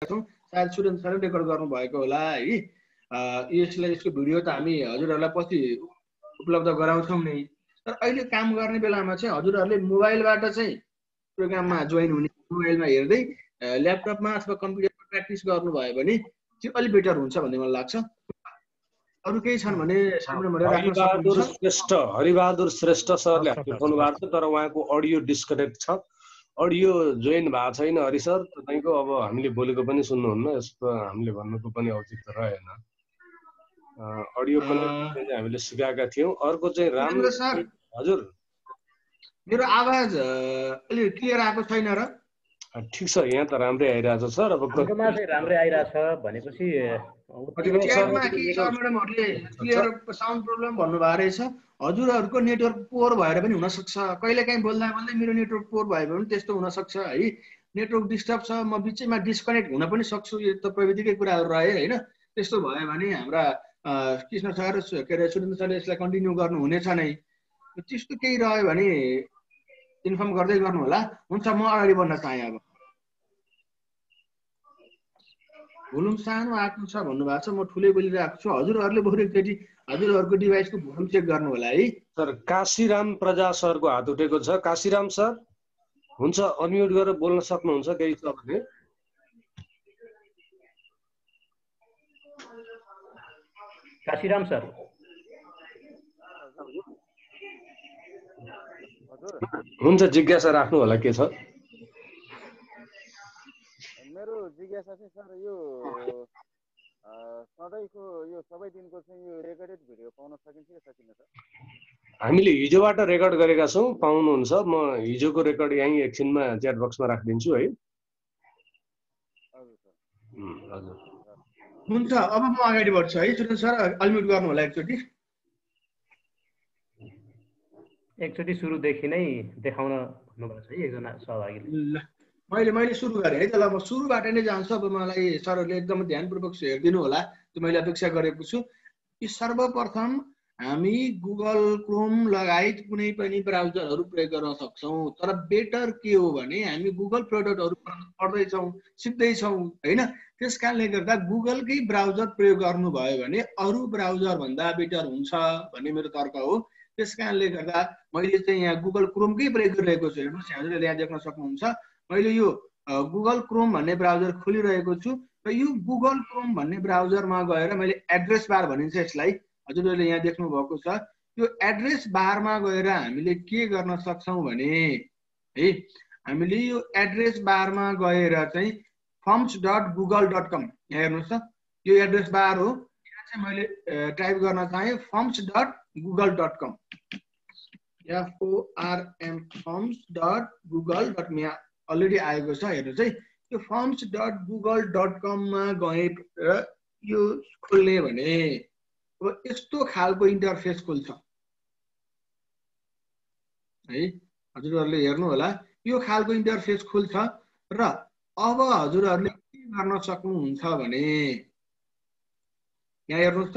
छौँ, सायद सुरेन्द्र सरले रेकर्ड गर्नुभएको होला है। यसको भिडियो त हामी हजुरहरूलाई पछि उपलब्ध गराउँछौँ नै। तर अहिले काम गर्ने बेलामा चाहिँ हजुरहरूले मोबाइलबाट चाहिँ प्रोग्राममा जोइन हुने, मोबाइलमा हेर्दै ल्यापटपमा अथवा कम्प्युटरमा प्र्याक्टिस गर्नुभयो भने चाहिँ अलिक बेटर हुन्छ भन्ने मलाई लाग्छ। अरू केही छन् भने हरिबहादुर श्रेष्ठ सरले उठाउनु भएको छ, तर उहाँको अडियो डिस्कनेक्ट छ, अडियो जोइन भएको छैन। हरि सर तपाईँको अब हामीले बोलेको पनि सुन्नुहुन्न, यस्तो हामीले भन्नुको पनि औचित्य रहेन। अडियो कनेक्ट चाहिँ हामीले सिकाएका थियौँ। अर्को चाहिँ राम्रो सर, हजुर मेरो आवाज अलि क्लियर आएको छैन र? ठिक छ, यहाँ त राम्रै आइरहेछ सर। अब हाम्रोमा चाहिँ राम्रै आइरहेछ भनेपछि च्याटमा केही सर म्याडमहरूले क्लियर साउन्ड प्रब्लम भन्नुभएको रहेछ। हजुरहरूको नेटवर्क पोर भएर पनि हुनसक्छ, कहिलेकाहीँ बोल्दा बोल्दै मेरो नेटवर्क पोर भयो भने त्यस्तो हुनसक्छ है। नेटवर्क डिस्टर्ब छ, म बिचैमा डिस्कनेक्ट हुन पनि सक्छु, यो त प्रविधिकै कुराहरू रहे होइन। त्यस्तो भयो भने हाम्रा कृष्ण सर के अरे सुरेन्द्र सरले यसलाई कन्टिन्यू गर्नु हुनेछ नै। त्यस्तो केही रह्यो भने इन्फर्म गर्दै गर्नु होला। हुन्छ, म अगाडि बढ्न चाहेँ। अब भोल्युम सानो आएको छ भन्नुभएको छ, म ठुलै बोलिरहेको छु। हजुरहरूले बरु एकचोटि हजुरहरूको डिभाइसको भोल्युम चेक गर्नु होला है। सर काशीराम प्रजा सरको हात उठेको छ। काशीराम सर हुन्छ, अनम्युट गरेर बोल्न सक्नुहुन्छ केही छ भने। काशीराम सर हुन्छ, जिज्ञासा राख्नु होला, के छ? मेरो जिज्ञासा चाहिँ सर यो सधैँको यो सबै दिनको चाहिँ यो रेकर्डेड भिडियो पाउन सकिन्छ कि सकिन्न सर? हामीले हिजोबाट रेकर्ड गरेका छौँ, पाउनुहुन्छ। म हिजोको रेकर्ड यहीँ एकछिनमा च्याट बक्समा राखिदिन्छु है। हजुर हुन्छ, अब म अगाडि बढ्छु है। सुरेन्द्र सर अनम्युट गर्नु होला एकचोटि सुरुदेखि नै देखाउन भन्नुभएको छ है एकजना सहभागीले। मैले सुरु गरेँ है, त्यसलाई म सुरुबाट नै जान्छु। अब मलाई सरहरूले एकदम ध्यानपूर्वक हेरिदिनु होला, त्यो मैले अपेक्षा गरेको छु। कि सर्वप्रथम हामी गुगल क्रोम लगायत कुनै पनि ब्राउजरहरू प्रयोग गर्न सक्छौँ। तर बेटर के हो भने हामी गुगल प्रडक्टहरू पढ्दैछौँ, सिक्दैछौँ होइन। त्यस कारणले गर्दा गुगलकै ब्राउजर प्रयोग गर्नुभयो भने अरू ब्राउजर भन्दा बेटर हुन्छ भन्ने मेरो तर्क हो। त्यस कारणले गर्दा मैले चाहिँ यहाँ गुगल क्रोमकै प्रयोग गरिरहेको छु। हेर्नुहोस्, हजुरले यहाँ देख्न सक्नुहुन्छ, मैले यो गुगल क्रोम भन्ने ब्राउजर खोलिरहेको छु र यो गुगल क्रोम भन्ने ब्राउजरमा गएर मैले एड्रेस बार भनिन्छ यसलाई, हजुरहरूले यहाँ देख्नु भएको छ। यो एड्रेस बारमा गएर हामीले के गर्न सक्छौँ भने है, हामीले यो एड्रेस बारमा गएर चाहिँ forms.google.com, यहाँ हेर्नुहोस् त, यो एड्रेस बार हो। यहाँ चाहिँ मैले टाइप गर्न चाहेँ forms.google.com, forms.google.com, यहाँ अलरेडी आएको छ। हेर्नुहोस् है, यो forms.google.com मा गएर यो खोल्ने भने अब यस्तो खालको इन्टरफेस खुल्छ है। हजुरहरूले हेर्नु होला, यो खालको इन्टरफेस खुल्छ र अब हजुरहरूले के गर्न सक्नुहुन्छ भने यहाँ हेर्नुहोस् त,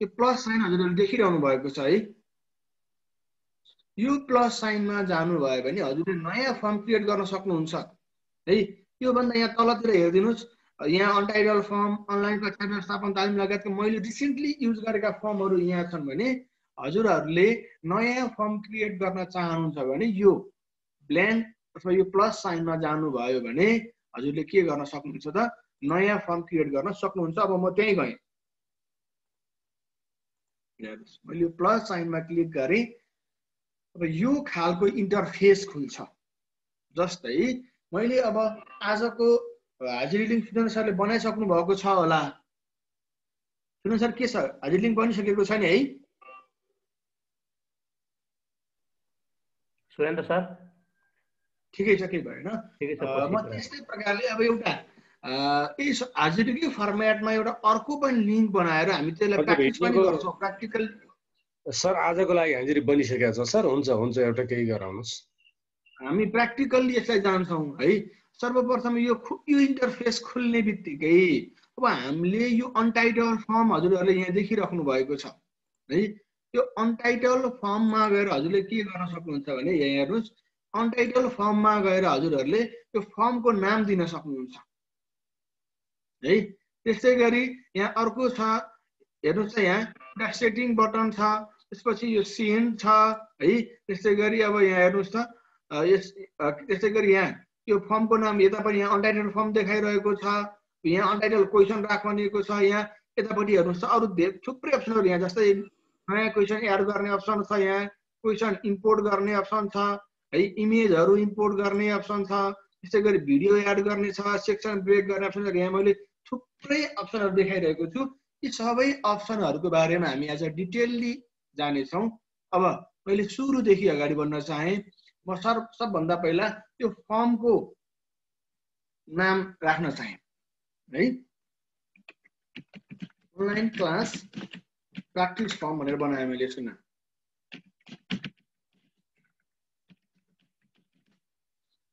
यो प्लस साइन हजुरहरूले देखिरहनु भएको छ है। यो प्लस साइनमा जानुभयो भने हजुरले नयाँ फर्म क्रिएट गर्न सक्नुहुन्छ है। योभन्दा यहाँ तलतिर हेरिदिनुहोस्, यहाँ अनटाइटल फर्म, अनलाइन कक्षा व्यवस्थापन तालिम लगायतका मैले रिसेन्टली युज गरेका फर्महरू यहाँ छन् भने हजुरहरूले नयाँ फर्म क्रिएट गर्न चाहनुहुन्छ भने यो ब्ल्याङ्क अथवा यो प्लस साइनमा जानुभयो भने हजुरले के गर्न सक्नुहुन्छ त, नयाँ फर्म क्रिएट गर्न सक्नुहुन्छ। अब म त्यहीँ गएँ, मैले यो प्लस साइनमा क्लिक गरेँ। अब यो खालको इन्टरफेस खुल्छ। जस्तै मैले अब आजको हाजिरी लिङ्क सुरेन्द्र सरले बनाइसक्नु भएको छ होला। सुरेन्द्र सर के छ, हाजिरी लिङ्क बनिसकेको छ नि है? सुरेन्द्र सर ठिकै छ, केही भएन। म त्यस्तै प्रकारले अब एउटा हाजिरीकै फर्मेटमा एउटा अर्को पनि लिङ्क बनाएर हामी त्यसलाई प्र्याक्टिस पनि गर्छौँ, प्र्याक्टिकल। सर आजको लागि हाजिरी बनिसकेको छ सर, हुन्छ हुन्छ, एउटा केही गराउनुहोस्। हामी प्र्याक्टिकल्ली यसलाई जान्छौँ है। सर्वप्रथम यो इन्टरफेस खुल्ने बित्तिकै अब हामीले यो अनटाइटल फर्म हजुरहरूले यहाँ देखिराख्नु भएको छ है। यो अनटाइटल फर्ममा गएर हजुरले के गर्न सक्नुहुन्छ भने यहाँ हेर्नुहोस्, अनटाइटल फर्ममा गएर हजुरहरूले यो फर्मको नाम दिन सक्नुहुन्छ। है। त्यसै गरी यहाँ अर्को छ, हेर्नुहोस् त यहाँ एउटा सेटिङ बटन छ, त्यसपछि यो सेन्ड छ है। त्यसै गरी अब यहाँ हेर्नुहोस् त त्यसै गरी यहाँ यो फर्मको नाम यतापट्टि यहाँ अनटाइटल फर्म देखाइरहेको छ, यहाँ अनटाइटल क्वेसन राख्नेको छ, यहाँ यतापट्टि हेर्नुहोस् त अरू थुप्रै अप्सनहरू यहाँ, जस्तै नयाँ क्वेसन एड गर्ने अप्सन छ, यहाँ क्वेसन इम्पोर्ट गर्ने अप्सन छ है, इमेजहरू इम्पोर्ट गर्ने अप्सन छ, त्यसै गरी भिडियो एड गर्ने छ, सेक्सन ब्रेक गर्ने अप्सन छ। यहाँ मैले थुप्रै अप्सनहरू देखाइरहेको छु। यी सबै अप्सनहरूको बारेमा हामी आज डिटेलली जानेछौँ। अब मैले सुरुदेखि अगाडि बढ्न चाहे, म सबभन्दा पहिला त्यो फर्मको नाम राख्न चाहे है। अनलाइन क्लास प्र्याक्टिस फर्म भनेर बनाएँ मैले यसको नाम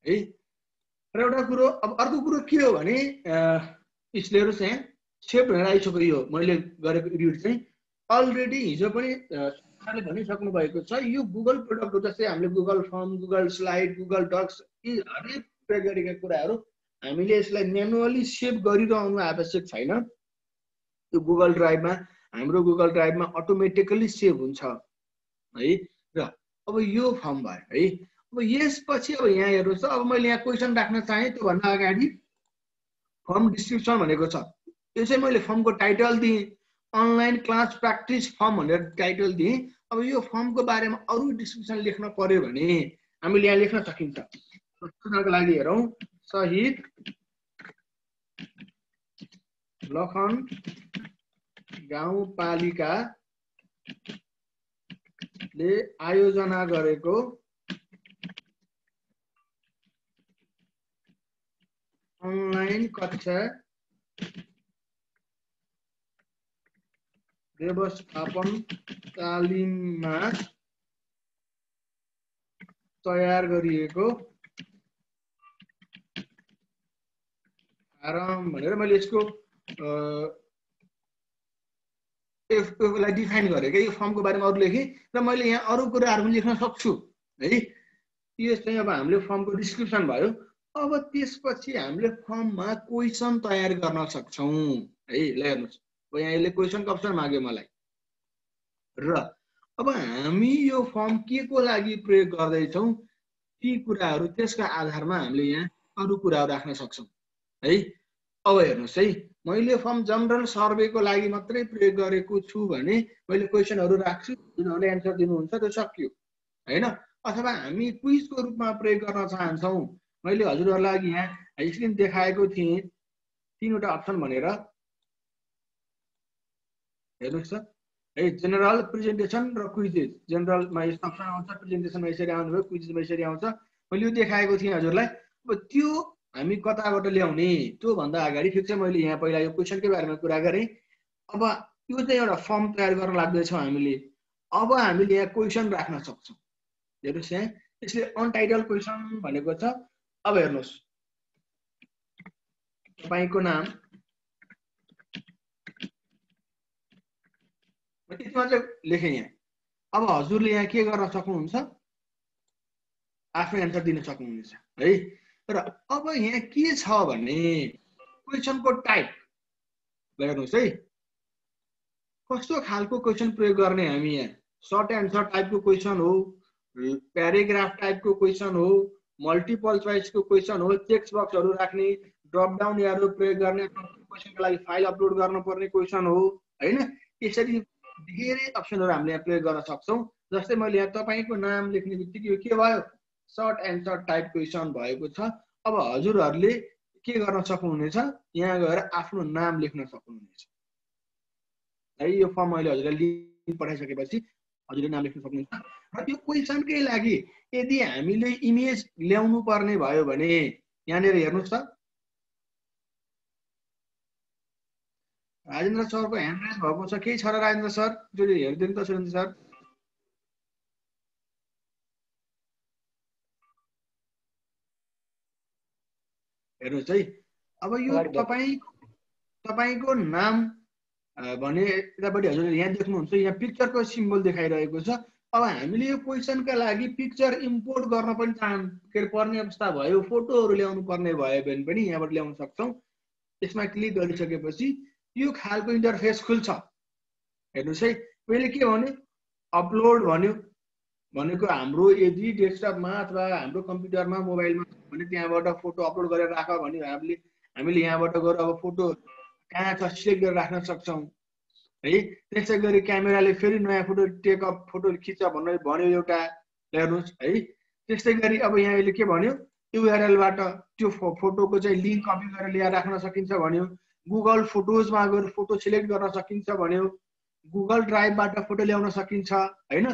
है। र एउटा कुरो, अब अर्को कुरो के हो भने स्लेहरू चाहिँ सेभ भनेर आइसक्यो। यो मैले गरेको एडिट चाहिँ अलरेडी हिजो पनि भनिसक्नु भएको छ। यो गुगल प्रोडक्ट हो, जस्तै हामीले Google form, Google slide, Google docs, यी हरेक प्रयोग गरेका कुराहरू हामीले यसलाई म्यानुअली सेभ गरिरहनु आवश्यक छैन। यो गुगल ड्राइभमा, हाम्रो गुगल ड्राइभमा अटोमेटिकली सेभ हुन्छ है। र अब यो फर्म भयो है। अब यसपछि अब यहाँ हेर्नुहोस् त, अब मैले यहाँ क्वेसन राख्न चाहेँ, त्योभन्दा अगाडि फर्म डिस्क्रिप्सन भनेको छ, यो चाहिँ मैले फर्मको टाइटल दिएँ, अनलाइन क्लास प्र्याक्टिस फर्म भनेर टाइटल दिएँ। अब यो फर्मको बारेमा अरू डिस्क्रिप्सन लेख्न पर्यो भने हामीले यहाँ लेख्न सकिन्छ। सुन्नको लागि हेरौँ, शहीद लखन गाउँपालिकाले आयोजना गरेको अनलाइन कक्षा व्यवस्थापन तालिममा तयार गरिएको फारम भनेर मैले यसको डिफाइन गरेँ क्या। यो फर्मको बारेमा अरू लेखेँ र मैले यहाँ अरू कुराहरू पनि लेख्न सक्छु है। यो चाहिँ अब हामीले फर्मको डिस्क्रिप्सन भयो। अब त्यसपछि हामीले फर्ममा क्वेसन तयार गर्न सक्छौँ है। ल हेर्नुहोस्, अब यहाँ यसले क्वेसनको अप्सन माग्यो मलाई, र अब हामी यो फर्म के को लागि प्रयोग गर्दैछौँ ती कुराहरू, त्यसका आधारमा हामीले यहाँ अरू कुराहरू राख्न सक्छौँ है। अब हेर्नुहोस् है, मैले फर्म जनरल सर्वेको लागि मात्रै प्रयोग गरेको छु भने मैले क्वेसनहरू राख्छु, उनीहरूले एन्सर दिनुहुन्छ, त्यो सकियो होइन। अथवा हामी क्विजको रूपमा प्रयोग गर्न चाहन्छौँ, मैले हजुरहरूलाई लागि यहाँ स्क्रिन देखाएको थिएँ 3वटा अप्सन भनेर, हेर्नुहोस् त है। जेनरल, प्रेजेन्टेसन र क्विजेस। जेनरलमा यस्तो अप्सन आउँछ, प्रेजेन्टेसनमा यसरी आउनुभयो, क्विजेसमा यसरी आउँछ। मैले यो देखाएको थिएँ हजुरलाई। अब त्यो हामी कताबाट ल्याउने, त्योभन्दा अगाडि ठिक छ, मैले यहाँ पहिला यो क्वेसनकै बारेमा कुरा गरेँ। अब यो चाहिँ एउटा फर्म तयार गर्न लाग्दैछौँ हामीले। अब हामीले यहाँ क्वेसन राख्न सक्छौँ। हेर्नुहोस् यहाँ यसले अनटाइटल क्वेसन भनेको छ। अब हेर्नुहोस्, तपाईँको नाम यति मात्रै लेखेँ यहाँ। अब हजुरले यहाँ के गर्न सक्नुहुन्छ, आफ्नो एन्सर दिन सक्नुहुनेछ है। र अब यहाँ के छ भने क्वेसनको टाइप हेर्नुहोस् है, कस्तो खालको क्वेसन प्रयोग गर्ने हामी। यहाँ सर्ट एन्सर टाइपको क्वेसन हो, प्याराग्राफ टाइपको क्वेसन हो, मल्टिपल चोइसको क्वेसन हो, टेक्स्ट बक्सहरू राख्ने, ड्रप डाउन एरो प्रयोग गर्ने, क्वेसनको लागि फाइल अपलोड गर्नुपर्ने क्वेसन हो होइन। यसरी धेरै अप्सनहरू हामीले यहाँ प्रयोग गर्न सक्छौँ। जस्तै मैले यहाँ तपाईँको नाम लेख्ने बित्तिकै यो के भयो, सर्ट एन्सर टाइप क्वेसन भएको छ। अब हजुरहरूले के गर्न सक्नुहुनेछ, यहाँ गएर आफ्नो नाम लेख्न सक्नुहुनेछ है। यो फर्म मैले हजुरलाई लिङ्क पठाइसकेपछि हजुरले नाम लेख्न सक्नुहुन्छ। र त्यो क्वेसनकै लागि यदि हामीले इमेज ल्याउनु पर्ने भयो भने यहाँनिर हेर्नुहोस् त, राजेन्द्र सरको ह्यान्ड राइज भएको छ, केही छ र राजेन्द्र सर? जो हेरिदिनु त सुरेन्द्र सर। हेर्नुहोस् है, अब यो तपाईँको नाम भने यतापट्टि हजुरले यहाँ देख्नुहुन्छ, यहाँ पिक्चरको सिम्बल देखाइरहेको छ। अब हामीले यो क्वेसनका लागि पिक्चर इम्पोर्ट गर्न पनि पर्ने अवस्था भयो, फोटोहरू ल्याउनु पर्ने भयो भने पनि यहाँबाट ल्याउन सक्छौँ। यसमा क्लिक गरिसकेपछि यो खालको इन्टरफेस खुल्छ। हेर्नुहोस् है, पहिले के भन्यो, अपलोड भन्यो, भनेको हाम्रो यदि डेस्कटपमा अथवा हाम्रो कम्प्युटरमा मोबाइलमा भने त्यहाँबाट फोटो अपलोड गरेर राख भने हामीले यहाँबाट गएर अब फोटो कहाँ छ सिलेक्ट गरेर राख्न सक्छौँ है। त्यसै गरी क्यामेराले फेरि नयाँ फोटो खिच भन्यो एउटा, हेर्नुहोस् है। त्यस्तै गरी अब यहाँ यसले के भन्यो, युआरएलबाट त्यो फोटोको चाहिँ लिङ्क कपी गरेर ल्याएर राख्न सकिन्छ भन्यो। गुगल फोटोजमा गएर फोटो सिलेक्ट गर्न सकिन्छ भन्यो। गुगल ड्राइभबाट फोटो ल्याउन सकिन्छ होइन।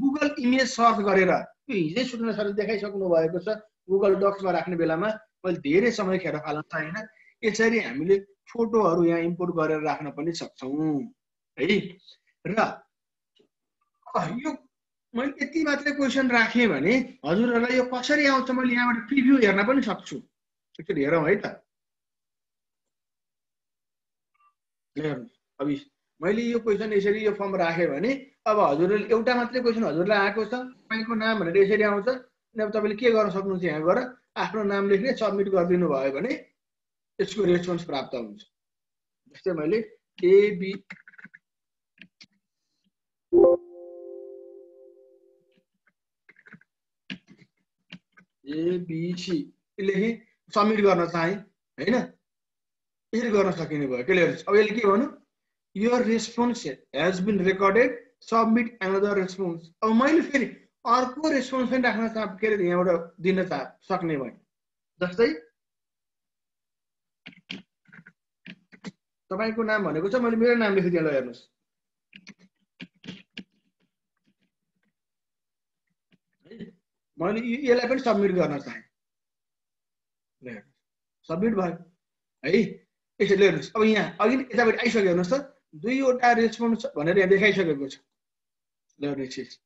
गुगल इमेज सर्च गरेर, त्यो हिजै सुट्न सर देखाइसक्नु भएको छ, गुगल डक्समा राख्ने बेलामा मैले धेरै समय खेर फाल्न छैन। यसरी हामीले फोटोहरू यहाँ इम्पोर्ट गरेर राख्न पनि सक्छौँ है। र यो मैले यति मात्रै क्वेसन राखेँ भने हजुरहरूलाई यो कसरी आउँछ मैले यहाँबाट प्रिभ्यू हेर्न पनि सक्छु। एकचोटि हेरौँ है त। अब मैले यो क्वेसन यसरी यो फर्म राखेँ भने अब हजुरले एउटा मात्रै क्वेसन हजुरलाई आएको छ, तपाईँको नाम भनेर यसरी आउँछ। अनि अब तपाईँले के गर्न सक्नुहुन्छ, यहाँ गएर आफ्नो नाम लेख्ने सबमिट गरिदिनु भयो भने यसको रेस्पोन्स प्राप्त हुन्छ। जस्तै मैले एबिसी लेखेँ, सबमिट गर्न चाहेँ होइन, यसरी गर्न सकिने भयो। क्लियर? अब यसले के भन्नु, your response has been recorded, submit another response. अब मैले फेरि अर्को रेस्पोन्स पनि राख्न के अरे यहाँबाट दिन सक्ने भएँ। जस्तै तपाईँको नाम भनेको छ, मैले मेरो नाम लेखिदिएँ। ल हेर्नुहोस्, मैले यसलाई पनि सबमिट गर्न चाहेँ, सबमिट भयो है। यसरी हेर्नुहोस्, अब यहाँ अघि यतापट्टि आइसक्यो। हेर्नुहोस् त, दुईवटा रेस्पोन्स भनेर यहाँ देखाइसकेको छ। ल हेर्नुहोस्,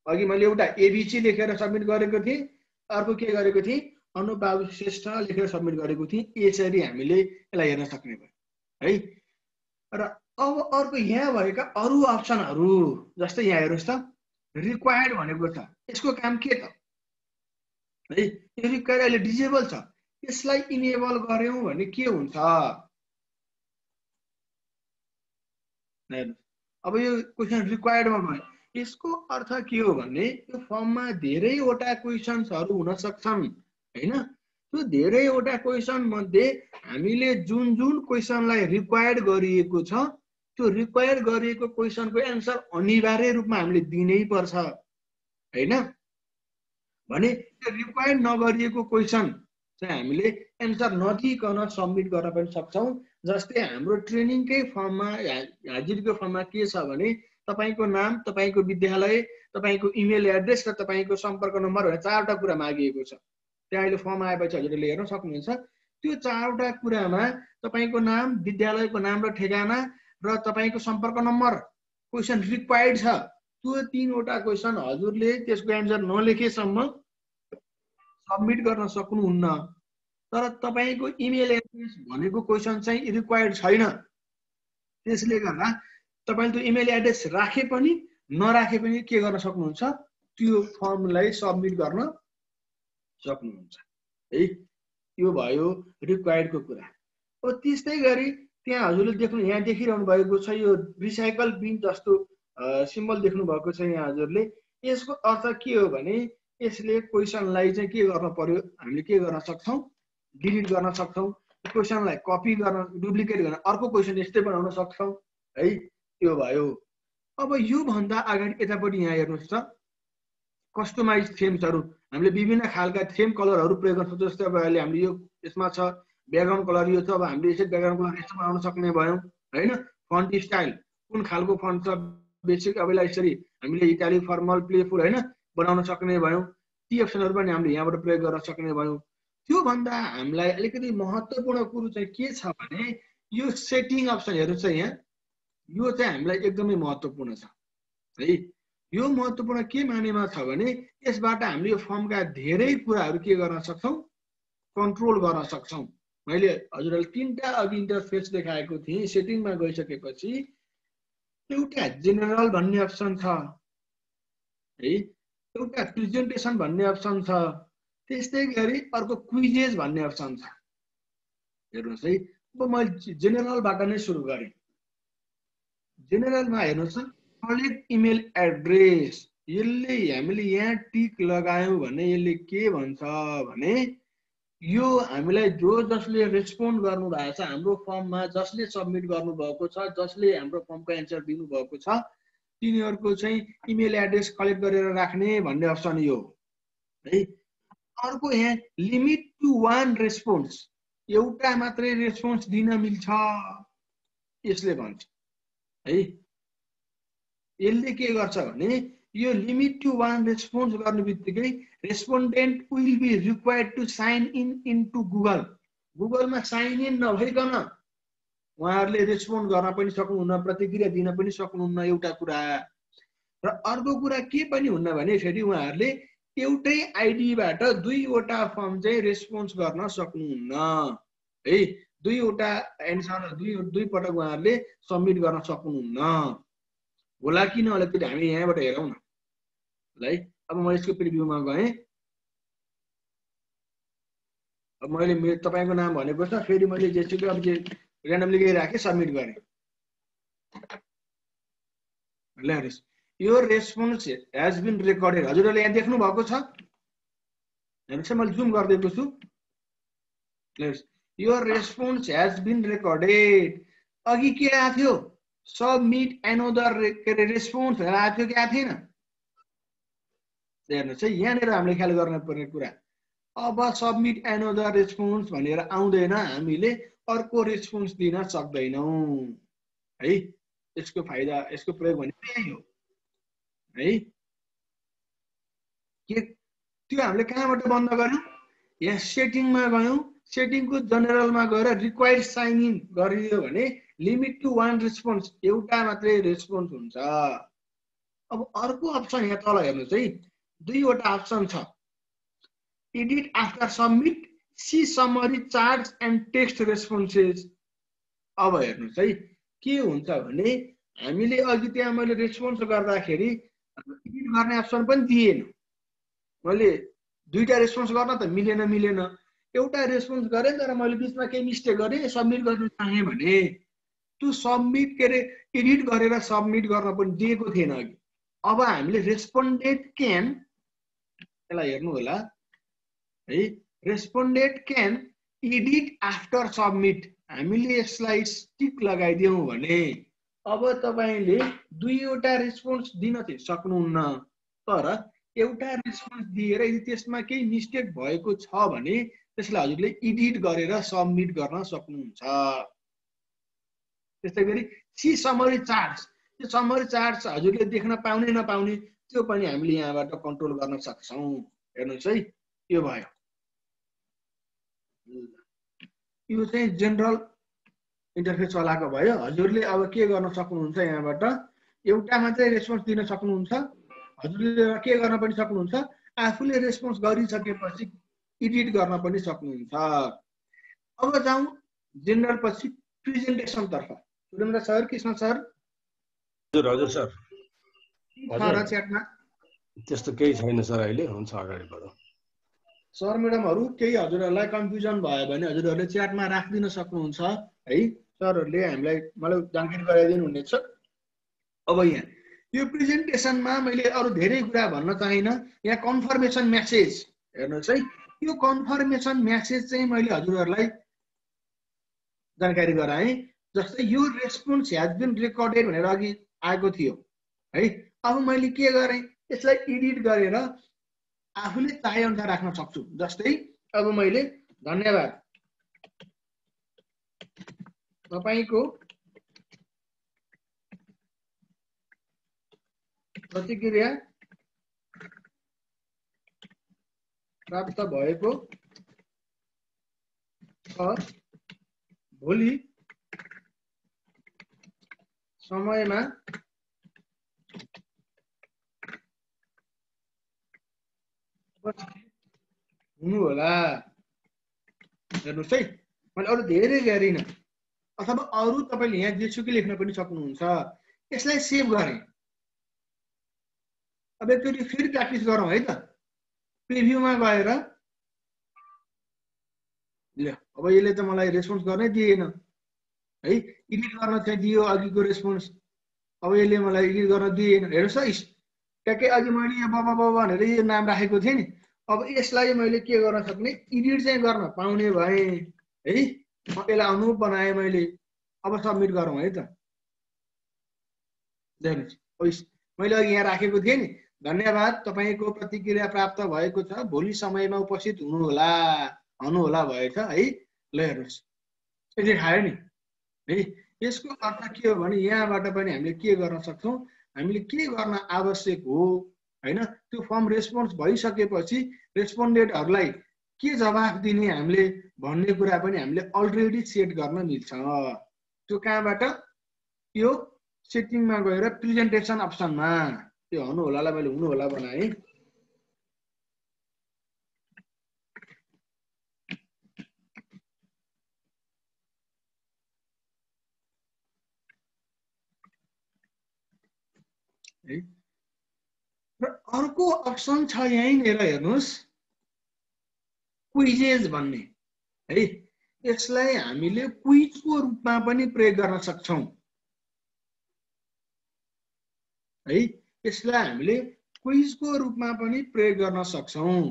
अघि मैले एउटा एबिसी लेखेर सबमिट गरेको थिएँ, अर्को के गरेको थिएँ, अनुबाबु श्रेष्ठ लेखेर सबमिट गरेको थिएँ। यसरी हामीले यसलाई हेर्न सक्ने भयो है। र अब अर्को यहाँ भएका अरू अप्सनहरू, जस्तै यहाँ हेर्नुहोस् त, रिक्वायर्ड भनेको छ, यसको काम के त है। यो रिक्वायर्ड अहिले डिजेबल छ, यसलाई इनेबल गर्यौँ भने के हुन्छ। अब यो क्वेसन रिक्वायर्डमा भयो, यसको अर्थ के हो भने यो फर्ममा धेरैवटा क्वेसन्सहरू हुन सक्छन् होइन। त्यो धेरैवटा क्वेसन मध्ये हामीले जुन जुन क्वेसनलाई रिक्वायर्ड गरिएको छ त्यो रिक्वायर्ड गरिएको क्वेसनको एन्सर अनिवार्य रूपमा हामीले दिनै पर्छ होइन। भने रिक्वायर्ड नगरिएको क्वेसन चाहिँ हामीले एन्सर नदिइकन सबमिट गर्न पनि सक्छौँ। जस्तै हाम्रो ट्रेनिङकै फर्ममा, हाजिरको फर्ममा के छ भने तपाईँको नाम, तपाईँको विद्यालय, तपाईँको इमेल एड्रेस र तपाईँको सम्पर्क नम्बर भनेर 4वटा कुरा मागिएको छ। त्यहाँ अहिले फर्म आएपछि हजुरले हेर्न सक्नुहुन्छ। त्यो 4वटा कुरामा तपाईँको नाम, विद्यालयको नाम र ठेगाना र तपाईँको सम्पर्क नम्बर क्वेसन रिक्वायर्ड छ। त्यो 3वटा क्वेसन हजुरले त्यसको एन्सर नलेखेसम्म सबमिट गर्न सक्नुहुन्न। तर तपाईँको इमेल एड्रेस भनेको क्वेसन चाहिँ रिक्वायर्ड छैन। त्यसले गर्दा तपाईँले त्यो इमेल एड्रेस राखे पनि नराखे पनि के गर्न सक्नुहुन्छ, त्यो फर्मलाई सबमिट गर्न सक्नुहुन्छ है। यो भयो रिक्वायर्डको कुरा। अब त्यस्तै गरी त्यहाँ हजुरले देख्नु, यहाँ देखिरहनु भएको छ यो रिसाइकल बिन जस्तो सिम्बल देख्नु भएको छ यहाँ हजुरले। यसको अर्थ के हो भने यसले क्वेसनलाई चाहिँ के गर्न पर्यो, हामीले के गर्न सक्छौँ, डिलिट गर्न सक्छौँ। क्वेसनलाई कपी गर्न, डुप्लिकेट गर्न अर्को क्वेसन यस्तै बनाउन सक्छौँ है। यो भयो। अब योभन्दा अगाडि यतापट्टि यहाँ हेर्नुहोस् त, कस्टमाइज थीम्सहरू हामीले विभिन्न खालका थीम कलरहरू प्रयोग गर्न सक्छौँ। जस्तै अब अहिले हामीले यो यसमा छ ब्याकग्राउन्ड कलर, यो छ। अब हामीले यसरी ब्याकग्राउन्ड कलर यस्तो बनाउन सक्ने भयौँ होइन। फन्ट स्टाइल कुन खालको फन्ट छ, बेसिक अब यसरी हामीले इटालिक, फर्मल, प्लेफुल होइन बनाउन सक्ने भयौँ। ती अप्सनहरू पनि हामीले यहाँबाट प्रयोग गर्न सक्ने भयौँ। त्योभन्दा हामीलाई अलिकति महत्त्वपूर्ण कुरो चाहिँ के छ भने यो सेटिङ अप्सन हेर्नुहोस् है। यहाँ यो चाहिँ हामीलाई एकदमै महत्त्वपूर्ण छ है। यो महत्त्वपूर्ण के मानेमा छ भने यसबाट हामीले यो फर्मका धेरै कुराहरू के गर्न सक्छौँ, कन्ट्रोल गर्न सक्छौँ। मैले हजुरलाई 3टा अघि इन्टरफेस देखाएको थिएँ। सेटिङमा गइसकेपछि एउटा जेनरल भन्ने अप्सन छ है, एउटा प्रेजेन्टेसन भन्ने अप्सन छ, त्यस्तै गरी अर्को क्विजेस भन्ने अप्सन छ। हेर्नुहोस् है। अब मैले जेनरलबाट नै सुरु गरेँ। जेनरलमा हेर्नुहोस् कलेक्ट इमेल एड्रेस, यसले हामीले यहाँ टिक लगायौँ भने यसले के भन्छ भने यो हामीलाई जसले रेस्पोन्ड गर्नु भएको छ हाम्रो फर्ममा, जसले सबमिट गर्नु भएको छ, जसले हाम्रो फर्मको एन्सर दिनु भएको छ, तिनीहरूको चाहिँ इमेल एड्रेस कलेक्ट गरेर राख्ने भन्ने अप्सन यो है। अर्को यहाँ लिमिट टु 1 रेस्पोन्स, एउटा मात्रै रेस्पोन्स दिन मिल्छ यसले भन्छ है। यसले के गर्छ भने यो लिमिट टु 1 रेस्पोन्स गर्ने बित्तिकै respondent will be required to sign in into Google. गुगलमा साइन इन नभइकन उहाँहरूले रेस्पोन्ड गर्न पनि सक्नुहुन्न, प्रतिक्रिया दिन पनि सक्नुहुन्न एउटा कुरा। र अर्को कुरा के पनि हुन्न भने फेरि उहाँहरूले एउटै आइडीबाट दुईवटा फर्म चाहिँ रेस्पोन्स गर्न सक्नुहुन्न है। दुईवटा एन्सर दुई पटक उहाँहरूले सबमिट गर्न सक्नुहुन्न। होला कि नहोला त्यो हामी यहाँबाट हेरौँ न है। अब म यसको प्रिभ्यूमा गएँ। अब मैले तपाईँको नाम भनेको छ, फेरि मैले जेसुकै अब ऱ्यान्डमली केही राखेँ, सबमिट गरेँ। ल हेर्नुहोस् यो रेस्पोन्स हेज बिन रेकर्डेड, हजुरहरूले यहाँ देख्नु भएको छ। हेर्नुहोस् मैले जुम गरिदिएको छु। हेर्नुहोस् यो रेस्पोन्स हेज बिन रेकर्डेड। अघि के आएको थियो, सबमिट एनोदर रेस्पोन्स आएको थियो कि आएको थिएन? हेर्नुहोस् है, यहाँनिर हामीले ख्याल गर्नुपर्ने कुरा, अब सबमिट एनोदर रेस्पोन्स भनेर आउँदैन, हामीले अर्को रेस्पोन्स दिन सक्दैनौँ है। यसको फाइदा, यसको प्रयोग भनेको यही हो है। के त्यो हामीले कहाँबाट बन्द गर्यौँ? यहाँ सेटिङमा गयौँ, सेटिङको जेनरलमा गएर रिक्वायर्ड साइन इन गरिदियो भने लिमिट टु 1 रेस्पोन्स, एउटा मात्रै रेस्पोन्स हुन्छ। अब अर्को अप्सन यहाँ तल हेर्नुहोस् है, दुईवटा अप्सन छ। Edit after submit, see summary charts and text responses. अब हेर्नुहोस् है के हुन्छ भने हामीले अघि त्यहाँ मैले रेस्पोन्स गर्दाखेरि एडिट गर्ने अप्सन पनि दिएन। मैले दुईटा रेस्पोन्स गर्न त मिलेन, एउटा रेस्पोन्स गरेँ तर मैले बिचमा केही मिस्टेक गरेँ, सबमिट गर्न चाहेँ भने त्यो सबमिट के अरे एडिट गरेर सबमिट गर्न पनि दिएको थिएन अघि। अब हामीले रेस्पोन्डेन्ट क्यान, यसलाई हेर्नु होला है, respondent can edit after submit, हामीले यसलाई टिक लगाइदियौँ भने अब तपाईँले दुईवटा रेस्पोन्स दिन चाहिँ सक्नुहुन्न, तर एउटा रेस्पोन्स दिएर यदि त्यसमा केही मिस्टेक भएको छ भने त्यसलाई हजुरले एडिट गरेर सबमिट गर्न सक्नुहुन्छ। त्यस्तै गरी सी समरी चार्ज, त्यो समरी चार्ज हजुरले देख्न पाउने नपाउने त्यो पनि हामीले यहाँबाट कन्ट्रोल गर्न सक्छौँ। हेर्नुहोस् है यो भयो। यो चाहिँ जेनरल इन्टरफेस चलाएको भयो। हजुरले अब के गर्न सक्नुहुन्छ, यहाँबाट एउटा मात्रै रेस्पोन्स दिन सक्नुहुन्छ। हजुरले के गर्न पनि सक्नुहुन्छ, आफूले रेस्पोन्स गरिसकेपछि एडिट गर्न पनि सक्नुहुन्छ। अब जाउँ जेनरल पछि प्रेजेन्टेसन तर्फ। Surendra sir, Krishna sir. हजुर सर। च्याटमा त्यस्तो केही छैन सर अहिले, हुन्छ अगाडि बढौँ। सर म्याडमहरू केही हजुरहरूलाई कन्फ्युजन भयो भने हजुरहरूले च्याटमा राखिदिन सक्नुहुन्छ है। सरहरूले हामीलाई मलाई जानकारी गराइदिनु हुनेछ। अब यहाँ यो प्रेजेन्टेसनमा मैले अरू धेरै कुरा भन्न चाहिनँ। यहाँ कन्फर्मेसन मेसेज हेर्नुहोस् है, यो कन्फर्मेसन मेसेज चाहिँ मैले हजुरहरूलाई जानकारी गराएँ। जस्तै यो रेस्पोन्स ह्याज बिन रेकर्डेड भनेर अघि आएको थियो है। अब मैले के गरेँ, यसलाई एडिट गरेर आफूले चाहे अनुसार राख्न सक्छु। जस्तै अब मैले धन्यवाद तपाईको प्रतिक्रिया प्राप्त भएको छ, भोलि समयमा हुनु होला। हेर्नुहोस् है, मैले अरू धेरै गरिनँ, अथवा अरू तपाईँले यहाँ जेसुकै लेख्न पनि सक्नुहुन्छ। यसलाई सेभ गरेँ। अब एकचोटि फेरि प्र्याक्टिस गरौँ है त। प्रिभ्यूमा गएर ल अब यसले त मलाई रेस्पोन्स गर्नै दिएन है, एडिट गर्न चाहिँ दियो अघिको रेस्पोन्स, अब यसले मलाई एडिट गर्न दिएन। हेर्नुहोस् है, ट्याक्कै अघि मैले यहाँ बाबा बाबा भनेर यो नाम राखेको थिएँ नि, अब यसलाई मैले के गर्न सक्ने, एडिट चाहिँ गर्न पाउने भएँ है। यसलाई अनुरूप बनाएँ मैले, अब सबमिट गरौँ है त। हेर्नुहोस् मैले अघि यहाँ राखेको थिएँ नि, धन्यवाद तपाईँको प्रतिक्रिया प्राप्त भएको छ, भोलि समयमा उपस्थित हुनुहोला भएछ है। ल हेर्नुहोस् यसले खायो नि है। यसको अर्थ के हो भने यहाँबाट पनि हामीले के गर्न सक्छौँ, हामीले के गर्न आवश्यक हो हैन, त्यो फर्म रेस्पोन्स भइसकेपछि रेस्पोन्डेन्टहरूलाई के जवाफ दिने हामीले भन्ने कुरा पनि हामीले अलरेडी सेट गर्न मिल्छ। त्यो कहाँबाट, यो सेटिङमा गएर प्रेजेन्टेसन अप्सनमा, त्यो हुनु होलालाई मैले हुनु होला बनाएँ। र अर्को अप्सन छ यहीँनिर हेर्नुहोस्, क्विजेज भन्ने है। यसलाई हामीले क्विजको रूपमा पनि प्रयोग गर्न सक्छौँ है। यसलाई हामीले क्विजको रूपमा पनि प्रयोग गर्न सक्छौँ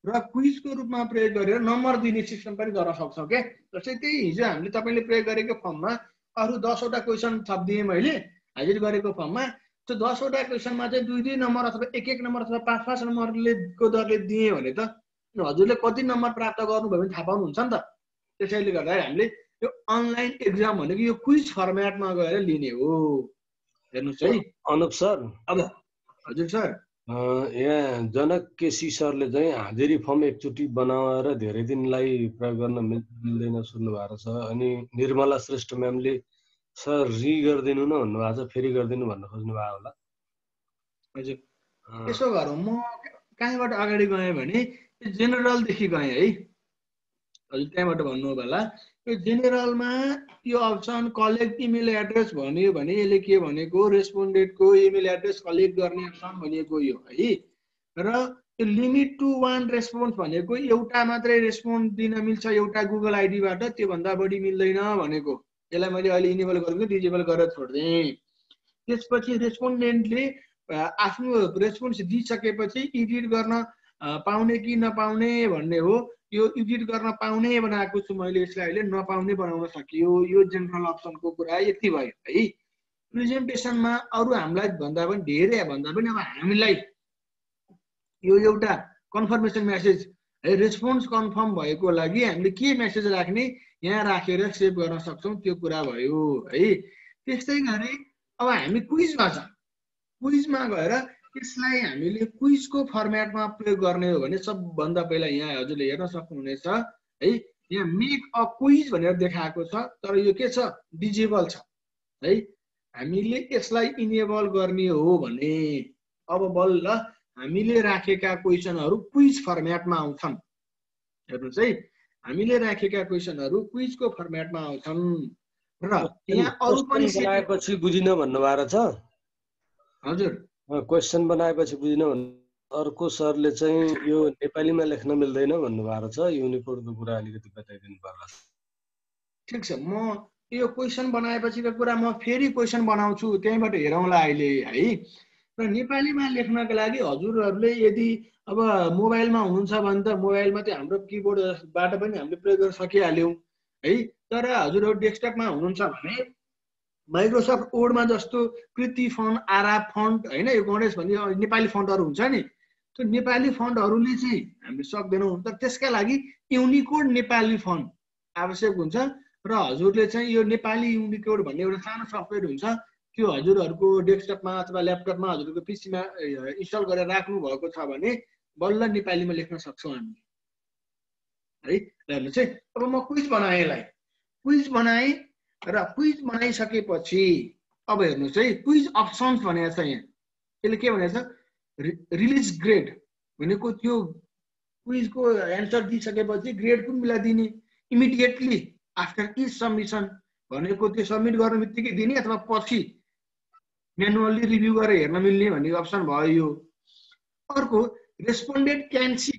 र क्विजको रूपमा प्रयोग गरेर नम्बर दिने सिस्टम पनि गर्न सक्छौँ के। जस्तै त्यही हिजो हामीले तपाईँले प्रयोग गरेको फर्ममा अरू 10वटा क्वेसन थपिदिएँ मैले हाजिर गरेको फर्ममा, त्यो 10वटा क्वेसनमा चाहिँ 2-2 नम्बर अथवा 1-1 नम्बर अथवा 5-5 नम्बरको दरले दिएँ भने त हजुरले कति नम्बर प्राप्त गर्नुभयो भने थाहा पाउनुहुन्छ नि त। त्यसैले गर्दा हामीले यो अनलाइन एक्जाम भनेको यो क्विज फर्मेटमा गएर लिने हो। हेर्नुहोस् है अनुप सर, अब हजुर सर, यहाँ जनक केसी सरले चाहिँ हाजिरी फर्म एकचोटि बनाएर धेरै दिनलाई प्रयोग गर्न मिल्दैन सुन्नु भएको छ। अनि निर्मला श्रेष्ठ म्यामले सर गरिदिनु न भन्नुभएको छ, फेरि गरिदिनु भन्न खोज्नु भयो होला। हजुर त्यसो गरौँ, म कहाँबाट अगाडि गएँ भने जेनरलदेखि गएँ है। हजुर त्यहाँबाट भन्नु होला, यो जेनरलमा यो अप्सन कलेक्ट इमेल एड्रेस भन्यो भने यसले के भनेको, रेस्पोन्डेन्टको इमेल एड्रेस कलेक्ट गर्ने अप्सन भनेको यो है। र यो लिमिट टु 1 रेस्पोन्स भनेको एउटा मात्रै रेस्पोन्स दिन मिल्छ एउटा गुगल आइडीबाट, त्योभन्दा बढी मिल्दैन भनेको। यसलाई मैले अहिले इनेबल गरेको डिजेबल गरेर छोडिदिएँ। त्यसपछि रेस्पोन्डेन्टले आफ्नो रेस्पोन्स दिइसकेपछि एडिट गर्न पाउने कि नपाउने भन्ने हो। यो एडिट गर्न पाउने बनाएको छु मैले, यसलाई अहिले नपाउने बनाउन सकियो। यो जेनरल अप्सनको कुरा यति भयो है। प्रेजेन्टेसनमा अरू हामीलाई भन्दा पनि धेरै भन्दा पनि अब हामीलाई यो एउटा कन्फर्मेसन मेसेज है, रेस्पोन्स कन्फर्म भएको लागि हामीले के मेसेज राख्ने यहाँ राखेर सेभ गर्न सक्छौँ, त्यो कुरा भयो है। त्यस्तै गरी अब हामी क्विजमा छ, क्विजमा गएर यसलाई हामीले क्विजको फर्मेटमा प्रयोग गर्ने हो भने सबभन्दा पहिला यहाँ हजुरले हेर्न सक्नुहुनेछ है, यहाँ मेक अ क्विज भनेर देखाएको छ, तर यो के छ, डिजेबल छ है। हामीले यसलाई इनेबल गर्ने हो भने अब बल्ल हामीले राखेका क्वेसनहरू क्विज फर्मेटमा आउँछन्। हेर्नुहोस् है, हामीले राखेका क्वेसनहरू क्विजको फर्मेटमा आउँछन्। र यहाँ अरू पनि बनाएपछि बुझिन भन्नुभएको छ। हजुर क्वेसन बनाएपछि बुझिन भन्नु, अर्को सरले चाहिँ यो नेपालीमा लेख्न मिल्दैन भन्नुभएको छ। युनिकोडको कुरा अलिकति बताइदिनु पर्ला। ठिक छ, म यो क्वेसन बनाएपछिको कुरा म फेरि क्वेसन बनाउँछु, त्यहीँबाट हेरौँला अहिले है। र नेपालीमा लेख्नको लागि हजुरहरूले यदि अब मोबाइलमा हुनुहुन्छ भने त मोबाइलमा चाहिँ हाम्रो किबोर्डबाट पनि हामीले प्रयोग गर्न सकिहाल्यौँ है। तर हजुरहरू डेस्कटपमा हुनुहुन्छ भने माइक्रोसफ्ट वर्डमा जस्तो कृति फन्ट, आरा फन्ट होइन, यो गणेश भन्ने नेपाली फन्टहरू हुन्छ नि, त्यो नेपाली फन्टहरूले चाहिँ हामीले सक्दैनौँ। तर त्यसका लागि युनिकोड नेपाली फन्ट आवश्यक हुन्छ। र हजुरले चाहिँ यो नेपाली युनिकोड भन्ने एउटा सानो सफ्टवेयर हुन्छ, त्यो हजुरहरूको डेस्कटपमा अथवा ल्यापटपमा हजुरको पिसीमा इन्स्टल गरेर राख्नु भएको छ भने बल्ल नेपालीमा लेख्न सक्छौँ हामी है। हेर्नुहोस् है, अब म क्विज बनाएँ, यसलाई क्विज बनाएँ र क्विज बनाइसकेपछि अब हेर्नुहोस् है, क्विज अप्सन्स भनेको छ यहाँ। यसले के भनेको छ, रिलिज ग्रेड भनेको त्यो क्विजको एन्सर दिइसकेपछि ग्रेड कुन बेला दिने, इमिडिएटली आफ्टर इच सबमिसन भनेको त्यो सबमिट गर्ने बित्तिकै दिने अथवा पछि म्यानुअल्ली रिभ्यू गरेर हेर्न मिल्ने भन्ने अप्सन भयो यो। अर्को रेस्पोन्डेन्ट क्यान सी,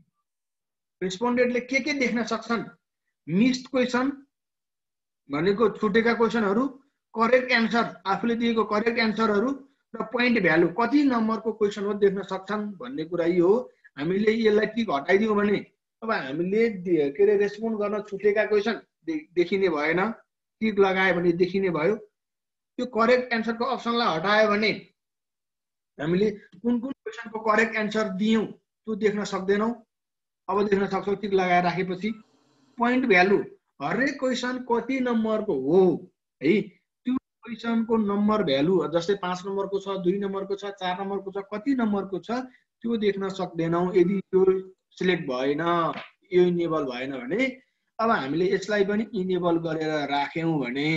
रेस्पोन्डेन्टले के देख्न सक्छन् मिस्ड क्वेसन भनेको छुटेका क्वेसनहरू, करेक्ट एन्सर आफूले दिएको करेक्ट एन्सरहरू र पोइन्ट भ्यालु कति नम्बरको क्वेसन हो देख्न सक्छन् भन्ने कुरा यो हो। हामीले यसलाई टिक हटाइदियौँ भने अब हामीले के अरे रेस्पोन्ड गर्न छुटेका क्वेसन देखिने भएन, टिक लगायो भने देखिने भयो। त्यो करेक्ट एन्सरको अप्सनलाई हटायो भने हामीले कुन कुन क्वेसनको करेक्ट एन्सर दियौँ त्यो देख्न सक्दैनौँ। अब देख्न सक्छौँ टिक लगाएर राखेपछि। पोइन्ट भ्यालु हरेक क्वेसन कति नम्बरको हो है, त्यो क्वेसनको नम्बर भ्यालु जस्तै 5 नम्बरको छ, 2 नम्बरको छ, 4 नम्बरको छ, कति नम्बरको छ त्यो देख्न सक्दैनौँ। यदि त्यो सिलेक्ट भएन, यो इनेबल भएन भने अब हामीले यसलाई पनि इनेबल गरेर राख्यौँ भने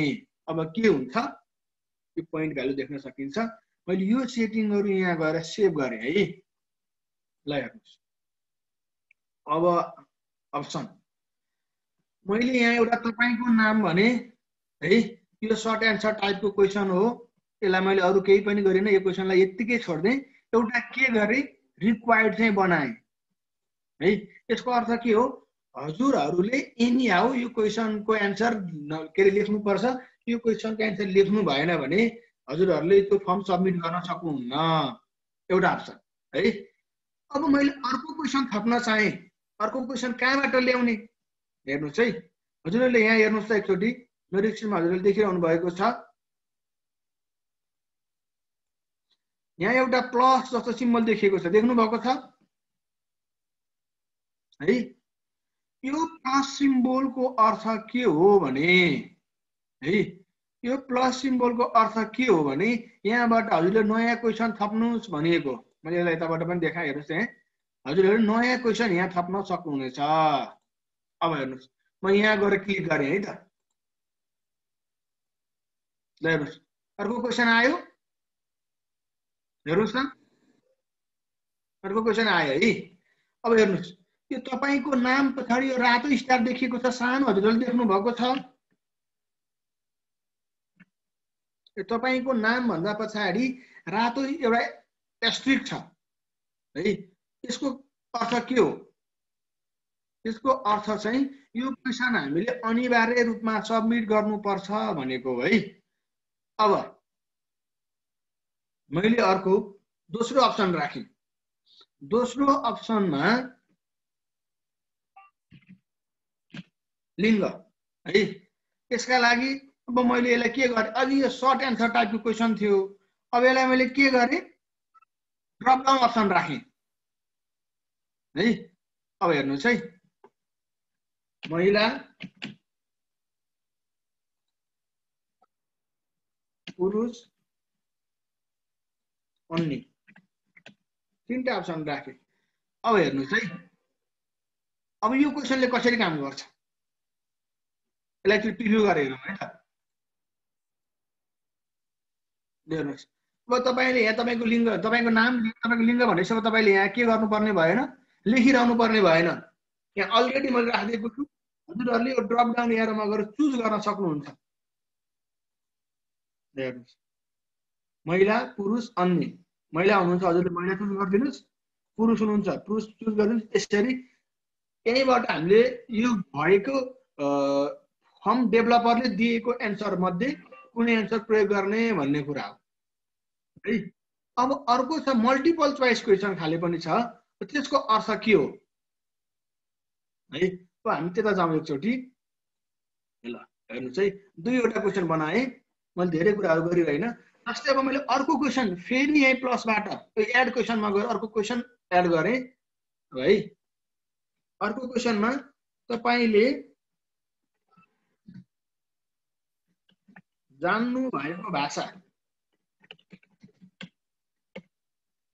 अब के हुन्छ, त्यो पोइन्ट भ्यालु देख्न सकिन्छ। मैले यो सेटिङहरू यहाँ गएर सेभ गरेँ है। ल हेर्नुहोस्, अब अप्सन मैले यहाँ एउटा तपाईँको नाम भने है, यो सर्ट एन्सर टाइपको क्वेसन हो, यसलाई मैले अरू केही पनि गरिनँ, यो क्वेसनलाई यत्तिकै छोड्दै एउटा के गरेँ, रिक्वायर्ड चाहिँ बनाएँ है। यसको अर्थ के हो, हजुरहरूले एनी हाउ यो क्वेसनको एन्सर के अरे लेख्नुपर्छ, यो क्वेसनको एन्सर लेख्नु भएन भने हजुरहरूले त्यो फर्म सबमिट गर्न सक्नुहुन्न, एउटा अप्सन है। अब मैले अर्को क्वेसन थप्न चाहेँ, अर्को क्वेसन कहाँबाट ल्याउने हेर्नुहोस् है। हजुरहरूले यहाँ हेर्नुहोस् त एकचोटि, मेरो स्क्रिनमा हजुरहरूले देखिरहनु भएको छ, यहाँ एउटा प्लस जस्तो सिम्बल देखिएको छ, देख्नु भएको छ है। यो प्लस सिम्बलको अर्थ के हो भने है, यो प्लस सिम्बलको अर्थ के हो भने यहाँबाट हजुरले नयाँ क्वेसन थप्नुहोस् भनिएको। मैले यसलाई यताबाट पनि देखाएँ, हेर्नुहोस् यहाँ हजुरहरूले नयाँ क्वेसन यहाँ थप्न सक्नुहुनेछ। अब हेर्नुहोस्, म यहाँ गएर क्लिक गरेँ है त, ल हेर्नुहोस् अर्को क्वेसन आयो, हेर्नुहोस् न अर्को क्वेसन आयो है। अब हेर्नुहोस्, यो तपाईँको नाम पछाडि यो रातो स्टार देखिएको छ सानो, हजुरहरूले देख्नु भएको छ। यो तपाईँको नाम भन्दा पछाडि रातो एउटा एस्ट्रिक छ है। यसको अर्थ के हो, यसको अर्थ चाहिँ यो क्वेसन हामीले अनिवार्य रूपमा सबमिट गर्नुपर्छ भनेको है। अब मैले अर्को दोस्रो अप्सन राखेँ, दोस्रो अप्सनमा लिङ्ग है। यसका लागि अब मैले यसलाई के गरेँ, अघि यो सर्ट एन्सर टाइपको क्वेसन थियो, अब यसलाई मैले के गरेँ, ड्रप डाउन अप्सन राखेँ है। अब हेर्नुहोस् है, महिला पुरुष अन्य तीनटा अप्सन राखेँ। अब हेर्नुहोस् है, अब यो क्वेसनले कसरी काम गर्छ, यसलाई चाहिँ प्रिभ्यू गरेर हेरौँ है त। हेर्नुहोस्, अब तपाईँले यहाँ तपाईँको लिङ्ग, तपाईँको नाम, तपाईँको लिङ्ग भनेपछि तपाईँले यहाँ के गर्नुपर्ने भएन, लेखिरहनु पर्ने भएन। यहाँ अलरेडी मैले राखिदिएको छु, हजुरहरूले यो ड्रप डाउन एरोमा गएर चुज गर्न सक्नुहुन्छ। हेर्नुहोस्, महिला पुरुष अन्य, महिला हुनुहुन्छ हजुरले महिला चुज गरिदिनुहोस्, पुरुष हुनुहुन्छ पुरुष चुज गरिदिनुहोस्। यसरी यहीँबाट हामीले यो भएको फर्म डेभलपरले दिएको एन्सर मध्ये कुन एन्सर प्रयोग गर्ने भन्ने कुरा हो है। अब अर्को छ मल्टिपल चोइस क्वेसन खाले पनि छ, त्यसको अर्थ के हो है। अब हामी त्यता जाउँ एकचोटि। ल हेर्नुहोस् है, दुईवटा क्वेसन बनाएँ मैले, धेरै कुराहरू गरिरहेन। जस्तै अब मैले अर्को क्वेसन फेरि यही प्लसबाट एड क्वेसनमा गएर अर्को क्वेसन एड गरेँ है। अर्को क्वेसनमा तपाईँले जान्नु भएको भाषा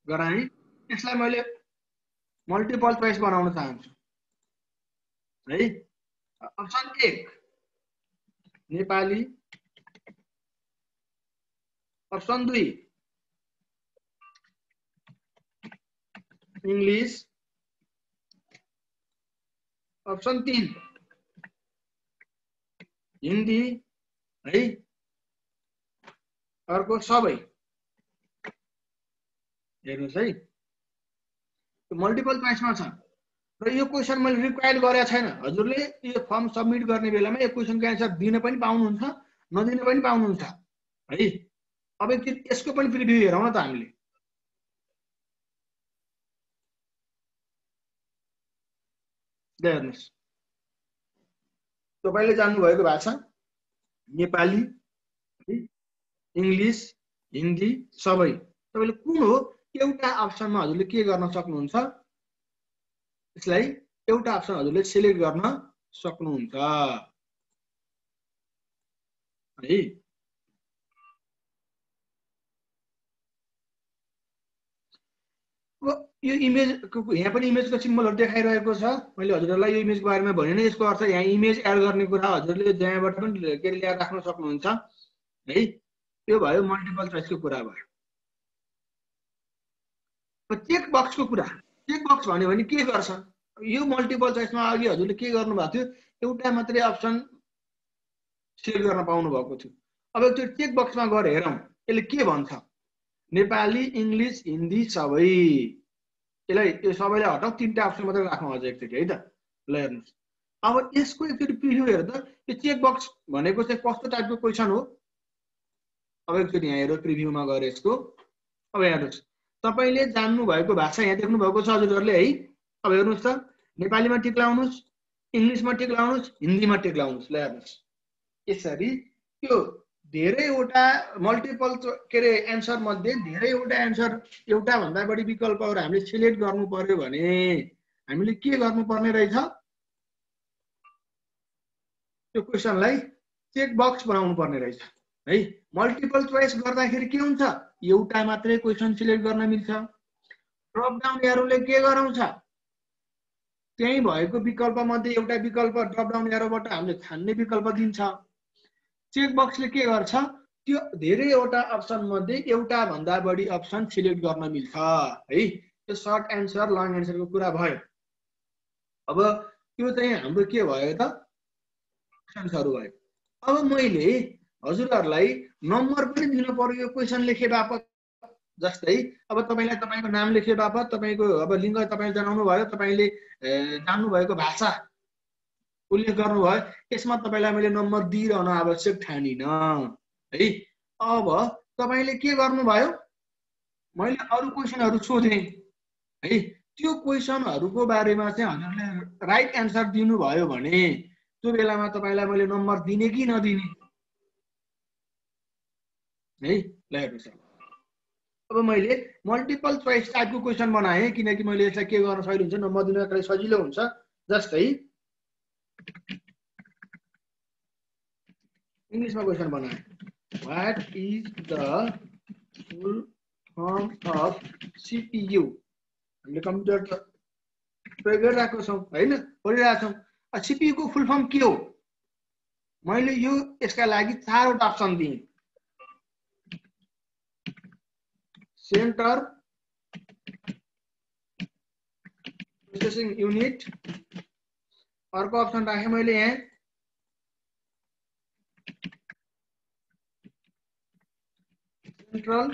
गराएँ, यसलाई मैले मल्टिपल चोइस बनाउन चाहन्छु है। Option 1 Nepali, option 2 English, option 3 Hindi है, अर्को सबै। हेर्नुहोस् है, मल्टिपल चोइसमा छ। र यो क्वेसन मैले रिक्वायर्ड गरेको छैन, हजुरले यो फर्म सबमिट गर्ने बेलामा यो क्वेसनको एन्सर दिन पनि पाउनुहुन्छ नदिन पनि पाउनुहुन्छ है। अब यसको पनि प्रिभ्यू हेरौँ न त हामीले। हेर्नुहोस्, तपाईँले जान्नुभएको भाषा नेपाली, इङ्ग्लिस, हिन्दी सबै, तपाईँले कुन हो एउटा अप्सनमा हजुरले के गर्न सक्नुहुन्छ, यसलाई एउटा अप्सन हजुरले सिलेक्ट गर्न सक्नुहुन्छ है। यो इमेज यहाँ पनि इमेजको सिम्बलहरु देखाइरहेको छ। मैले हजुरहरूलाई यो इमेजको बारेमा भने नै, यसको अर्थ यहाँ इमेज एड गर्ने कुरा हजुरले जहाँबाट पनि के ल्याएर राख्न सक्नुहुन्छ है। यो भयो मल्टिपल चोइसको कुरा भयो। चेक बक्सको कुरा, चेक बक्स भन्यो भने के गर्छ, यो मल्टिपल चोइसमा अघि हजुरले के गर्नु भएको थियो, एउटा मात्रै अप्सन सिलेक्ट गर्न पाउनु भएको थियो। अब त्यो चेक बक्समा गएर हेरौँ यसले के भन्छ, नेपाली, इङ्ग्लिस, हिन्दी सबै। यसलाई यो सबैलाई हटाऊ, तीनटा अप्सन मात्रै राखौँ अझ एकचोटि है त। ल हेर्नुहोस्, अब यसको एकचोटि प्रिभ्यू हेर्दा यो चेक बक्स भनेको चाहिँ कस्तो टाइपको क्वेसन हो। अब एकचोटि यहाँ हेर्नु प्रिभ्यूमा गएर यसको। अब हेर्नुहोस्, तपाईँले जान्नु भएको भाषा यहाँ देख्नु भएको छ हजुरहरूले है। अब हेर्नुहोस् त, नेपालीमा टिक लाउनुहोस्, इङ्ग्लिसमा टिक लाउनुहोस्, हिन्दीमा टिक लाउनुहोस्। ल हेर्नुहोस्, यसरी यो धेरैवटा मल्टिपल के अरे एन्सर मध्ये धेरैवटा एन्सर, एउटा भन्दा बढी विकल्पहरू हामीले सिलेक्ट गर्नु पर्यो भने हामीले के गर्नुपर्ने रहेछ, त्यो क्वेसनलाई चेक बक्स बनाउनु पर्ने रहेछ है। मल्टिपल चोइस गर्दाखेरि के हुन्छ, एउटा मात्रै क्वेसन सिलेक्ट गर्न मिल्छ। ड्रप डाउन एरोले के गराउँछ, त्यही भएको विकल्प मध्ये एउटा विकल्प ड्रप डाउन एरोबाट हामीले छान्ने विकल्प दिन्छ। चेक बक्सले के गर्छ, त्यो धेरैवटा अप्सन मध्ये एउटा भन्दा बढी अप्सन सिलेक्ट गर्न मिल्छ है। यो सर्ट एन्सर लङ एन्सरको कुरा भयो। अब यो चाहिँ हाम्रो के भयो त, क्वेसन्सहरु भयो। अब मैले हजुरहरूलाई नम्बर पनि दिन पर्यो यो क्वेसन लेखे बापत। जस्तै अब तपाईलाई तपाईको नाम लेखे बापत, तपाईको अब लिङ्ग तपाईले जनाउनु भयो, तपाईले जान्नु भएको भाषा उल्लेख गर्नु भयो, यसमा तपाईलाई मैले नम्बर दिइरहन आवश्यक ठानिन है। अब तपाईले के गर्नु भयो, मैले अरु क्वेसनहरु सोधे है, त्यो क्वेसनहरुको बारेमा चाहिँ हजुरले राइट एन्सर दिनु भयो भने त्यो बेलामा तपाईलाई मैले नम्बर दिने कि नदिने है। ल हेर्नुस्, अब मैले मल्टिपल चोइस टाइपको क्वेसन बनाएँ किनकि मैले यसलाई के गर्न सजिलो हुन्छ, नम्बर दिनको लागि सजिलो हुन्छ। जस्तै इङ्ग्लिसमा क्वेसन बनाएँ, what is the full form of CPU. हामीले कम्प्युटर प्रयोग गरिरहेको छौँ हैन, पढिरहेको छौँ। सीपीयू को फुल फर्म के हो, मैले यो यसका लागि 4 वटा अप्सन दिएँ। सेन्टर प्रोसेसिङ युनिट, अर्को अप्सन राखेँ मैले यहाँ सेन्ट्रल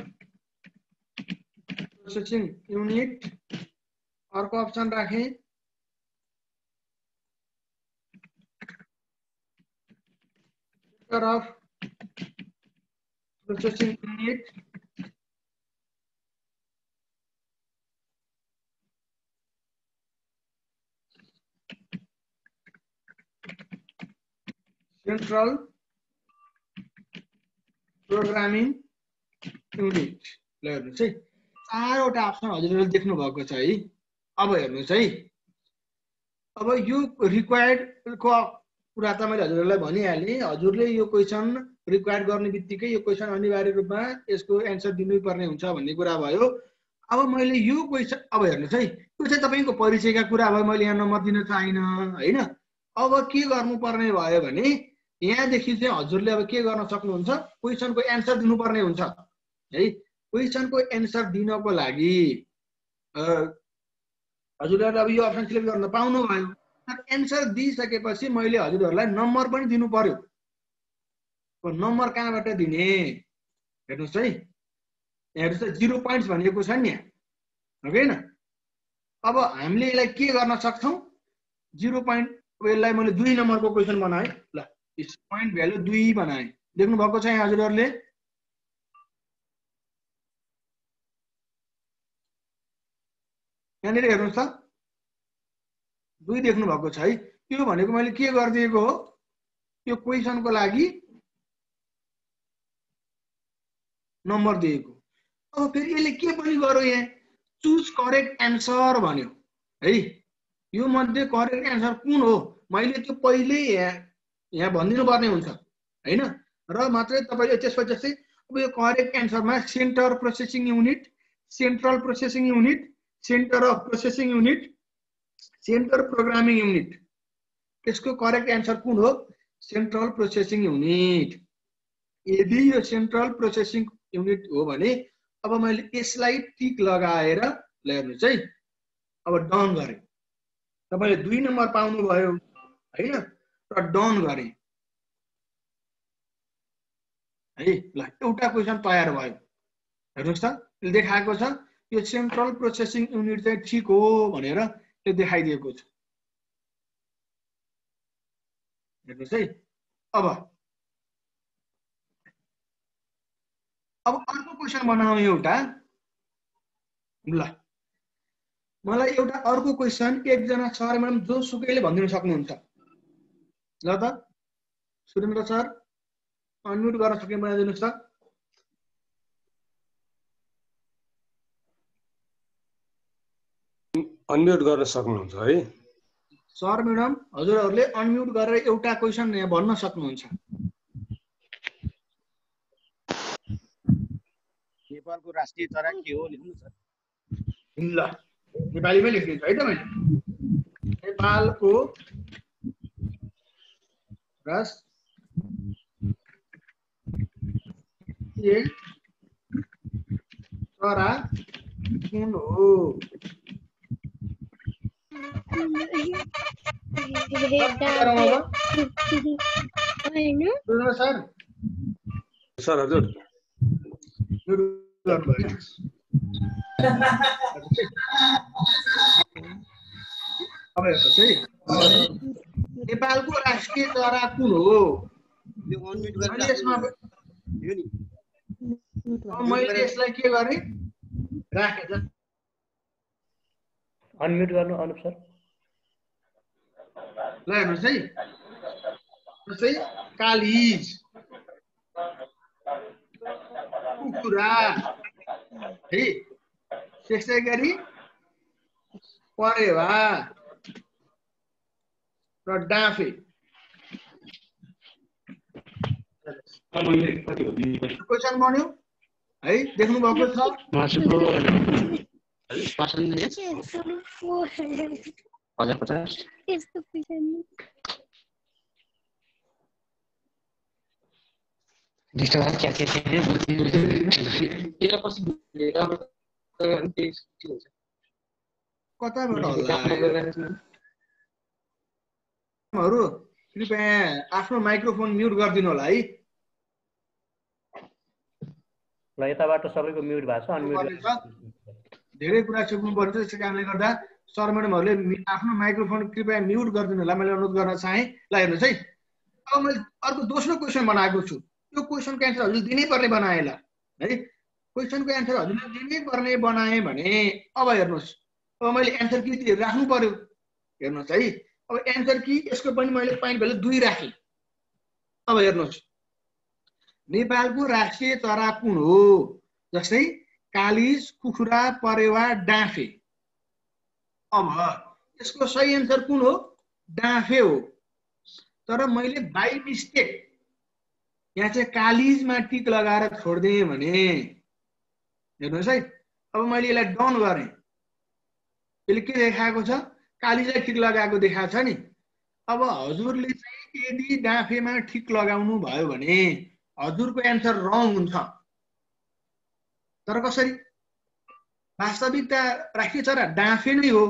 प्रोसेसिङ युनिट, अर्को अप्सन राखेँ centre of processing unit, central programming unit. ल हेर्नुहोस् है, 4 वटा अप्सन हजुरले देख्नु भएको छ है। अब हेर्नुहोस् है, अब यो रिक्वायर्ड को कुरा त मैले हजुरलाई भनिहालेँ। हजुरले यो क्वेसन रिक्वायर्ड गर्ने बित्तिकै यो क्वेसन अनिवार्य रूपमा यसको एन्सर दिनै पर्ने हुन्छ भन्ने कुरा भयो। अब मैले यो क्वेसन, अब हेर्नुहोस् है, यो चाहिँ तपाईको परिचयका कुरा भयो, मैले यहाँ नम्बर दिन चाहिन हैन। अब के गर्नुपर्ने भयो भने यहाँदेखि चाहिँ हजुरले अब के गर्न सक्नुहुन्छ, क्वेसनको एन्सर दिनुपर्ने हुन्छ है। क्वेसनको एन्सर दिनको लागि हजुरहरूले अब यो अप्सन सिलेक्ट गर्न पाउनु भयो। एन्सर दिइसकेपछि मैले हजुरहरूलाई नम्बर पनि दिनु पर्यो। नम्बर कहाँबाट दिने हेर्नुहोस् है, हेर्नुहोस् 0 पोइन्ट्स भनेको छ नि यहाँ, हो कि हैन। अब हामीले यसलाई के गर्न सक्छौं 0 पोइन्ट यसलाई मैले 2 नम्बरको क्वेशन बनाए ल यस पोइन्ट भ्यालु 2 बनाए देख्नु भएको छ यहाँ हजुरहरुले यहाँनिर हेर्नुस् त 2 देख्नु भएको छ है त्यो भनेको मैले के गर्दिएको हो यो क्वेशनको लागि नम्बर दिएको अब फेरि यसले के पनि गर्यो यहाँ चुज करेक्ट आन्सर भन्यो है यो मध्ये करेक्ट आन्सर कुन हो मैले त्यो पहिले यहाँ भनिदिनु पर्ने हुन्छ हैन र मात्रै तपाईले त्यसपछि चाहिँ अब यो करेक्ट आन्सरमा centre processing unit central processing unit centre of processing unit centre programming unit यसको करेक्ट आन्सर कुन हो सेन्ट्रल प्रोसेसिङ युनिट यदि यो सेन्ट्रल प्रोसेसिङ युनिट हो भने अब मैले यसलाई टिक लगाएर ल हेर्नुस् है अब डन गरे तपाईले 2 नम्बर पाउनु भयो हैन र डन गरे है ल एउटा क्वेशन तयार भयो हेर्नुस् त यसले देखाएको छ यो सेन्ट्रल प्रोसेसिङ युनिट चाहिँ ठीक हो भनेर यो देखाइदिएको छ हेर्नुस् है अब अर्को क्वेशन बनाऊ एउटा ल मलाई एउटा अर्को क्वेशन एकजना सर म्याडम जो सुकैले भनिदिन सक्नुहुन्छ ल त सुरेन्द्र सर अनम्युट गर्न सके बनाइदिनुस् त अनम्युट गर्न सक्नुहुन्छ है सर म्याडम हजुरहरुले अनम्युट गरेर एउटा क्वेशन यहाँ भन्न सक्नुहुन्छ नेपालको राष्ट्रिय चरा के हो लेख्नु सर ल नेपालीमै लेख्दिन्छु है त मैले नेपालको राष्ट्रिय चरा कुन हो सर सर हजुर अब हेर्नुहोस् है नेपालको राष्ट्रिय चरा कुन हो मैले यसलाई के गरेँ राखेँ अनम्युट गर्नु अनुप सर ल हेर्नुहोस् है जस्तै कालिज कुखुरा है त्यसै गरी परेवा र डाँफे क्वेशन बन्यो है देख्नु भएको छ कताबाट होला कृपया आफ्नो माइक्रोफोन म्युट गरिदिनु होला है ल यताबाट सबैको म्युट भएको छ अनम्युट धेरै कुरा सिक्नु पर्छ त्यसै कारणले गर्दा सर म्याडमहरुले आफ्नो माइक्रोफोन कृपया म्युट गरिदिनु होला मैले अनुरोध गर्न चाहे ल हेर्नुस् है अब मैले अर्को दोस्रो क्वेशन बनाएको छु यो क्वेशनको एन्सर हजुरले दिनै पर्ने बनाए ल है क्वेशनको एन्सर हजुरले दिनै पर्ने बनाए भने अब हेर्नुस् अब मैले एन्सर की राख्नु पर्यो हेर्नुस् है अब एन्सर की यसको पनि मैले पोइन्ट भ्यालु 2 राखे अब हेर्नुस् नेपालको राष्ट्रिय चरा कुन हो जस्तै कालिज कुखुरा परेवा डाँफे अब यसको सही एन्सर कुन हो डाँफे हो तर मैले बाइ मिस्टेक यहाँ चाहिँ कालिजमा टिक लगाएर छोड्दिएँ भने हेर्नुहोस् है अब मैले यसलाई डन गरेँ यसले के देखाएको छ कालिजलाई टिक लगाएको देखाएको छ नि अब हजुरले चाहिँ यदि डाँफेमा टिक लगाउनु भयो भने हजुरको एन्सर रङ हुन्छ तर कसरी वास्तविकता राष्ट्रिय चरा डाँफे नै हो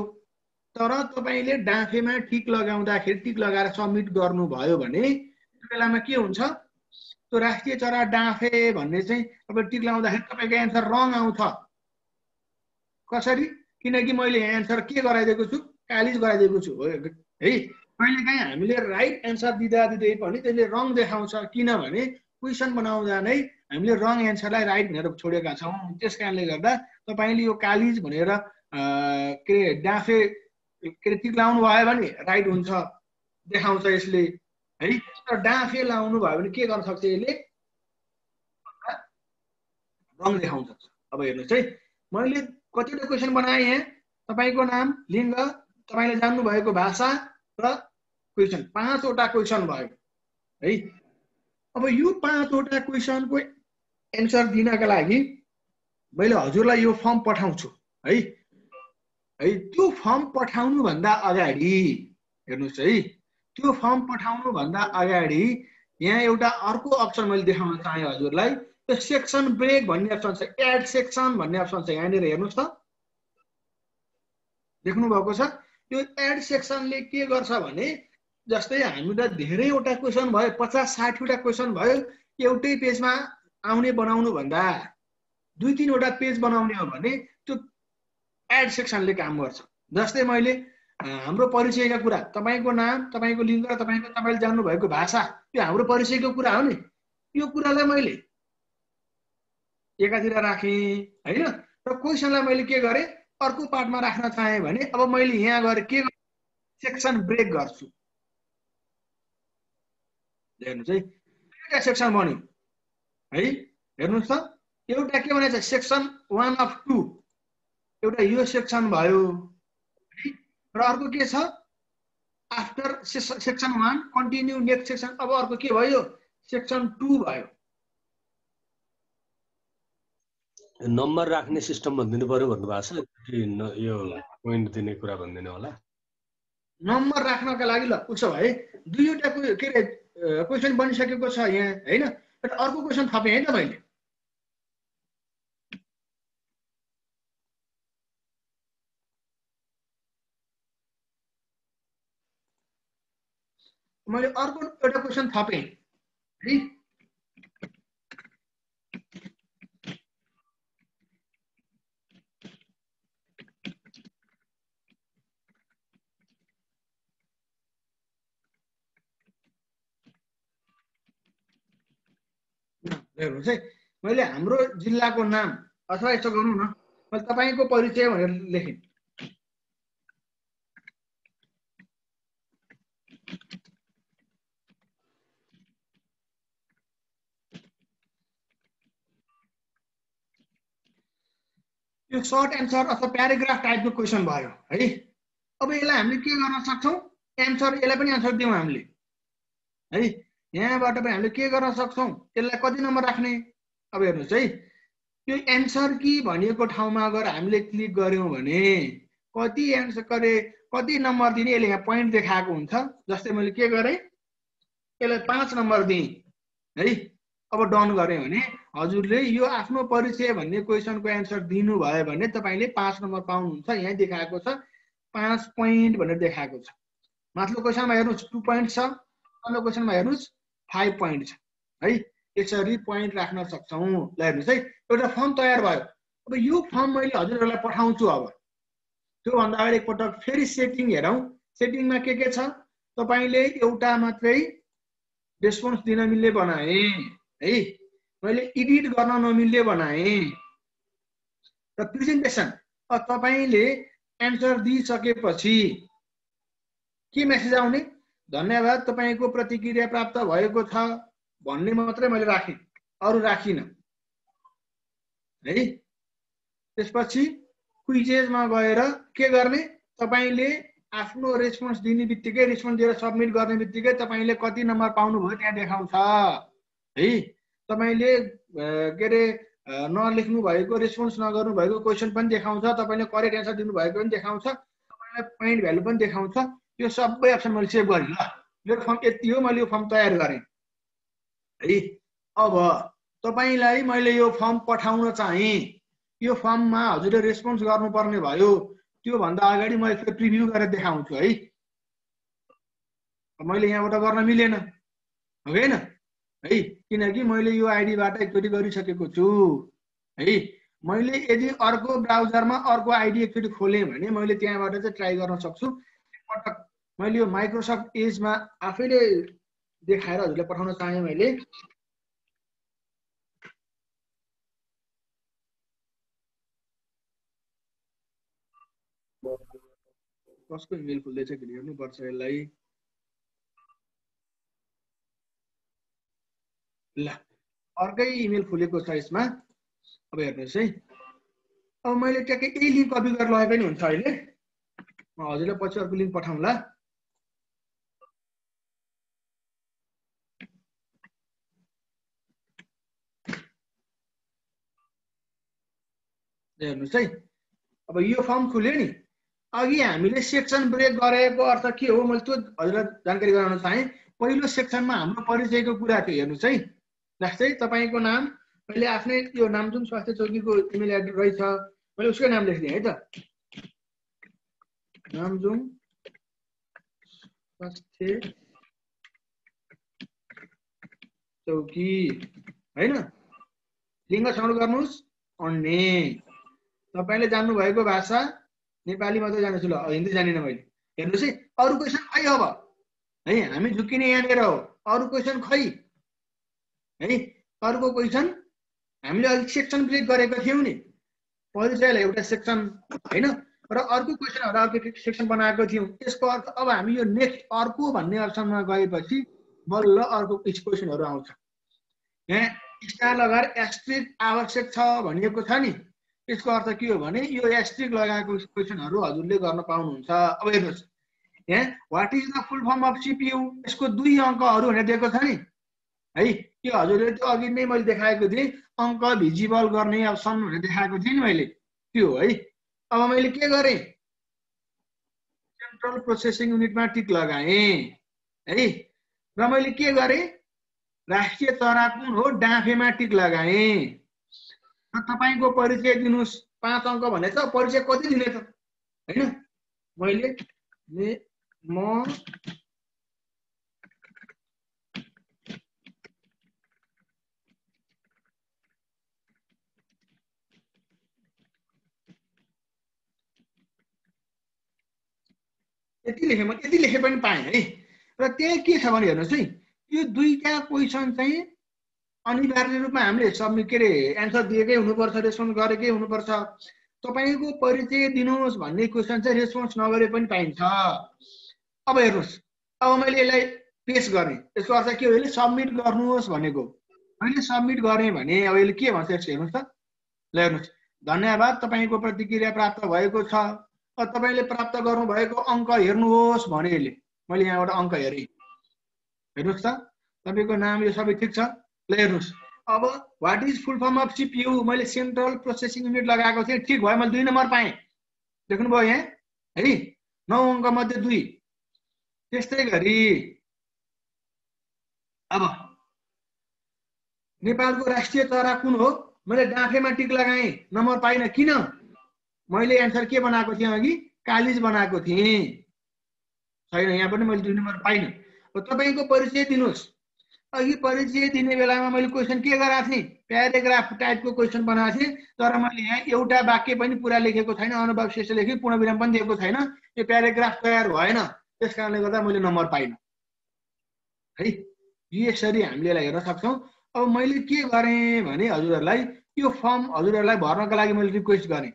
तर तपाईले डाँफेमा टिक लगाउँदाखेरि टिक लगाएर सबमिट गर्नु भयो भने त्यो बेलामा के हुन्छ त्यो राष्ट्रिय चरा डाँफे भन्ने चाहिँ तपाईले टिक लगाउँदाखेरि तपाईको एन्सर रङ आउँछ कसरी किनकि मैले यहाँ एन्सर के गराइदिएको छु, कालिज गराइदिएको छु हो है। कहिलेकाहीँ हामीले राइट एन्सर दिँदा दिँदै पनि त्यसले रङ देखाउँछ, किनभने क्वेसन बनाउँदा नै हामीले रङ एन्सरलाई राइट भनेर छोडेका छौँ। त्यस कारणले गर्दा तपाईँले यो कालिज भनेर के डाँफे के टिक्लाउनु भयो भने राइट हुन्छ देखाउँछ यसले है। तर डाँफे लाउनु भयो भने के गर्न सक्छ, यसले रङ देखाउन सक्छ। अब हेर्नुहोस् है, मैले कतिवटा क्वेसन बनाएँ यहाँ, तपाईँको नाम, लिङ्ग, तपाईँले जान्नु भएको भाषा र क्वेसन, 5वटा क्वेसन भयो है। अब यो 5वटा क्वेसनको एन्सर दिनका लागि मैले हजुरलाई यो फर्म पठाउँछु है। त्यो फर्म पठाउनुभन्दा अगाडि हेर्नुहोस् है, त्यो फर्म पठाउनुभन्दा अगाडि यहाँ एउटा अर्को अप्सन मैले देखाउन चाहेँ हजुरलाई। त्यो सेक्सन ब्रेक भन्ने अप्सन छ, एड सेक्सन भन्ने अप्सन छ यहाँनिर हेर्नुहोस् त, देख्नु भएको छ। यो एड सेक्सनले के गर्छ भने जस्तै हामीलाई धेरैवटा क्वेसन भयो, 50-60वटा क्वेसन भयो, एउटै पेजमा आउने बनाउनु भन्दा 2-3वटा पेज बनाउने हो भने त्यो एड सेक्सनले काम गर्छ। जस्तै मैले हाम्रो परिचयका कुरा, तपाईँको नाम, तपाईँको लिङ्ग र तपाईँले जान्नु भएको भाषा, यो हाम्रो परिचयको कुरा हो नि। यो कुरालाई मैले एकातिर राखेँ होइन, र क्वेसनलाई मैले के गरेँ अर्को पार्टमा राख्न चाहेँ भने अब मैले यहाँ गएर के सेक्सन ब्रेक गर्छु। हेर्नुहोस् है, दुईवटा सेक्सन बन्यो है। हेर्नुहोस् त, एउटा के भनेको छ सेक्सन 1 of 2, एउटा यो सेक्सन भयो है, र अर्को के छ after section 1 continue next section. अब अर्को के भयो, सेक्सन 2 भयो। नम्बर राख्ने सिस्टम भनिदिनु पर्यो भन्नुभएको छ कि यो पोइन्ट दिने कुरा भनिदिनु होला। नम्बर राख्नका लागि ल उसो भए दुईवटा के अरे क्वेसन बनिसकेको छ यहाँ होइन, अर्को क्वेसन थपेँ है त मैले अर्को एउटा क्वेसन थपेँ है। हेर्नुहोस् है, मैले हाम्रो जिल्लाको नाम अथवा यसो गरौँ न, मैले तपाईँको परिचय भनेर लेखेँ। यो सर्ट एन्सर अथवा प्याराग्राफ टाइपको क्वेसन भयो है। अब यसलाई हामीले के गर्न सक्छौँ, एन्सर, यसलाई पनि एन्सर दिउँ हामीले है। यहाँबाट पनि हामीले के गर्न सक्छौँ, यसलाई कति नम्बर राख्ने। अब हेर्नुहोस् है, यो एन्सर कि भनेको ठाउँमा गएर हामीले क्लिक गऱ्यौँ भने कति एन्सर गरे कति नम्बर दिने यसले यहाँ पोइन्ट देखाएको हुन्छ। जस्तै मैले के गरेँ, यसलाई 5 नम्बर दिएँ है। अब डन गरेँ भने हजुरले यो आफ्नो परिचय भन्ने क्वेसनको एन्सर दिनुभयो भने तपाईँले 5 नम्बर पाउनुहुन्छ। यहाँ देखाएको छ 5 पोइन्ट भनेर देखाएको छ। माथिल्लो क्वेसनमा हेर्नुहोस् 2 पोइन्ट छ, तल्लो क्वेसनमा हेर्नुहोस् 5 पोइन्ट छ है। यसरी पोइन्ट राख्न सक्छौँ। ल हेर्नुहोस् है, एउटा फर्म तयार भयो। अब यो फर्म मैले हजुरहरूलाई पठाउँछु। अब त्योभन्दा अगाडि एकपटक फेरि सेटिङ हेरौँ। सेटिङमा के छ, तपाईँले एउटा मात्रै रेस्पोन्स दिन मिल्ने बनाएँ है, मैले एडिट गर्न नमिल्ने बनाएँ। र प्रेजेन्टेसन, तपाईँले एन्सर दिइसकेपछि के मेसेज आउने, धन्यवाद तपाईँको प्रतिक्रिया प्राप्त भएको छ भन्ने मात्रै मैले राखेँ, अरू राखिनँ है। त्यसपछि क्विजेजमा गएर के गर्ने, तपाईँले आफ्नो रेस्पोन्स दिने बित्तिकै, रेस्पोन्स दिएर सबमिट गर्ने बित्तिकै तपाईँले कति नम्बर पाउनुभयो त्यहाँ देखाउँछ है। तपाईँले के अरे नलेख्नु भएको, रेस्पोन्स नगर्नु भएको क्वेसन पनि देखाउँछ, तपाईँले करेक्ट एन्सर दिनुभएको पनि देखाउँछ, तपाईँलाई पोइन्ट भ्यालु पनि देखाउँछ। यो सबै अप्सन मैले सेभ गरेँ। ल यो फर्म यति हो, मैले यो फर्म तयार गरेँ है। अब तपाईँलाई मैले यो फर्म पठाउन चाहेँ, यो फर्ममा हजुरले रेस्पोन्स गर्नुपर्ने भयो। त्योभन्दा अगाडि म एकचोटि प्रिभ्यू गरेर देखाउँछु है। मैले यहाँबाट गर्न मिलेन होइन है, किनकि मैले यो आइडीबाट एकचोटि गरिसकेको छु है। मैले यदि अर्को ब्राउजरमा अर्को आइडी एकचोटि खोलेँ भने मैले त्यहाँबाट चाहिँ ट्राई गर्न सक्छु। पटक मैले यो माइक्रोसफ्ट एजमा आफैले देखाएर हजुरलाई पठाउन चाहे मैले। कसको इमेल खुल्दैछ कि हेर्नुपर्छ यसलाई। ल अर्कै इमेल खुलेको छ यसमा। अब हेर्नुहोस् है, अब मैले ट्याक्कै यही लिङ्क कपी गरेर लगे पनि हुन्छ अहिले। म हजुरलाई पछि अर्को लिङ्क पठाउँला। हेर्नुहोस् है, अब यो फर्म खुल्यो नि। अघि हामीले सेक्सन ब्रेक गरेको अर्थ के हो मैले त्यो हजुरलाई जानकारी गराउन चाहेँ। पहिलो सेक्सनमा हाम्रो परिचयको कुरा थियो। हेर्नुहोस् है, जस्तै तपाईँको नाम मैले आफ्नै यो नामजुङ स्वास्थ्य चौकीको इमेल एड्रेस रहेछ, मैले उसकै नाम लेखिदिएँ है त, नामजुङ स्वास्थ्य चौकी हैन। लिङ्ग छनौट गर्नुहोस् अन्य। तपाईँले जान्नुभएको भाषा नेपाली मात्रै जान्छु, ल हिन्दी जानिनँ मैले। हेर्नुहोस् है, अरू क्वेसन खै अब है, हामी झुक्किने यहाँनिर हो। अरू क्वेसन खै है, अर्को क्वेसन हामीले अलिक सेक्सन ब्रेक गरेको थियौँ नि, परिचयलाई एउटा सेक्सन होइन र अर्को क्वेसनहरू अर्को सेक्सन बनाएको थियौँ। त्यसको अर्थ अब हामी यो नेक्स्ट अर्को भन्ने अप्सनमा गएपछि बल्ल अर्को क्वेसनहरू आउँछ। यहाँ स्टार लगाएर एस्ट्रिक आवश्यक छ भनिएको छ नि, यसको अर्थ के हो भने यो एस्ट्रिक लगाएको क्वेसनहरू हजुरले गर्न पाउनुहुन्छ। अब हेर्नुहोस् यहाँ what is the full form of CPU, यसको 2 अङ्कहरू भनेर दिएको छ नि है। यो हजुरले त्यो अघि नै मैले देखाएको थिएँ, अङ्क भिजिबल गर्ने अप्सन भनेर देखाएको थिएँ नि मैले, त्यो है। अब मैले के गरेँ, सेन्ट्रल प्रोसेसिङ युनिटमा टिक लगाएँ है, र मैले के गरेँ, राष्ट्रिय चरा कुन हो डाँफेमा टिक लगाएँ। र तपाईँको परिचय दिनुहोस्, 5 अङ्क भनेछ, परिचय कति दिने त हैन। मैले म यति लेखेँ, म यति लेखे पनि पाएँ है। र त्यहाँ के छ भने हेर्नुहोस् है, यो 2टा क्वेसन चाहिँ अनिवार्य रूपमा हामीले सबमिट के अरे एन्सर दिएकै हुनुपर्छ, रेस्पोन्स गरेकै हुनुपर्छ। तपाईँको परिचय दिनुहोस् भन्ने क्वेसन चाहिँ रेस्पोन्स नगरे पनि पाइन्छ। अब हेर्नुहोस्, अब मैले यसलाई पेस्ट गरेँ, यसको अर्थ के हो, यसले सबमिट गर्नुहोस् भनेको। मैले सबमिट गरेँ भने अब यसले के भन्छ हेर्नुहोस् त। ल हेर्नुहोस्, धन्यवाद तपाईँको प्रतिक्रिया प्राप्त भएको छ, तपाईँले प्राप्त गर्नुभएको अङ्क हेर्नुहोस् भने यसले। मैले यहाँबाट अङ्क हेरेँ, हेर्नुहोस् त तपाईँको नाम यो सबै ठिक छ। ल हेर्नुहोस्, अब what is full form of CPU, मैले सेन्ट्रल प्रोसेसिङ युनिट लगाएको थिएँ, ठिक भयो, मैले 2 नम्बर पाएँ। देख्नुभयो यहाँ है, 9 अङ्क मध्ये 2। त्यस्तै गरी अब नेपालको राष्ट्रिय चरा कुन हो, मैले डाँफेमा टिक लगाएँ, नम्बर पाइनँ। किन, मैले एन्सर के बनाएको थिएँ अघि, कालिज बनाएको थिएँ, छैन, यहाँ पनि मैले 2 नम्बर पाइनँ। तपाईँको परिचय दिनुहोस्, अघि परिचय दिने बेलामा मैले क्वेसन के गराएको थिएँ, प्याराग्राफ टाइपको क्वेसन बनाएको थिएँ, तर मैले यहाँ एउटा वाक्य पनि पुरा लेखेको छैन, अनुभाव शेष लेखेँ, पूर्णविराम पनि दिएको छैन, यो प्याराग्राफ तयार भएन, त्यस कारणले गर्दा मैले नम्बर पाइनँ है। यसरी हामीले यसलाई हेर्न सक्छौँ। अब मैले के गरेँ भने हजुरहरूलाई यो फर्म हजुरहरूलाई भर्नका लागि मैले रिक्वेस्ट गरेँ,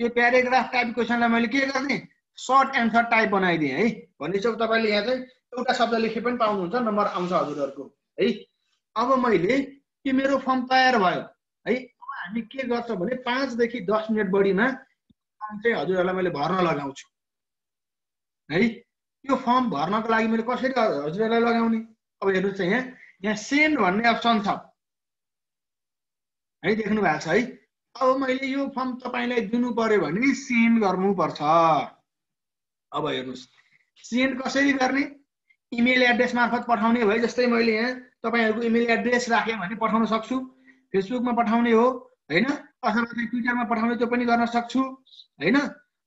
यो प्याराग्राफ टाइप क्वेसनलाई मैले के गर्ने, सर्ट एन्सर टाइप बनाइदिएँ है। भनेपछि तपाईँले यहाँ चाहिँ एउटा शब्द लेखे पनि पाउनुहुन्छ, नम्बर आउँछ हजुरहरूको है। अब मैले यो मेरो फर्म तयार भयो है। अब हामी के गर्छौँ भने 5 देखि 10 मिनट बढीमा फर्म चाहिँ हजुरहरूलाई मैले भर्न लगाउँछु है। यो फर्म भर्नको लागि मैले कसरी हजुरहरूलाई लगाउने, अब हेर्नुहोस् यहाँ सेन्ड भन्ने अप्सन छ है, देख्नु भएको छ है। अब मैले यो फर्म तपाईँलाई दिनु पर्यो भने सेन्ड गर्नुपर्छ। अब हेर्नुहोस् सेन्ड कसरी गर्ने, इमेल एड्रेस मार्फत पठाउने भयो। जस्तै मैले यहाँ तपाईँहरूको इमेल एड्रेस राखेँ भने पठाउन सक्छु, फेसबुकमा पठाउने हो हैन, अथवा ट्विटरमा पठाउने त्यो पनि गर्न सक्छु हैन,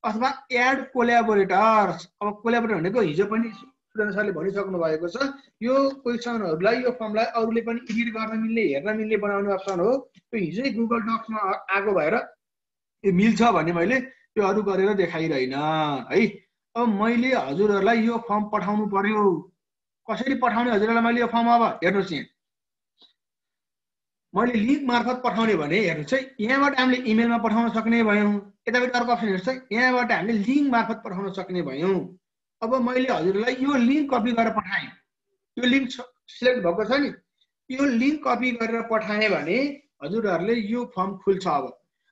अथवा एड कोल्याबोरेटर्स। अब कोल्याबोरेटर भनेको हिजो पनि सुरेन्द्र सरले भनिसक्नु भएको छ यो क्वेसनहरूलाई यो फर्मलाई अरूले पनि एडिट गर्न मिल्ने हेर्न मिल्ने बनाउने अप्सन हो। त्यो हिजै गुगल डक्समा आएको भएर यो मिल्छ भने मैले त्यो अरू गरेर देखाइरहेन है। अब मैले हजुरहरूलाई यो फर्म पठाउनु पर्यो। कसरी पठाउने हजुरहरूलाई मैले यो फर्म? अब हेर्नुहोस् यहाँ मैले लिङ्क मार्फत पठाउने भने हेर्नुहोस् है, यहाँबाट हामीले इमेलमा पठाउन सक्ने भयौँ। यतापट्टि अर्को अप्सन हेर्नुहोस् है, यहाँबाट हामीले लिङ्क मार्फत पठाउन सक्ने भयौँ। अब मैले हजुरलाई यो लिङ्क कपी गरेर पठाएँ, यो लिङ्क सिलेक्ट भएको छ नि, यो लिङ्क कपी गरेर पठाएँ भने हजुरहरूले यो फर्म खुल्छ। अब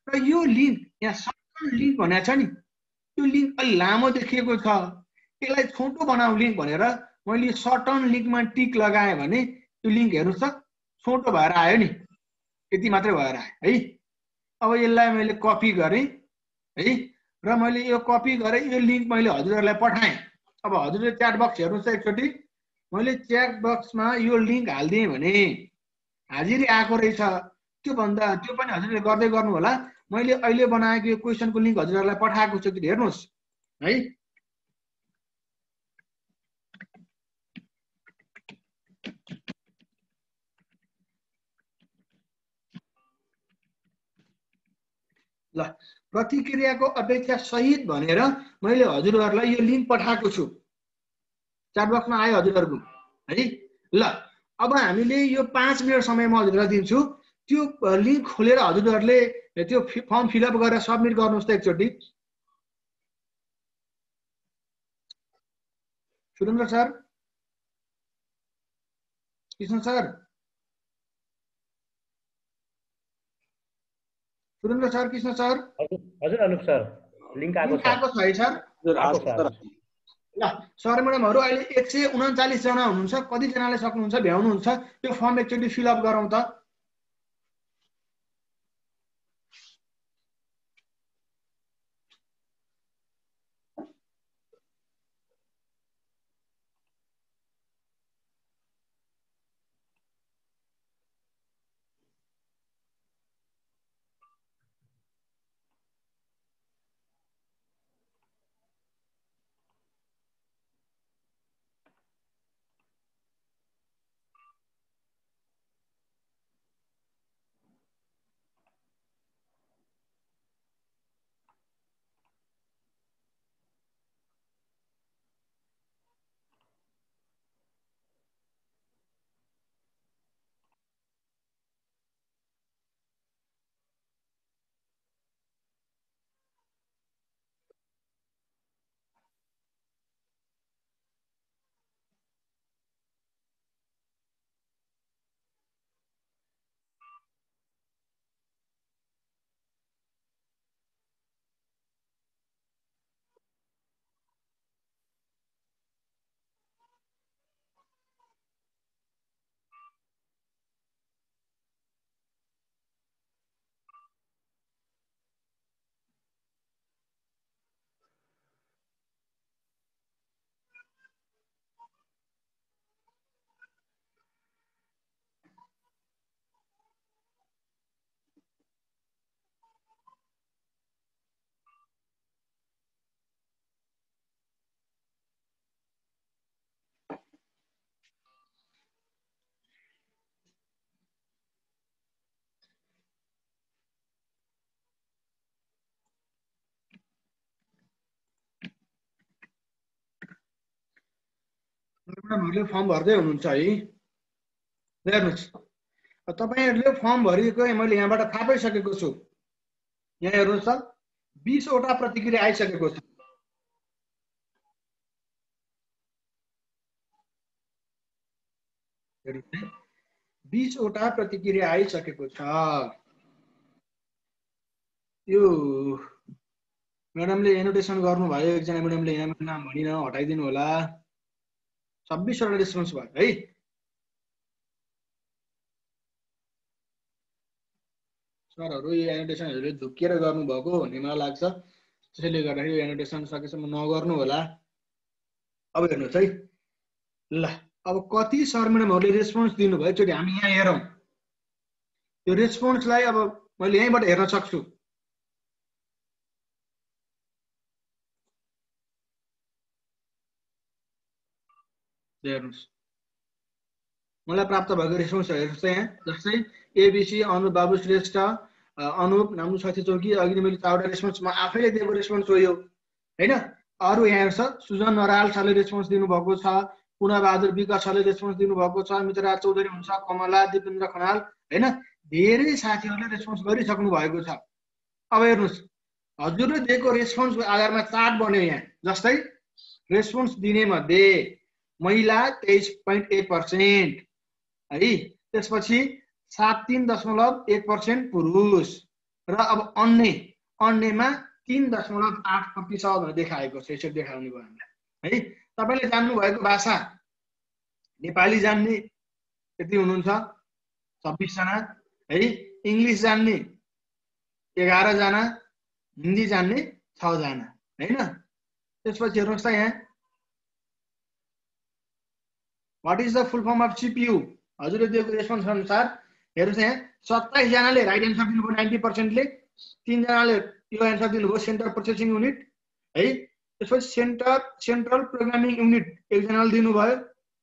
र यो लिङ्क यहाँ सर्ट लिङ्क भनेको छ नि, त्यो लिङ्क अलि लामो देखिएको छ, यसलाई छोटो बनाऊ लिङ्क भनेर मैले सर्ट लिङ्कमा टिक लगाएँ भने त्यो लिङ्क हेर्नुहोस् त छोटो भएर आयो नि, यति मात्रै भएर आयो है। अब यसलाई मैले कपी गरेँ है, र मैले यो कपी गरेँ, यो लिङ्क मैले हजुरहरूलाई पठाएँ। अब हजुरले च्याट बक्स हेर्नुहोस् त एकचोटि, मैले च्याट बक्समा यो लिङ्क हालिदिएँ भने हाजिरी आएको रहेछ। त्योभन्दा त्यो पनि हजुरले गर्दै गर्नु होला। मैले अहिले बनाएको यो क्वेसनको लिङ्क हजुरहरूलाई पठाएको छु, हेर्नुहोस् है। ल प्रतिक्रियाको अपेक्षा सहित भनेर मैले हजुरहरूलाई यो लिङ्क पठाएको छु, च्याट बक्समा आयो हजुरहरूको है। ल अब हामीले यो 5 मिनट समय म हजुरलाई दिन्छु, त्यो लिङ्क खोलेर हजुरहरूले त्यो फर्म फिलअप गरेर सबमिट गर्नुहोस् त एकचोटि। Surendra sir, Krishna sir, Surendra sir, Krishna sir. हजुर अनुप सर, लिङ्क आएको छ है सर? ल सर म्याडमहरू अहिले 139 जना हुनुहुन्छ, कतिजनाले सक्नुहुन्छ भ्याउनुहुन्छ त्यो फर्म एकचोटि फिलअप गरौँ त। म्याडमहरूले फर्म भर्दै हुनुहुन्छ है। हेर्नुहोस् तपाईँहरूले फर्म भरिएको मैले यहाँबाट थाहा पाइसकेको छु। यहाँ हेर्नुहोस् त 20 वटा प्रतिक्रिया आइसकेको छ। हेर्नुहोस् 20 वटा प्रतिक्रिया आइसकेको छ। यो म्याडमले एनोटेसन गर्नुभयो, एकजना म्याडमले यहाँ नाम भनिन हटाइदिनु होला। 26 वटा रेस्पोन्स भयो है। सरहरू यो एनोटेसनहरूले झुकिएर गर्नुभएको भन्ने मलाई लाग्छ, त्यसैले गर्दाखेरि यो एनोटेसन सकेसम्म नगर्नु होला। अब हेर्नुहोस् है, ल अब कति सर म्याडमहरूले रेस्पोन्स दिनुभयो एकचोटि हामी यहाँ हेरौँ। यो रेस्पोन्सलाई अब मैले यहीँबाट हेर्न सक्छु। हेर्नुहोस् मलाई प्राप्त भएको रेस्पोन्स हेर्नुहोस् यहाँ जस्तै एबिसी अनुप बाबु श्रेष्ठ अनुप नामु साथी चौकी अघि मैले 4 वटा रेस्पोन्स म आफैले दिएको रेस्पोन्स हो यो हैन। अरु यहाँ छ सुजन नराल सरले रेस्पोन्स दिनुभएको छ, पुनबहादुर विकास सरले रेस्पोन्स दिनुभएको छ, मित्रराज चौधरी हुन्छ, कमला दिपेन्द्र खनाल हैन, धेरै साथीहरूले रेस्पोन्स गरिसक्नु भएको छ। अब हेर्नुहोस् हजुरले दिएको रेस्पोन्सको आधारमा चार्ट बन्यो यहाँ जस्तै रेस्पोन्स दिने मध्ये महिला 23.1% है, त्यसपछि 73.1% पुरुष र अब अन्यमा 3.8% भनेर देखाएको छ। यसरी देखाउने भयो हामीलाई है। तपाईले जान्नु भएको भाषा नेपाली जान्ने यति हुनुहुन्छ 26 जना है, इंग्लिश जान्ने 11 जना, हिन्दी जान्ने 6 जना हैन। त्यसपछि हेर्नुस् त यहाँ what is the full form of CPU हजुरले दिएको रेस्पोन्स अनुसार हेर्नुस् यहाँ 27 जनाले राइट एन्सर दिनुभयो 90% ले, 3 जनाले यो एन्सर दिनुभयो सेन्ट्रल प्रोसेसिङ युनिट है। त्यसपछि सेन्ट्रल प्रोग्रामिङ युनिट 1 जनाले दिनुभयो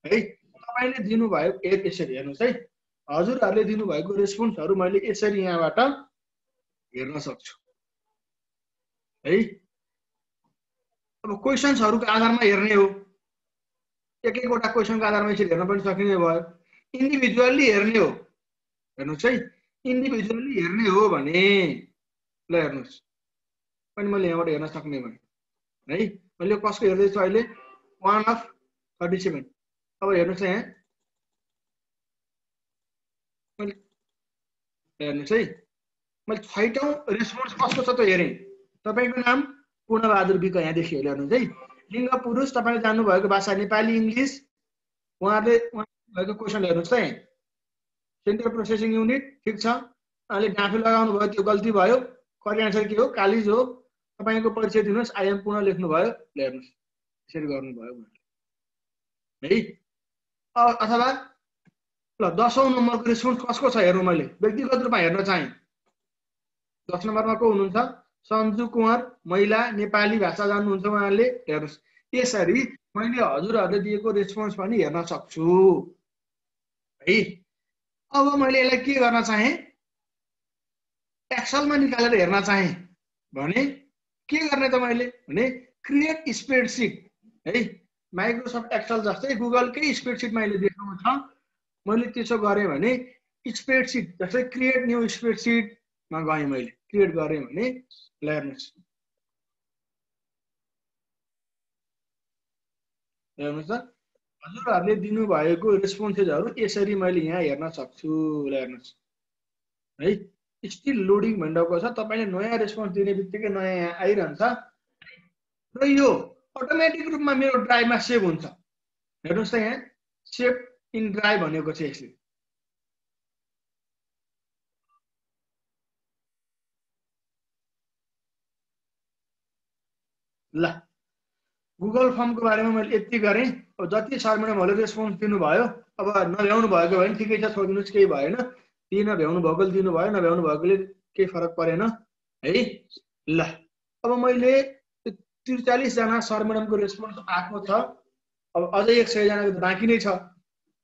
है। तपाईले दिनुभयो यसरी हेर्नुस् है, हजुरहरूले दिनुभएको रेस्पोन्सहरु मैले यसरी यहाँबाट हेर्न सक्छु है। अब क्वेशन्सहरुको आधारमा हेर्ने हो, एक एकवटा क्वेशनको आधारमा यसरी हेर्न पनि सकिने भयो। इन्डिभिजुअली हेर्ने हो, हेर्नुस् है, इन्डिभिजुअली हेर्ने हो भने ल हेर्नुस् पनि मैले यहाँबाट हेर्न सक्ने भएँ है। मैले कसको हेर्दै छु अहिले 1 of 37। अब हेर्नुस् यहाँ मैले हेर्नुस् है, मैले 6औं रेस्पोन्स कसको छ त हेरेँ। तपाईको नाम पूर्णबहादुर विक यहाँ देखियो हेर्नुस् है। लिङ्ग पुरुष, तपाईले जान्नु भएको भाषा नेपाली इंग्लिश, उहाँले भएको क्वेशन हेर्नुस् है। सेन्ट्रल प्रोसेसिङ युनिट ठीक छ, अहिले डाँफे लगाउनु भयो त्यो गल्ती भयो। करेक्ट आन्सर के हो? कालिज हो। तपाईको परिचय दिनुस्, आई एम पुनः लेख्नु भयो, हेर्नुस् यसरी गर्नु भयो है। अथवा ल 10औं नम्बरको रेस्पोन्स कसको छ हेरौँ, मैले व्यक्तिगत रूपमा हेर्न चाहे। 10 नम्बरमा को हुनुहुन्छ? सन्जु कुमार, महिला, नेपाली भाषा जान्नुहुन्छ उहाँले, हेर्नुस् यसरी मैले हजुरहरूले दिएको रेस्पोन्स पनि हेर्न सक्छु है। अब मैले यसलाई के गर्न चाहे, एक्सेलमा निकालेर हेर्न चाहे भने के गर्ने त मैले भने क्रिएट स्प्रेडशीट है। माइक्रोसफ्ट एक्सेल जस्तै गुगलकै स्प्रेडशीट मैले देखाउनु छ, मैले त्यसो गरे भने स्प्रेडशीट जस्तै क्रिएट न्यू स्प्रेडशीटमा गएँ, मैले क्रिएट गरेँ भने ल हेर्नुस् हेर्नुस् त हजुरहरूले दिनुभएको रेस्पोन्सेसहरु यसरी मैले यहाँ हेर्न सक्छु। ल हेर्नुस् है, स्टिल लोडिङ भनिरहेको छ। तपाईले नयाँ रेस्पोन्स दिने बित्तिकै नयाँ यहाँ आइरहन्छ र यो अटोमेटिक रूपमा मेरो ड्राइभमा सेभ हुन्छ। हेर्नुस् त यहाँ सेभ इन ड्राइभ भनेको छ यसले। ल गुगल फर्मको बारेमा मैले यति गरेँ। अब जति सर म्याडमहरूले रेस्पोन्स दिनुभयो, अब नभ्याउनु भएको भने ठिकै छ, छोडिदिनुहोस्, केही भएन। दिन भ्याउनु भएकोले दिनुभयो, नभ्याउनु भएकोले केही फरक परेन है। ल अब मैले 43 जना सर म्याडमको रेस्पोन्स आएको छ, अब अझै 100 जनाको बाँकी नै छ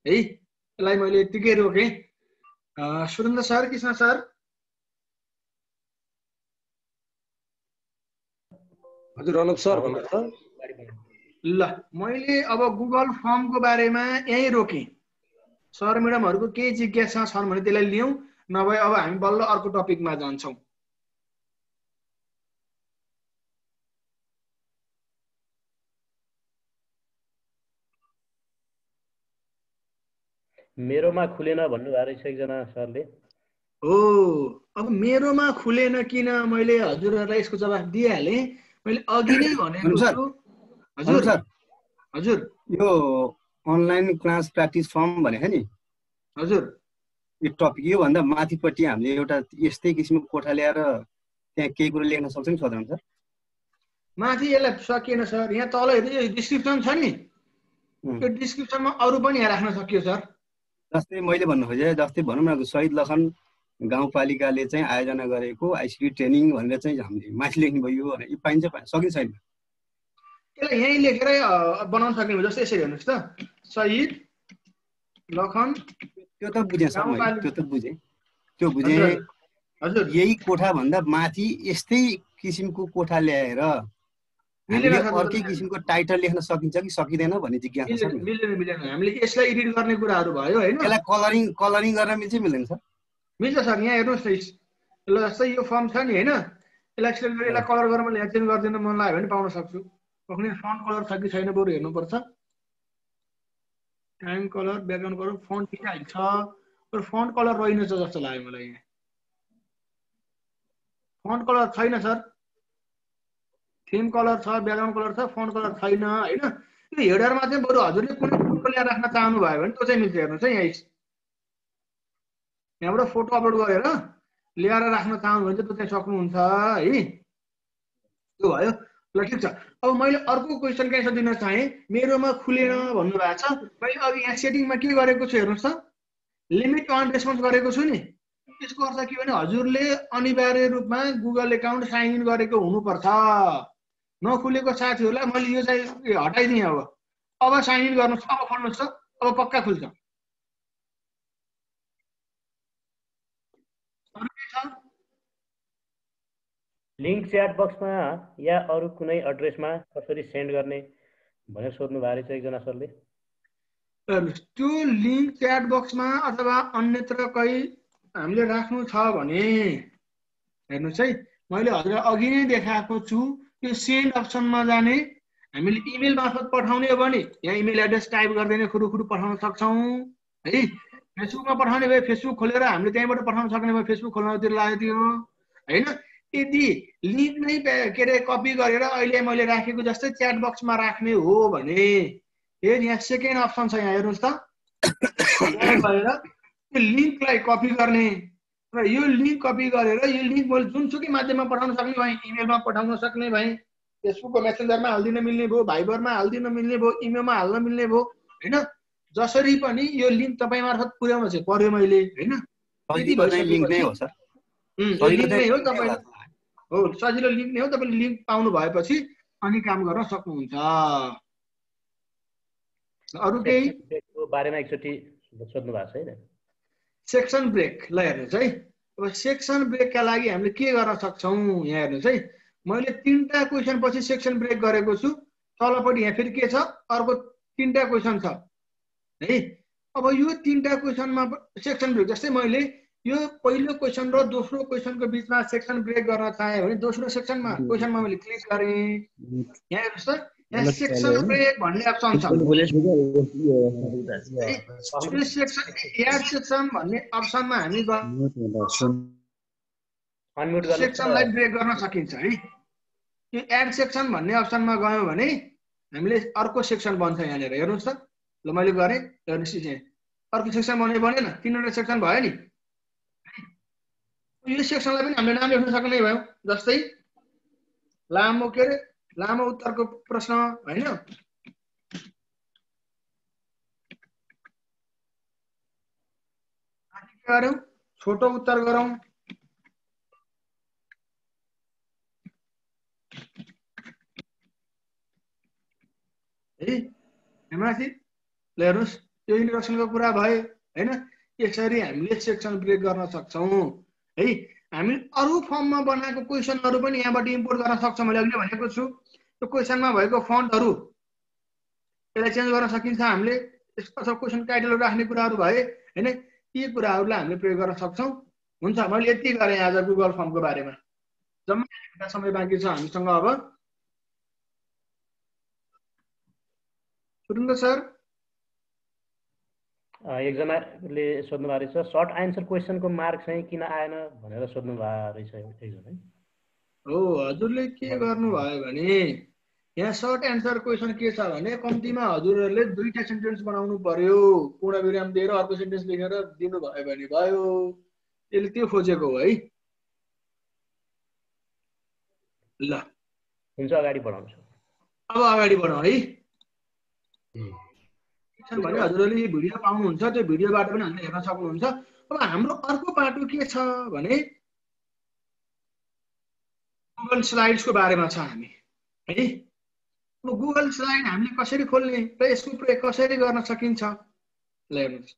है। यसलाई मैले यतिकै रोकेँ। सुरेन्द्र सर, कृष्ण सर, हजुर अनुप सर भन्नुहुन्छ। ल मैले अब गुगल फर्मको बारेमा यही रोकेँ। सर म्याडमहरुको केही जिज्ञासा छन् भने त्यसलाई लियौँ, नभए अब हामी बल्ल अर्को टपिकमा जान्छौँ। मेरोमा खुलेन भन्नुभएको रहेछ एकजना सरले। हो, अब मेरोमा खुलेन किन, मैले हजुरहरूलाई यसको जवाफ दिइहालेँ। मैले अघि नै भनेको छु। हजुर सर, हजुर यो अनलाइन क्लास प्र्याक्टिस फर्म भनेको नि, हजुर यो टपिक यो भन्दा माथिपट्टि हामीले एउटा यस्तै किसिमको कोठा ल्याएर त्यहाँ केही कुरो लेख्न सक्छौँ नि सधैँ सर? माथि यसलाई सकिएन सर, यहाँ तल हेर्नु डिस्क्रिप्सन छ नि, त्यो डिस्क्रिप्सनमा अरू पनि यहाँ राख्न सकियो सर। जस्तै मैले भन्नु खोजेँ, जस्तै भनौँ न शहीद लखन गाउँपालिकाले चाहिँ आयोजना गरेको आइसिटी ट्रेनिङ भनेर चाहिँ हामीले माथि लेख्नु भयो भने यो पाइन्छ सकिन्छ छैन? यसलाई यहीँ लेखेर बनाउन सक्ने हो। जस्तै यसरी हेर्नुहोस् त, शहीद लखन त्यो त बुझेँ सर, मैले त्यो त बुझेँ, त्यो बुझेँ। हजुर यही कोठा भन्दा माथि यस्तै किसिमको कोठा ल्याएर हामीले अर्कै किसिमको टाइटल लेख्न सकिन्छ कि सकिँदैन भन्ने जिज्ञासा छ। मिल्दैन। हामीले यसलाई एडिट गर्ने कुराहरू भयो हैन। यसलाई कलरिङ गर्न मिल्छ मिल्दैन सर? मिल्छ सर। यहाँ हेर्नुहोस् न, ल जस्तै यो फर्म छ नि हैन, यसलाई एक्सटेन्ड गरेर यसलाई कलर गर्न मैले चेन्ज गरिदिन मन लाग्यो भने पाउन सक्छु। कुनै फन्ट कलर छ कि छैन बरु हेर्नुपर्छ। Time colour, background colour, font ठिकै हाल्छ, तर फन्ट कलर रहेनछ जस्तो लाग्यो मलाई। यहाँ फन्ट कलर छैन सर, थीम कलर छ, ब्याकग्राउन्ड कलर छ, फन्ट कलर छैन हैन। यो हेडरमा चाहिँ बरु हजुरले कुनै फोटो ल्याएर राख्न चाहनु भयो भने त्यो चाहिँ मिल्छ। हेर्नुहोस् है, यहाँबाट फोटो अपलोड गरेर ल्याएर राख्न चाहनु भने चाहिँ त्यो चाहिँ सक्नुहुन्छ है। त्यो भयो। ल ठिक छ। अब मैले अर्को क्वेसन के दिन चाहे, मेरोमा खुलेन भन्नुभएको छ। मैले अब यहाँ सेटिङमा के गरेको छु हेर्नुहोस् त, लिमिट अन रेस्पोन्स गरेको छु नि। यसको अर्थ के भने हजुरले अनिवार्य रूपमा गुगल एकाउन्ट साइन इन गरेको हुनुपर्छ। नखुलेको साथीहरूलाई मैले यो चाहिँ हटाइदिएँ। अब साइन इन गर्नुहोस्, अब खोल्नुहोस् त, अब पक्का खुल्छ। लिङ्क च्याट बक्समा या अरू कुनै एड्रेसमा कसरी सेन्ड गर्ने भनेर सोध्नु भएको रहेछ एकजना सरले। त्यो लिङ्क च्याट बक्समा अथवा अन्यत्र कहीँ हामीले राख्नु छ भने हेर्नुहोस् है, मैले हजुरलाई अघि नै देखाएको छु। त्यो सेन्ड अप्सनमा जाने, हामीले इमेल मार्फत पठाउने हो भने यहाँ इमेल एड्रेस टाइप गर्दै नै खुरुखुरु पठाउन सक्छौँ है। फेसबुकमा पठाउने भए फेसबुक खोलेर हामीले त्यहीँबाट पठाउन सक्ने भए फेसबुक खोल्नतिर लाग्यो होइन। यदि लिङ्क नै के अरे कपी गरेर अहिले मैले राखेको जस्तै च्याट बक्समा राख्ने हो भने यहाँ सेकेन्ड अप्सन छ, यहाँ हेर्नुहोस् त, गएर त्यो लिङ्कलाई कपी गर्ने र यो लिङ्क कपी गरेर यो लिङ्क मैले जुनसुकै माध्यममा पठाउन सक्ने भए, इमेलमा पठाउन सक्ने भए, फेसबुकको मेसेन्जरमा हालिदिन मिल्ने भयो, भाइबरमा हालिदिन मिल्ने भयो, इमेलमा हाल्न मिल्ने भयो होइन। जसरी पनि यो लिङ्क तपाईँ मार्फत पुर्याउन चाहिँ पर्यो मैले होइन। यदि लिङ्क नै हो सर, लिङ्क नै हो तपाईँले, हो सजिलो लिङ्क नै हो। तपाईँले लिङ्क पाउनु भएपछि अनि काम गर्न सक्नुहुन्छ। अरू केही बारेमा एकचोटि सोध्नु भएको छ है। सेक्सन ब्रेक, ल हेर्नुहोस् है। अब सेक्सन ब्रेकका लागि हामीले के गर्न सक्छौँ यहाँ हेर्नुहोस् है। मैले 3टा क्वेसन पछि सेक्सन ब्रेक गरेको छु। तलपट्टि यहाँ फेरि के छ, अर्को 3टा क्वेसन छ है। अब यो 3टा क्वेसनमा सेक्सन ब्रेक, जस्तै मैले यो पहिलो क्वेसन र दोस्रो क्वेसनको बिचमा सेक्सन ब्रेक गर्न चाहे भने दोस्रो सेक्सनमा क्वेसनमा मैले क्लिक गरेँ। यहाँ हेर्नुहोस् त, यहाँ सेक्सन ब्रेक भन्ने अप्सन छ। एड सेक्सन भन्ने अप्सनमा हामी सेक्सनलाई ब्रेक गर्न सकिन्छ है। यो एड सेक्सन भन्ने अप्सनमा गयौँ भने हामीले अर्को सेक्सन बन्छ। यहाँनिर हेर्नुहोस् त, ल मैले गरेँ, हेर्नुहोस् यहाँ अर्को सेक्सन बनेन, 3वटा सेक्सन भयो नि। यो सेक्सनलाई पनि हामीले नाम लेख्न सक्ने भयौँ। जस्तै लामो के अरे लामो उत्तरको प्रश्न होइन, गरौँ छोटो उत्तर गरौँ। है माथि ल हेर्नुहोस्, यो इन्ट्रोडक्सनको कुरा भयो होइन। यसरी हामीले सेक्सन ब्रेक गर्न सक्छौँ है। हामी अरू फर्ममा बनाएको क्वेसनहरू पनि यहाँबाट इम्पोर्ट गर्न सक्छौँ। मैले अघि भनेको छु त्यो क्वेसनमा भएको फन्टहरू यसलाई चेन्ज गर्न सकिन्छ हामीले। अथवा क्वेसन टाइटलहरू राख्ने कुराहरू भए होइन, यी कुराहरूलाई हामीले प्रयोग गर्न सक्छौँ। हुन्छ, मैले यति गरेँ आज गुगल फर्मको बारेमा। जम्मा 1 घण्टा समय बाँकी छ हामीसँग। अब सुन्नु सर, एकजनाले सोध्नु भएको रहेछ सर्ट आन्सर क्वेसनको मार्क चाहिँ किन आएन भनेर सोध्नु भएको रहेछ एकजना। हो, हजुरले के गर्नुभयो भने यहाँ सर्ट एन्सर क्वेसन के छ भने कम्तीमा हजुरहरूले 2टा सेन्टेन्स बनाउनु पर्यो, पूर्ण विराम दिएर अर्को सेन्टेन्स लेखेर दिनुभयो भने भयो। त्यसले त्यो खोजेको हो है। ल हुन्छ, अगाडि बढाउँछु। अब अगाडि बढौँ है। भने हजुरहरूले यो भिडियो पाउनुहुन्छ, त्यो भिडियोबाट पनि हामीले हेर्न सक्नुहुन्छ। अब हाम्रो अर्को बाटो के छ भने गुगल स्लाइड्सको बारेमा छ हामी है। गुगल स्लाइड हामीले कसरी खोल्ने र यसको प्रयोग कसरी गर्न सकिन्छ ल हेर्नुहोस्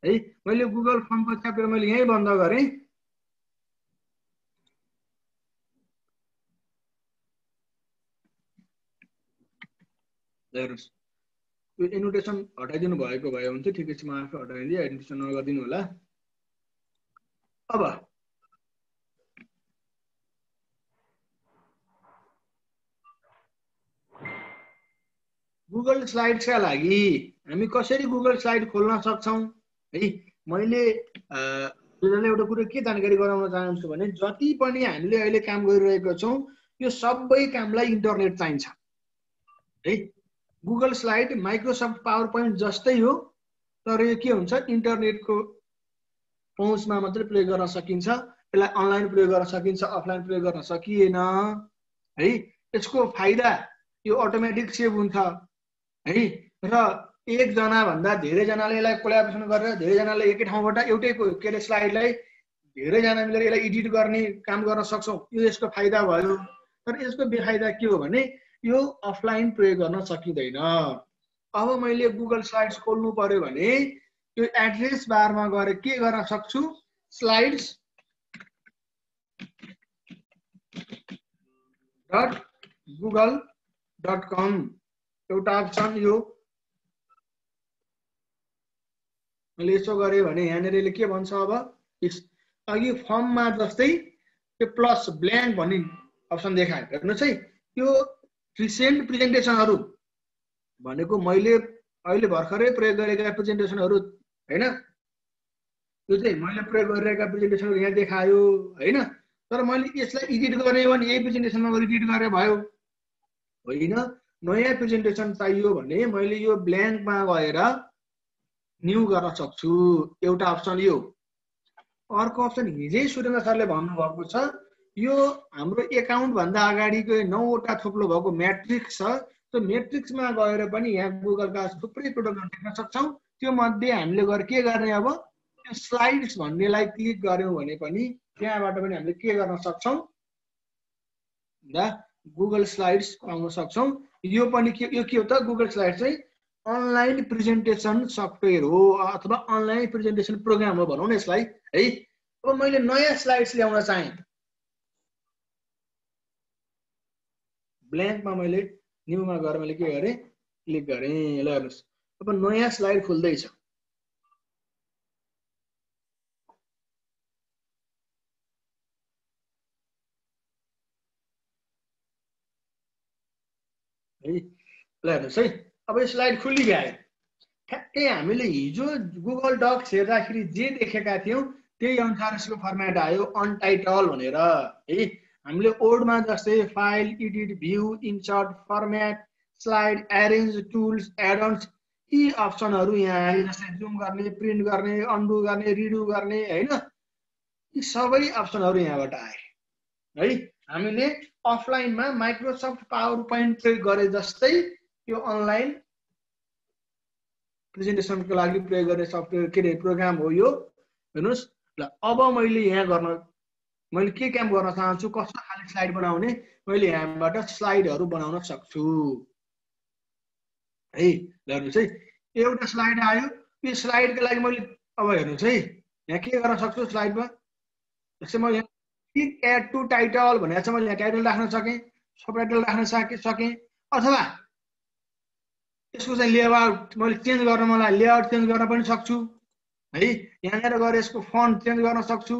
है। मैले गुगल फर्मको च्याप्टर मैले यहीँ बन्द गरेँ। हेर्नुहोस् यो एनोटेसन हटाइदिनु भएको भए हुन्थ्यो, ठिकै छ, म आफै हटाइदिएँ, एनोटेसन नगरिदिनु होला। अब गुगल स्लाइड्सका लागि हामी कसरी गुगल स्लाइड खोल्न सक्छौँ है। मैले एउटा कुरो के जानकारी गराउन चाहन्छु भने जति पनि हामीले अहिले काम गरिरहेका छौँ यो सबै कामलाई इन्टरनेट चाहिन्छ है। Google slide Microsoft power point जस्तै हो, तर यो के हुन्छ इन्टरनेटको पहुँचमा मात्रै प्रयोग गर्न सकिन्छ। यसलाई अनलाइन प्रयोग गर्न सकिन्छ, अफलाइन प्रयोग गर्न सकिएन है। यसको फाइदा यो अटोमेटिक सेभ हुन्छ है। र एकजना भन्दा धेरैजनाले यसलाई कोल्याबोरेसन गरेर धेरैजनाले एकै ठाउँबाट एउटै के अरे स्लाइडलाई धेरैजना मिलेर यसलाई एडिट गर्ने काम गर्न सक्छौँ, यो यसको फाइदा भयो। तर यसको बेफाइदा के हो भने यो अफलाइन प्रयोग गर्न सकिँदैन। अब मैले गुगल स्लाइड्स खोल्नु पर्यो भने यो एड्रेस बारमा गएर के गर्न सक्छु, slides.google.com एउटा अप्सन यो मैले यसो गरेँ भने यहाँनिर यसले के भन्छ, अब अघि फर्ममा जस्तै त्यो प्लस ब्ल्याङ्क भन्ने अप्सन देखायो। हेर्नुहोस् है, यो रिसेन्ट प्रेजेन्टेसनहरू भनेको मैले अहिले भर्खरै प्रयोग गरेका प्रेजेन्टेसनहरू होइन, यो चाहिँ मैले प्रयोग गरिरहेका प्रेजेन्टेसनहरू यहाँ देखायो होइन। तर मैले यसलाई एडिट गरेँ भने यही प्रेजेन्टेसनमा गएर एडिट गरे भयो होइन। नयाँ प्रेजेन्टेसन चाहियो भने मैले यो ब्ल्याङ्कमा गएर न्यू गर्न सक्छु, एउटा अप्सन यो। अर्को अप्सन हिजै सुरेन्द्र सरले भन्नुभएको छ, यो हाम्रो एकाउन्ट भन्दा अगाडिको 9वटा थोप्लो भएको म्याट्रिक्स छ, त्यो म्याट्रिक्समा गएर पनि यहाँ गुगलका थुप्रै प्रोडक्टहरू देख्न सक्छौँ। त्यो मध्ये हामीले गएर के गर्ने, अब त्यो स्लाइड्स भन्नेलाई क्लिक गर्यौँ भने पनि त्यहाँबाट पनि हामीले के गर्न सक्छौँ, गुगल स्लाइड्स पाउन सक्छौँ। यो पनि यो के हो त, गुगल स्लाइड चाहिँ अनलाइन प्रेजेन्टेसन सफ्टवेयर हो अथवा अनलाइन प्रेजेन्टेसन प्रोग्राम हो भनौँ न यसलाई है। अब मैले नयाँ स्लाइड्स ल्याउन चाहेँ, ब्ल्याङ्कमा मैले न्यूमा गएर मैले के गरेँ, क्लिक गरेँ। ल हेर्नुहोस् अब नयाँ स्लाइड खुल्दैछ। है ल हेर्नुहोस् है, अब यो स्लाइड खुलिगयो। ठ्याक्कै हामीले हिजो गुगल डक्स हेर्दाखेरि जे देखेका थियौँ त्यही अनुसार यसको फर्मेट आयो, अनटाइटल भनेर है। हामीले ओल्डमा जस्तै file, edit, view, insert, format, slide, arrange, tools, Eden's यी अप्सनहरू यहाँ आए, जस्तै जुम गर्ने, प्रिन्ट गर्ने, अन्डु गर्ने, रिडु गर्ने होइन। यी सबै अप्सनहरू यहाँबाट आए है। हामीले अफलाइनमा माइक्रोसफ्ट पावर पोइन्ट प्रयोग गरे जस्तै यो अनलाइन प्रेजेन्टेसनको लागि प्रयोग गर्ने सफ्टवेयर के अरे प्रोग्राम हो यो। हेर्नुहोस् ल, अब मैले यहाँ मैले के काम गर्न चाहन्छु, कस्तो खाले स्लाइड बनाउने, मैले यहाँबाट स्लाइडहरू बनाउन सक्छु है। हेर्नुहोस् है, एउटा स्लाइड आयो। यो स्लाइडको लागि मैले अब हेर्नुहोस् है यहाँ के गर्न सक्छु, स्लाइडमा जस्तै मैले यहाँ क्लिक एड टु टाइटल भनेर चाहिँ मैले यहाँ टाइटल राख्न सकेँ, सब टाइटल राख्न सकेँ, अथवा यसको चाहिँ लेआउट मैले चेन्ज गर्न, मलाई लेआउट चेन्ज गर्न पनि सक्छु है। यहाँनिर गएर यसको फन्ट चेन्ज गर्न सक्छु,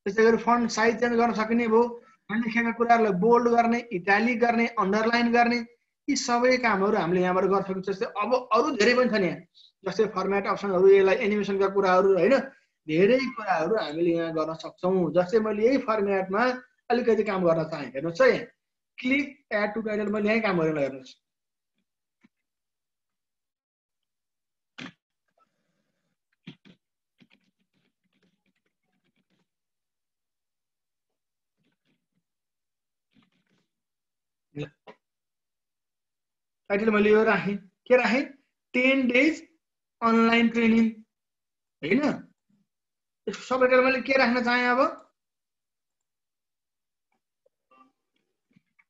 त्यसै गरी फन्ट साइज चेन्ज गर्न सकिने भयो। यहाँ लेखेका कुराहरूलाई बोल्ड गर्ने, इटालिक गर्ने, अन्डरलाइन गर्ने यी सबै कामहरू हामीले यहाँबाट गर्न सकिन्छ। जस्तै अब अरू धेरै पनि छन् यहाँ, जस्तै फर्मेट अप्सनहरू, यसलाई एनिमेसनका कुराहरू होइन, धेरै कुराहरू हामीले यहाँ गर्न सक्छौँ। जस्तै मैले यही फर्मेटमा अलिकति काम गर्न चाहेँ, हेर्नुहोस् है, क्लिक एड टु टाइटल मैले यहीँ काम गरेर हेर्नुहोस्। टाइटल मैले यो राखेँ, के राखेँ, 10 डेज अनलाइन ट्रेनिङ होइन। यसको सब टाइटल मैले के राख्न चाहेँ, अब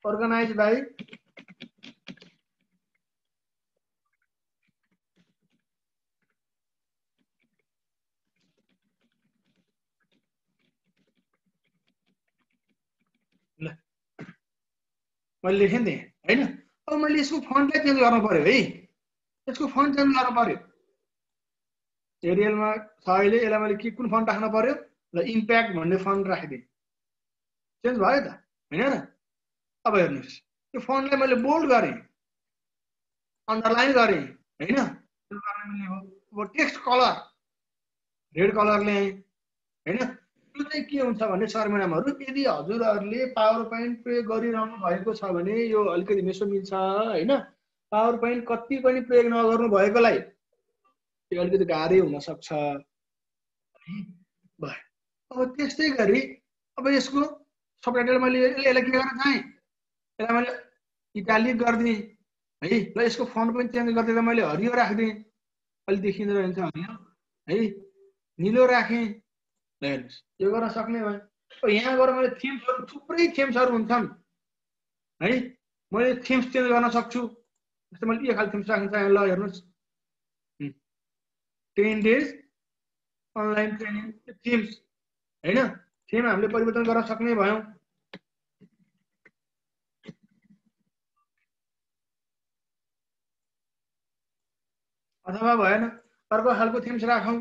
अर्गनाइज बाई मैले लेखेँ नि हैन। अब मैले यसको फन्टलाई चेन्ज गर्नु पर्यो है, यसको फन्ट चेन्ज गर्नु पर्यो। एरियलमा छ अहिले, यसलाई मैले के कुन फन्ट राख्नु पर्यो ल, इम्प्याक्ट भन्ने फन्ट राखिदिएँ, चेन्ज भयो त हैन र। अब हेर्नुहोस् यो फन्टलाई मैले बोल्ड गरेँ, अन्डरलाइन गरेँ हैन, त्यो गर्न मिल्ने हो। अब टेक्स्ट कलर रेड कलर ल्याएँ हैन। त्यो चाहिँ के हुन्छ भने सर म्याडमहरु, यदि हजुरहरुले पावर पोइन्ट प्रयोग गरिरहनु भएको छ भने यो अलिकति मेसो मिल्छ हैन। पावर पोइन्ट कति पनि प्रयोग नगर्नु भएकोलाई यो अलिकति गाह्रै हुन सक्छ। अब त्यस्तै गरी अब यसको सबटाइटल मैले यसलाई के गर्न चाहे, यसलाई मैले इटालिक गरिदिएँ है। ल यसको फन्ट पनि चेन्ज गरिदिएर मैले हरियो राखिदिएँ, अलि देखिँदो रहन्छ हरियो है। निलो राखेँ, ल हेर्नुहोस् यो गर्न सक्ने भयो। अब यहाँ गएर मैले थिम्सहरु, थुप्रै थिम्सहरु हुन्छन् है, मैले थिम्स चेन्ज गर्न सक्छु। जस्तै मैले यो खालको थिम्स राख्न चाहे, ल हेर्नुहोस् 10 days अनलाइन ट्रेनिङ थिम्स हैन। थिम हामीले परिवर्तन गर्न सक्ने भयौँ। अथवा भएन अर्को खालको थिम्स राखौँ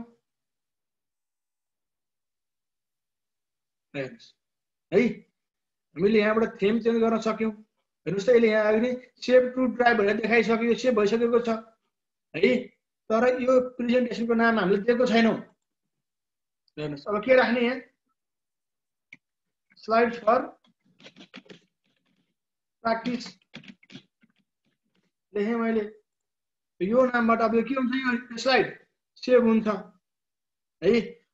हेर्नुहोस् है। हामीले यहाँबाट थिम चेन्ज गर्न सक्यौँ। हेर्नुहोस् त अहिले यहाँ आयो नि सेभ टु ड्राइभ भनेर देखाइसक्यो, सेभ भइसकेको छ है। तर यो प्रेजेन्टेसनको नाम हामीले दिएको छैनौँ। हेर्नुहोस् अब के राख्ने, यहाँ स्लाइड्स फर प्र्याक्टिस लेखेँ मैले। यो नामबाट अब के हुन्छ, यो स्लाइड सेभ हुन्छ है।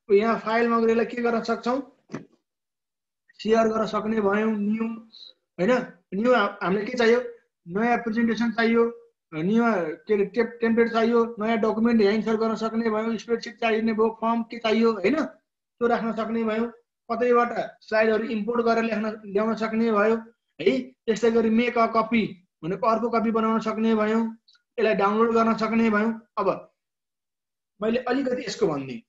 यहाँ फाइलमा गएर यसलाई के गर्न सक्छौँ, सेयर गर्न सक्ने भयौँ। न्यू हैन, न्यू हामीले के चाहियो, नयाँ प्रेजेन्टेसन चाहियो, नयाँ के अरे टेम्प्लेट चाहियो, नयाँ डकुमेन्ट यहाँ इन्सर्ट गर्न सक्ने भयौँ। स्प्रेडसिट चाहिने भयो, फर्म के चाहियो हैन, त्यो राख्न सक्ने भयौँ। कतैबाट स्लाइडहरु इम्पोर्ट गरेर ल्याउन सक्ने भयो है। त्यस्तै गरी मेक अ कपी भनेको अर्को कपी बनाउन सक्ने भयौँ, यसलाई डाउनलोड गर्न सक्ने भयौँ। अब मैले अलिकति यसको भन्दिएँ,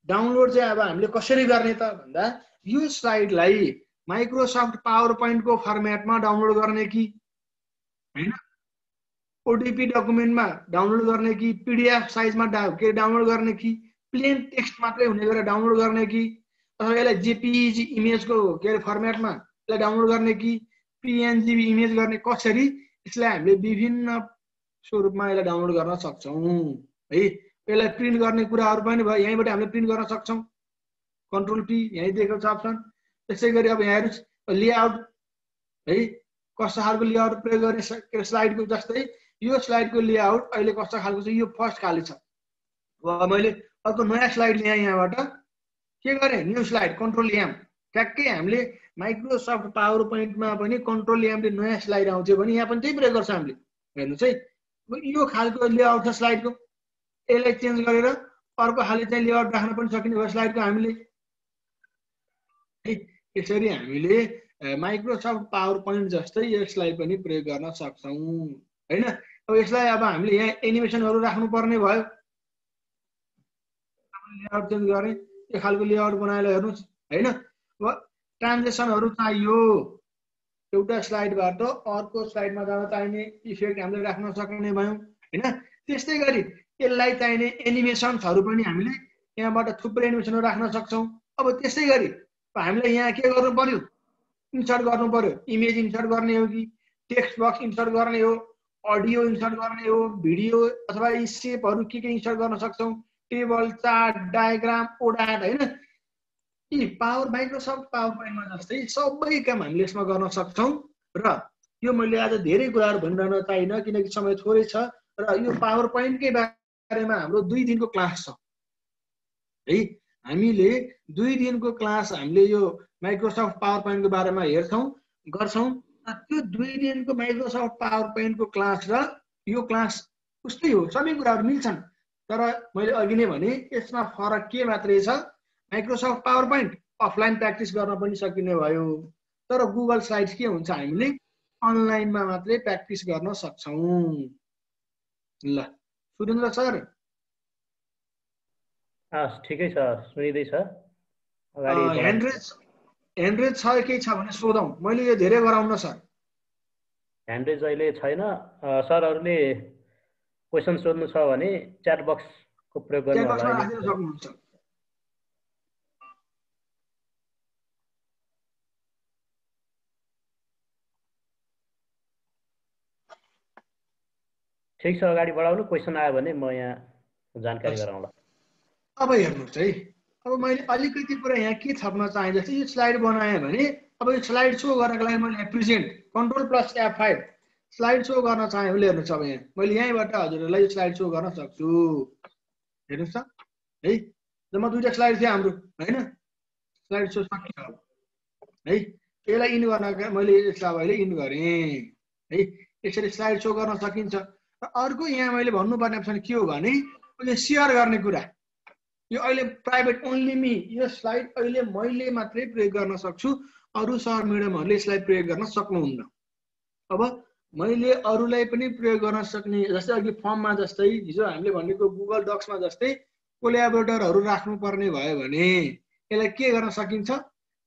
डाउनलोड चाहिँ अब हामीले कसरी गर्ने त भन्दा, यो स्लाइडलाई माइक्रोसफ्ट पावर पोइन्टको फर्मेटमा डाउनलोड गर्ने कि हैन, ओटिपी डकुमेन्टमा डाउनलोड गर्ने कि, पीडीएफ साइजमा डाउनलोड गर्ने कि, प्लेन टेक्स्ट मात्रै हुने गरेर डाउनलोड गर्ने कि, अथवा यसलाई जेपीजी इमेजको के अरे फर्मेटमा यसलाई डाउनलोड गर्ने कि, पीएनजी इमेज गर्ने, कसरी यसलाई हामीले विभिन्न स्वरूपमा यसलाई डाउनलोड गर्न सक्छौँ है। यसलाई प्रिन्ट गर्ने कुराहरू पनि भयो, यहीँबाट हामीले प्रिन्ट गर्न सक्छौँ। कन्ट्रोल पी यहीँ दिएको छ अप्सन। त्यसै गरी अब यहाँ हेर्नुहोस् लेआउट है, कस्तो खालको लेआउट प्रयोग गर्ने स्लाइडको, जस्तै यो स्लाइडको लेआउट अहिले कस्तो खालको छ, यो फर्स्ट खाले छ। मैले अर्को नयाँ स्लाइड ल्याएँ, यहाँबाट के गरेँ, न्यू स्लाइड कन्ट्रोल एम। ट्याक्कै हामीले माइक्रोसफ्ट पावर पोइन्टमा पनि कन्ट्रोल एमले नयाँ स्लाइड आउँथ्यो भने यहाँ पनि त्यही प्रयोग गर्छ हामीले। हेर्नुहोस् है, यो खालको लेआउट छ स्लाइडको, यसलाई चेन्ज गरेर अर्को खाले चाहिँ लेआउट राख्न पनि सकिने भयो स्लाइडको हामीले। यसरी हामीले माइक्रोसफ्ट पावर पोइन्ट जस्तै यसलाई पनि प्रयोग गर्न सक्छौँ हैन। अब यसलाई अब हामीले यहाँ एनिमेसनहरु राख्नु पर्ने भयो, लेआउट चेन्ज गरे, यो खालको लेआउट बनाएर हेर्नुस् हैन। अब ट्रान्जिसनहरु चाहियो, एउटा स्लाइडबाट अर्को स्लाइडमा जान चाहिने इफेक्ट हामीले राख्न सक्ने भयौँ हैन। त्यस्तै गरी यसलाई चाहिने एनिमेसन्सहरु पनि हामीले यहाँबाट थुप्रै एनिमेसनहरु राख्न सक्छौँ। अब त्यसै गरी हामीले यहाँ के गर्नु पर्यो, इन्सर्ट गर्नु पर्यो। इमेज इन्सर्ट गर्ने हो कि, टेक्स्ट बक्स इन्सर्ट गर्ने हो, अडियो इन्सर्ट गर्ने हो, भिडियो अथवा यी सेपहरु के इन्सर्ट गर्न सक्छौँ, टेबल, चार्ट, डायग्राम, ओडाट हैन। यी माइक्रोसफ्ट पावर पोइन्टमा जस्तै सबै काम हामीले यसमा गर्न सक्छौँ। र यो मैले आज धेरै कुराहरू भनिरहन चाहिन किनकि समय थोरै छ, र यो पावर पोइन्टकै बारेमा हाम्रो 2 दिनको क्लास छ है। हामीले 2 दिनको क्लास हामीले यो माइक्रोसफ्ट पावर पोइन्टको बारेमा हेर्छौँ गर्छौँ। त्यो 2 दिनको माइक्रोसफ्ट पावर पोइन्टको क्लास र यो क्लास उस्तै हो, सबै कुराहरू मिल्छन्। तर मैले अघि नै भने यसमा फरक के मात्रै छ, Microsoft power point offline practice गर्न पनि सकिने भयो, तर गुगल स्लाइड्स के हुन्छ, हामीले अनलाइनमा मात्रै प्र्याक्टिस गर्न सक्छौँ। ल सुरेन्द्र सर, ठिकै छ, सुनिँदैछ। ह्यान्ड रेज छ केही छ भने सोधौँ, मैले यो धेरै गराउन सर। ह्यान्ड रेज अहिले छैन। सरहरूले क्वेसन सोध्नु छ भने च्याट बक्सको प्रयोग गर्नु च्याट होला। बक्समा राखिदिन सक्नुहुन्छ। ठिक छ, अगाडि बढाउनु। क्वेसन आयो भने म यहाँ जानकारी गराउँला। अब हेर्नुहोस् है, अब मैले अलिकति कुरा यहाँ के थप्न चाहे जस्तै यो स्लाइड बनाएँ भने अब यो स्लाइड सो गर्नको लागि मैले प्रेजेन्ट Ctrl+F5 स्लाइड सो गर्न चाहेँ भने हेर्नुहोस्। अब यहाँ मैले यहीँबाट हजुरहरूलाई यो स्लाइड सो गर्न सक्छु। हेर्नुहोस् त है, जम्मा 2टा स्लाइड थियो हाम्रो होइन। स्लाइड सो सकियो है। यसलाई इन गर्न मैले यसलाई अहिले इन गरेँ है। यसरी स्लाइड सो गर्न सकिन्छ। र अर्को यहाँ मैले भन्नुपर्ने अप्सन के हो भने यो सेयर गर्ने कुरा। यो अहिले प्राइभेट ओन्ली मी, यो स्लाइड अहिले मैले मात्रै प्रयोग गर्न सक्छु, अरू सर म्याडमहरूले यसलाई प्रयोग गर्न सक्नुहुन्न। अब मैले अरूलाई पनि प्रयोग गर्न सक्ने, जस्तै अघि फर्ममा जस्तै हिजो हामीले भनेको गुगल डक्समा जस्तै कोल्याबोरेटरहरू राख्नुपर्ने भयो भने यसलाई के गर्न सकिन्छ,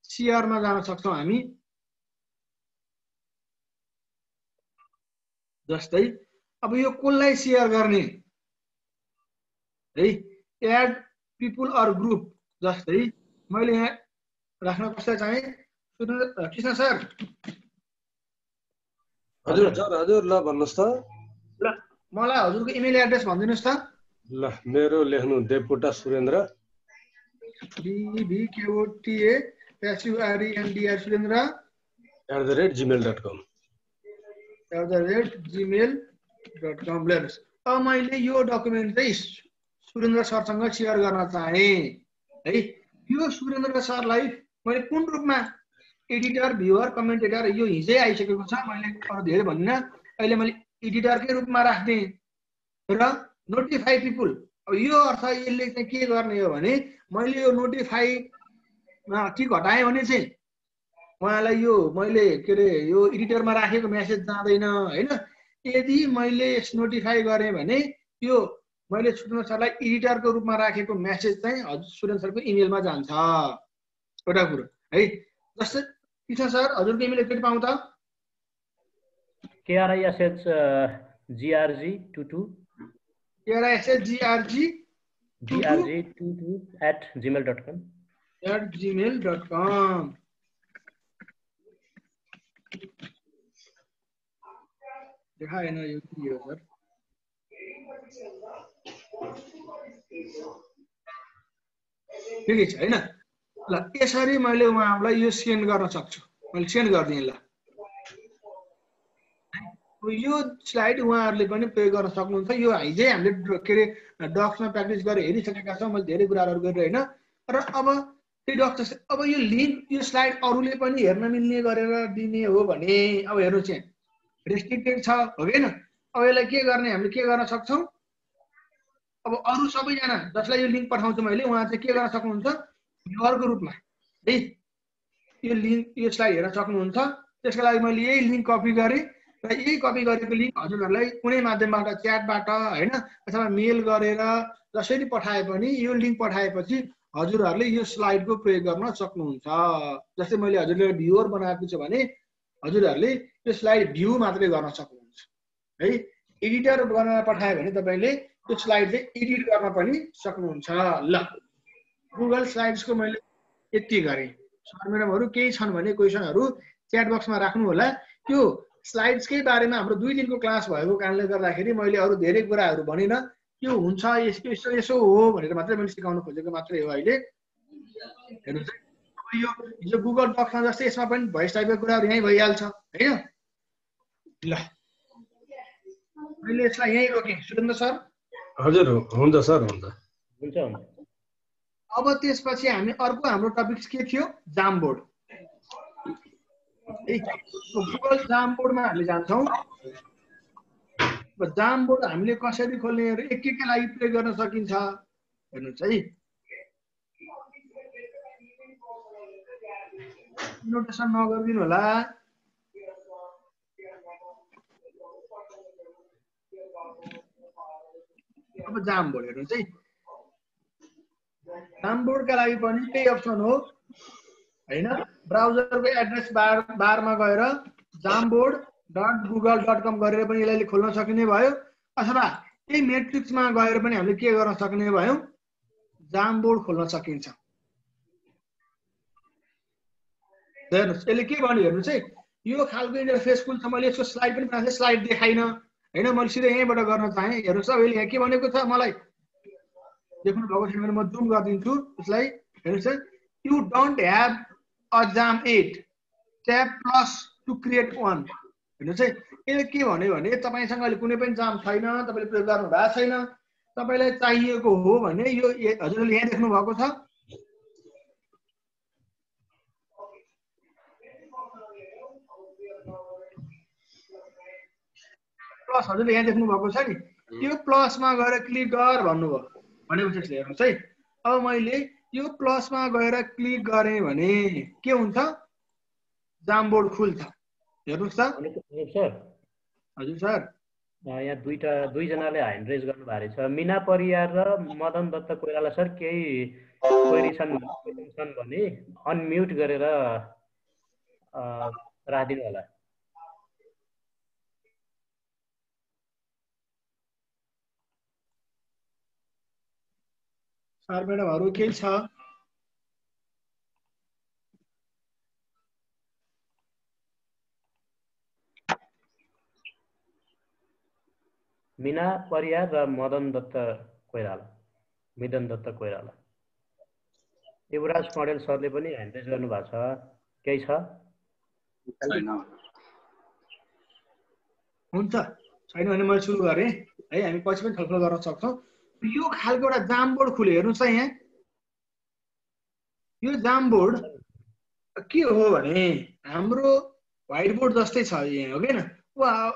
सेयरमा जान सक्छौँ हामी। जस्तै अब यो कसलाई सेयर गर्ने है, एड पिपुल अर ग्रुप। जस्तै मैले यहाँ राख्न कसलाई चाहे, कृष्ण सर। हजुर सर, हजुर ल भन्नुहोस् त। ल मलाई हजुरको इमेल एड्रेस भनिदिनुहोस् त। ल मेरो लेख्नु Devkota Surendra DVKOTA SURENDR Surendra @gmail.com @gmail.com। लेख्नुहोस्। अब मैले यो डकुमेन्ट चाहिँ सुरेन्द्र सरसँग सेयर गर्न चाहेँ है। यो सुरेन्द्र सरलाई मैले कुन रूपमा, एडिटर, भ्युअर, कमेन्टेटर, यो हिजै आइसकेको छ। मैले अरू धेरै भन्दिनँ, अहिले मैले एडिटरकै रूपमा राख्दिएँ र नोटिफाई पिपुल। अब यो अर्थ यसले चाहिँ के गर्ने हो भने मैले यो नोटिफाईमा के घटाएँ भने चाहिँ उहाँलाई यो मैले के अरे यो एडिटरमा राखेको मेसेज जाँदैन होइन। यदि मैले नोटिफाई गरेँ भने यो मैले सुरेन्द्र सरलाई एडिटरको रूपमा राखेको मेसेज चाहिँ हजुर सुरेन्द्र सरको इमेलमा जान्छ। एउटा कुरो है। जस्तै कृष्ण सर हजुरको इमेल एकचोटि पाउँ त। KRISHGRG22 KRISHGRG22 @gmail.com। देखाएन यो के हो सर। ठिकै छ होइन। ल यसरी मैले उहाँलाई यो सेन्ड गर्न सक्छु। मैले सेन्ड गरिदिएँ। ल यो स्लाइड उहाँहरूले पनि प्रयोग गर्न सक्नुहुन्छ। यो हिजै हामीले के अरे डक्समा प्र्याक्टिस गरेर हेरिसकेका छौँ। मैले धेरै कुराहरू गरेर होइन। र अब त्यो डक्स अब यो लिङ्क, यो स्लाइड अरूले पनि हेर्न मिल्ने गरेर दिने हो भने अब हेर्नु चाहिँ रेस्ट्रिक्टेड छ हो कि होइन। अब यसलाई के गर्ने, हामीले के गर्न सक्छौँ, अब अरू सबैजना जसलाई यो लिङ्क पठाउँछु मैले उहाँ चाहिँ के गर्न सक्नुहुन्छ, भ्युअरको रूपमा है यो लिङ्क, यो स्लाइड हेर्न सक्नुहुन्छ। त्यसको लागि मैले यही लिङ्क कपी गरेँ र यही कपी गरेको लिङ्क हजुरहरूलाई कुनै माध्यमबाट, च्याटबाट होइन अथवा मेल गरेर जसरी पठाए पनि यो लिङ्क पठाएपछि हजुरहरूले यो स्लाइडको प्रयोग गर्न सक्नुहुन्छ। जस्तै मैले हजुरले भ्युअर बनाएको छु भने हजुरहरूले यो स्लाइड भ्यू मात्रै गर्न सक्नुहुन्छ है। एडिटर बनाएर पठायो भने तपाईँले त्यो स्लाइड चाहिँ एडिट गर्न पनि सक्नुहुन्छ। ल गुगल स्लाइड्सको मैले यति गरेँ। सर म्याडमहरू केही छन् भने क्वेसनहरू च्याट बक्समा राख्नु होला। त्यो स्लाइड्सकै बारेमा हाम्रो 2 दिनको क्लास भएको कारणले गर्दाखेरि मैले अरू धेरै कुराहरू भनिनँ। त्यो हुन्छ यसो यसो हो भनेर मात्रै मैले सिकाउन खोजेको मात्रै हो। अहिले हेर्नुहोस् है, अब यो हिजो गुगल डक्समा जस्तै यसमा पनि भोइस टाइपको कुराहरू यहीँ भइहाल्छ होइन। ल मैले यसलाई यहीँ रोकेँ सुरेन्द्र सर। हजुर हुन्छ सर, हुन्छ हुन्छ। अब त्यसपछि हामी अर्को हाम्रो टपिक के थियो, जामबोर्ड। गुगल जामबोर्डमा हामीले जान्छौँ। जामबोर्ड हामीले कसरी खोल्ने, एक एकका लागि प्रयोग गर्न सकिन्छ हेर्नुहोस् है। नोटेसन नगरिदिनु होला। अब जामबोर्ड हेर्नुहोस् है। जामबोर्डका लागि पनि त्यही अप्सन हो होइन। ब्राउजरको एड्रेस बारमा गएर जामबोर्ड .google.com गरेर पनि यसलाई खोल्न सकिने भयो अथवा यही मेट्रिक्समा गएर पनि हामीले के गर्न सक्ने भयौँ जामबोर्ड खोल्न सकिन्छ। हेर्नुहोस् यसले के भन्यो हेर्नुहोस् है यो खालको इन्टरफेस कुन छ मैले यसको स्लाइड पनि बनाएको स्लाइड देखाइन हैन मैले सिधै यहीँबाट गर्न चाहे। हेर्नुहोस् अब यसले यहाँ के भनेको छ मलाई देख्नु भएको छैन भने म जुम गरिदिन्छु यसलाई। हेर्नुहोस् है you don't have a jam 8 tab plus to create one. हेर्नुहोस् है यसले के भन्यो भने तपाईसँग अहिले कुनै पनि जाम छैन तपाईले प्रयोग गर्नु भएको छैन तपाईलाई चाहिएको हो भने यो हजुरले यहाँ देख्नु भएको छ प्लस हजुरले यहाँ देख्नु भएको छ नि त्यो प्लसमा गएर क्लिक गर भन्नुभयो भनेपछि यसले हेर्नुहोस् है अब मैले यो प्लसमा गएर क्लिक गरेँ भने के हुन्छ जामबोर्ड खुल्छ। हेर्नुहोस् त सर हजुर सर यहाँ दुईजनाले ह्यान्ड रेज गर्नु भएको छ मीना परियार र मदन दत्त कोइराला सर केही क्वेरी छन् भने अनम्युट गरेर राखिदिनु होला। सर म्याडमहरु केही छ मीना परियार र मदन दत्त कोइराला युवराज पौडेल सरले पनि ह्यान्ड रेज गर्नु भएको छ केही छ हुन्छ छैन भने मैले सुरु गरेँ है हामी पछि पनि छलफल गर्न सक्छौँ। यो खालको एउटा जामबोर्ड खुल्यो हेर्नुहोस् त यहाँ यो जामबोर्ड के हो भने हाम्रो व्हाइट बोर्ड जस्तै छ यहाँ हो किन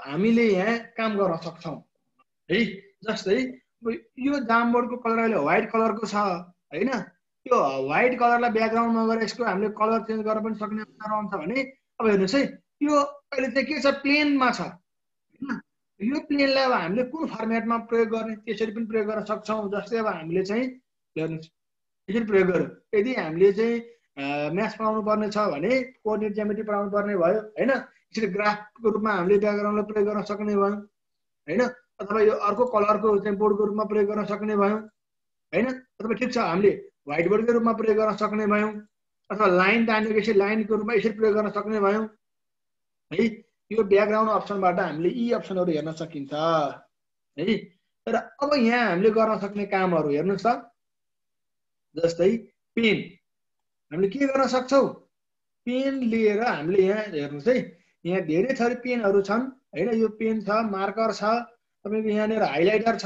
हामीले यहाँ काम गर्न सक्छौँ है। जस्तै यो जामबोर्डको कलर अहिले व्हाइट कलरको छ हैन यो व्हाइट कलरलाई ब्याकग्राउन्डमा गएर यसको हामीले कलर चेन्ज गर्न पनि सक्ने अवस्था रहन्छ भने अब हेर्नुहोस् है यो अहिले चाहिँ के छ प्लेनमा छ हैन यो प्लेनलाई अब हामीले कुन फर्मेटमा प्रयोग गर्ने त्यसरी पनि प्रयोग गर्न सक्छौँ। जस्तै अब हामीले चाहिँ हेर्नुहोस् यसरी प्रयोग गर्यो यदि हामीले चाहिँ म्याथ पढाउनु पर्ने छ भने कोअर्डिनेट ज्यामिति पढाउनु पर्ने भयो हैन यसरी ग्राफको रूपमा हामीले ब्याकग्राउन्डलाई प्रयोग गर्न सक्ने भयो हैन अथवा यो अर्को कलरको चाहिँ बोर्डको रूपमा प्रयोग गर्न सक्ने भयो हैन अथवा ठिक छ हामीले व्हाइट बोर्डको रूपमा प्रयोग गर्न सक्ने भयौँ अथवा लाइन तानेको यसरी लाइनको रूपमा यसरी प्रयोग गर्न सक्ने भयौँ है। यो ब्याकग्राउन्ड अप्सनबाट हामीले यी अप्सनहरू हेर्न सकिन्छ है। तर अब यहाँ हामीले गर्न सक्ने कामहरू हेर्नुहोस् त जस्तै पेन हामीले के गर्न सक्छौँ पेन लिएर हामीले यहाँ हेर्नुहोस् है यहाँ धेरै थरी पेनहरू छन् हैन यो पेन छ मार्कर छ तपाईको यहाँनिर हाइलाइटर छ